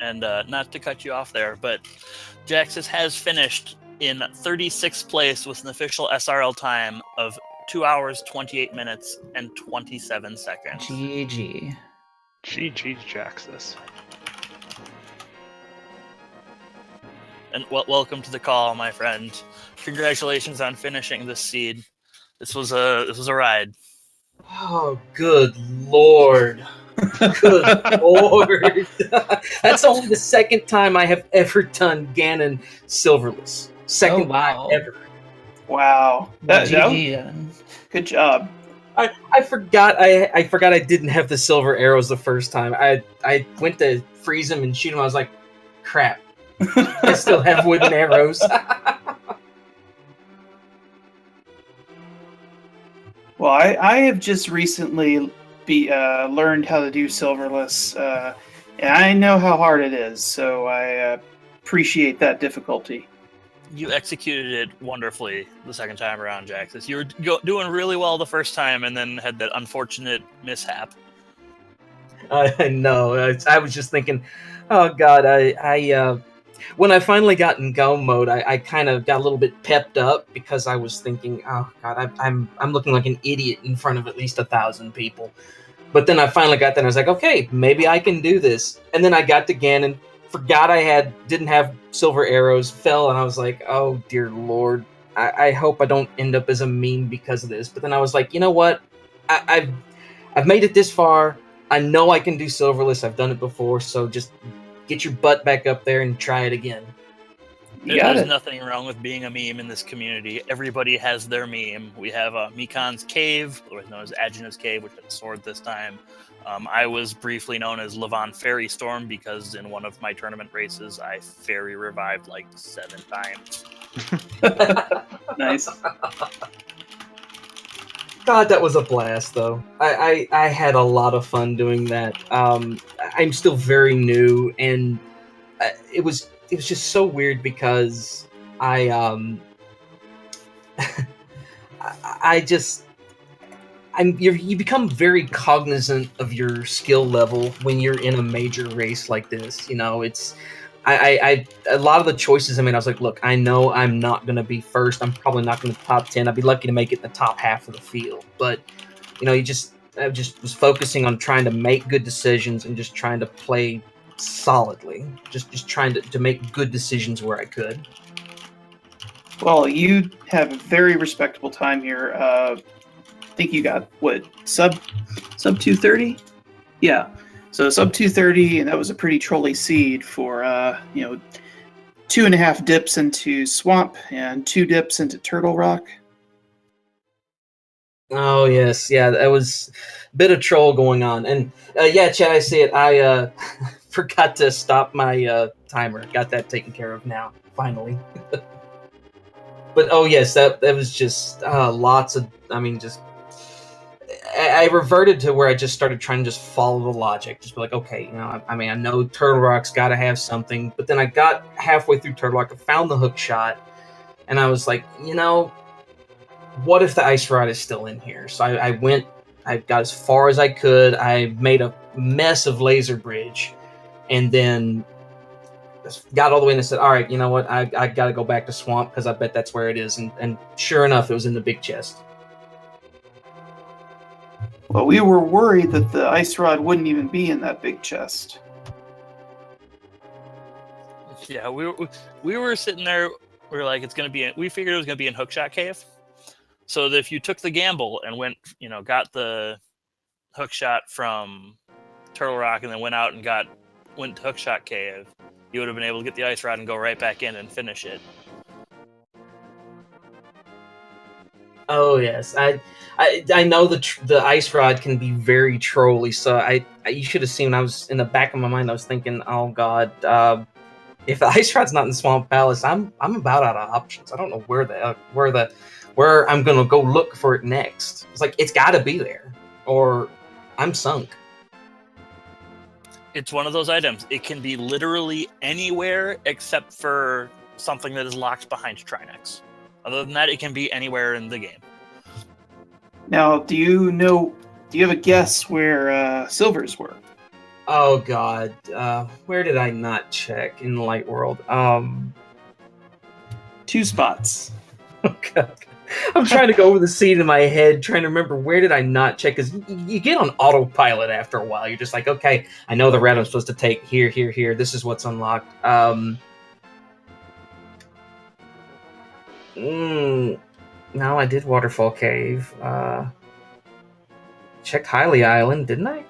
B: And not to cut you off there, but Jaxus has finished in 36th place with an official SRL time of 2 hours, 28 minutes, and 27 seconds.
E: GG.
D: GG Jaxus.
B: And welcome to the call, my friend. Congratulations on finishing this seed. This was a ride.
F: Oh, good lord. Good lord. That's only the second time I have ever done Ganon silverless. Second
E: wow.
F: time ever.
A: Wow.
E: GG.
A: Good job.
F: I forgot I didn't have the silver arrows the first time. I went to freeze him and shoot him. I was like, crap. I still have wooden arrows.
A: Well, I have just recently learned how to do silverless, and I know how hard it is, so I appreciate that difficulty.
B: You executed it wonderfully the second time around, Jaxus. You were doing really well the first time, and then had that unfortunate mishap.
F: I know. I was just thinking, oh god, I when I finally got in go mode, I kind of got a little bit pepped up because I was thinking, oh god, I'm looking like an idiot in front of at least 1,000 people. But then I finally got there and I was like, okay, maybe I can do this. And then I got to Ganon, forgot didn't have silver arrows, fell, and I was like, oh dear lord, I hope I don't end up as a meme because of this. But then I was like, you know what? I've made it this far. I know I can do silverless. I've done it before, so just get your butt back up there and try it again.
B: There's nothing wrong with being a meme in this community. Everybody has their meme. We have Mikan's Cave, otherwise known as Agina's Cave, which had a sword this time. I was briefly known as Levon Fairy Storm because in one of my tournament races, I fairy revived like 7 times.
A: Nice.
F: God, that was a blast, though. I had a lot of fun doing that. I'm still very new, and it was just so weird because you become very cognizant of your skill level when you're in a major race like this. It's a lot of the choices I made, I was like, look, I know I'm not going to be first. I'm probably not going to top 10. I'd be lucky to make it in the top half of the field. But, I just was focusing on trying to make good decisions and just trying to play solidly. Just trying to make good decisions where I could.
A: Well, you have a very respectable time here. think you got what sub 230? Yeah. So sub 230, and that was a pretty trolly seed for 2.5 dips into swamp and 2 dips into turtle rock.
F: Oh yes, yeah, that was a bit of troll going on, and yeah, Chad, I see it. I forgot to stop my timer. Got that taken care of now, finally. But oh yes, that was just lots of. I mean, just I reverted to where I just started trying to just follow the logic, just be like, okay, I know Turtle Rock's got to have something, but then I got halfway through Turtle Rock, I found the hook shot, and I was like, what if the ice rod is still in here? So I got as far as I could. I made a mess of Laser Bridge, and then got all the way and I said, all right, you know what? I got to go back to Swamp because I bet that's where it is. And sure enough, it was in the big chest.
A: Well, we were worried that the ice rod wouldn't even be in that big chest.
B: Yeah, we were sitting there. We were like, we figured it was gonna be in Hookshot Cave. So that if you took the gamble and went, got the Hookshot from Turtle Rock and then went out and went to Hookshot Cave, you would have been able to get the ice rod and go right back in and finish it.
F: Oh yes, I know the ice rod can be very trolly. So you should have seen. I was in the back of my mind. I was thinking, oh god, if the ice rod's not in Swamp Palace, I'm about out of options. I don't know where I'm gonna go look for it next. It's like it's got to be there, or I'm sunk.
B: It's one of those items. It can be literally anywhere except for something that is locked behind Trinex. Other than that, it can be anywhere in the game.
A: Now, do you have a guess where silvers were?
F: Oh god, where did I not check in Light World?
A: 2 spots.
F: Oh god. I'm trying to go over the scene in my head, trying to remember where did I not check, because you get on autopilot after a while. You're just like, okay, I know the route I'm supposed to take here, here, here. This is what's unlocked. No, I did Waterfall Cave. Checked Hylia Island, didn't I?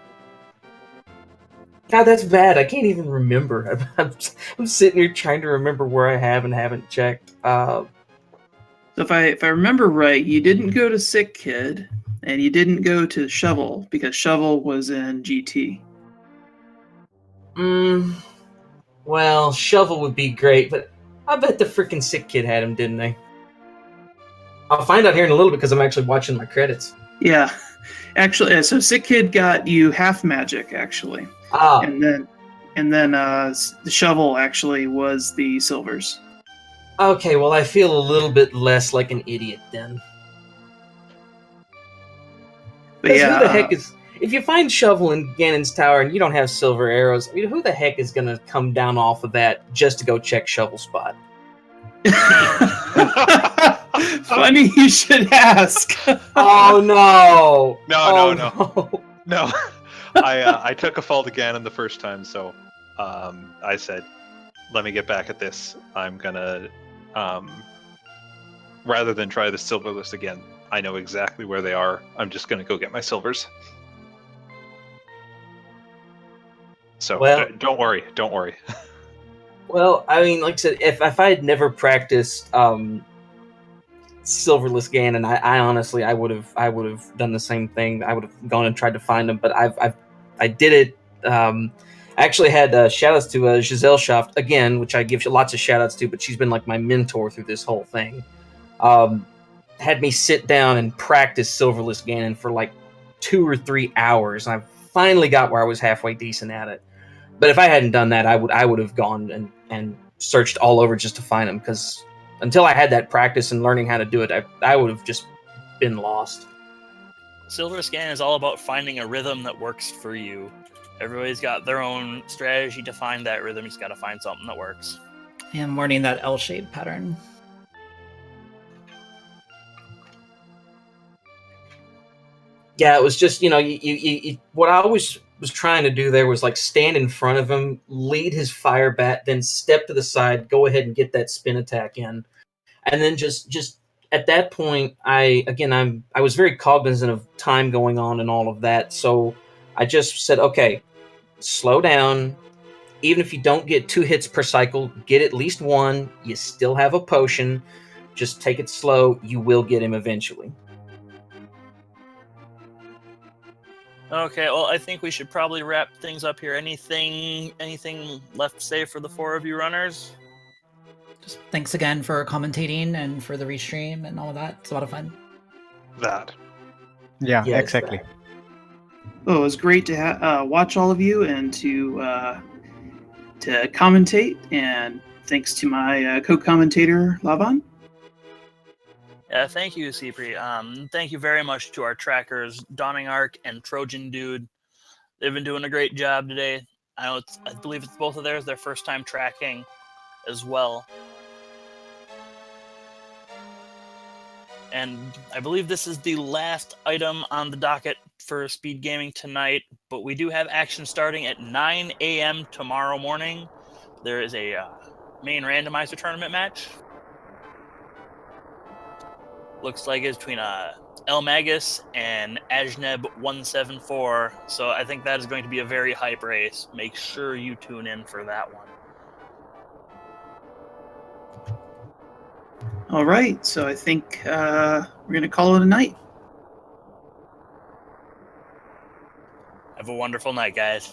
F: God, that's bad. I can't even remember. I'm sitting here trying to remember where I have and haven't checked.
A: So if I remember right, you didn't go to Sick Kid, and you didn't go to Shovel, because Shovel was in GT.
F: Well, Shovel would be great, but I bet the freaking Sick Kid had him, didn't they? I'll find out here in a little bit because I'm actually watching my credits.
A: Yeah. Actually, so Sick Kid got you half magic, actually. And then the Shovel actually was the silvers.
F: Okay, well, I feel a little bit less like an idiot then.
A: But yeah,
F: who the heck is... If you find Shovel in Ganon's Tower and you don't have silver arrows, I mean, who the heck is going to come down off of that just to go check Shovel spot?
A: Funny you should ask.
F: Oh, no!
D: No. I took a fall to Ganon the first time, so I said, let me get back at this. I'm gonna, rather than try the silver list again, I know exactly where they are. I'm just gonna go get my silvers. So don't worry.
F: Well, I mean, like I said, if I had never practiced silverless Ganon, I honestly I would have done the same thing. I would have gone and tried to find them, but I did it. I actually had shout-outs to Giselle Shaft again, which I give lots of shout-outs to, but she's been like my mentor through this whole thing. Had me sit down and practice silverless Ganon for like 2 or 3 hours. I finally got where I was halfway decent at it. But if I hadn't done that, I would have gone and searched all over just to find them, because until I had that practice and learning how to do it, I would have just been lost.
B: Silver Scan is all about finding a rhythm that works for you. Everybody's got their own strategy to find that rhythm. You just got to find something that works.
E: Yeah, I'm learning that L-shaped pattern.
F: Yeah, it was just, you what I always was trying to do there was like stand in front of him, lead his fire bat, then step to the side, go ahead and get that spin attack in. And then just at that point, I was very cognizant of time going on and all of that. So I just said, okay, slow down. Even if you don't get 2 hits per cycle, get at least 1. You still have a potion. Just take it slow. You will get him eventually.
B: Okay, well, I think we should probably wrap things up here. Anything left to say for the 4 of you runners?
E: Just thanks again for commentating and for the restream and all of that. It's a lot of fun.
D: That.
C: Yeah,
F: Yes,
C: exactly.
A: Well, it was great to watch all of you and to commentate. And thanks to my co-commentator Lavan.
B: Yeah, thank you, Cipri. Thank you very much to our trackers, Dawning Arc and Trojan Dude. They've been doing a great job today. I believe it's both of theirs, their first time tracking as well. And I believe this is the last item on the docket for Speed Gaming tonight, but we do have action starting at 9 a.m. tomorrow morning. There is a main randomizer tournament match. Looks like it's between El Magus and Ajneb 174. So I think that is going to be a very hype race. Make sure you tune in for that one.
A: All right, so I think we're going to call it a night.
B: Have a wonderful night, guys.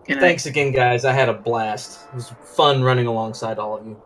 A: Good night.
F: Thanks again, guys. I had a blast. It was fun running alongside all of you.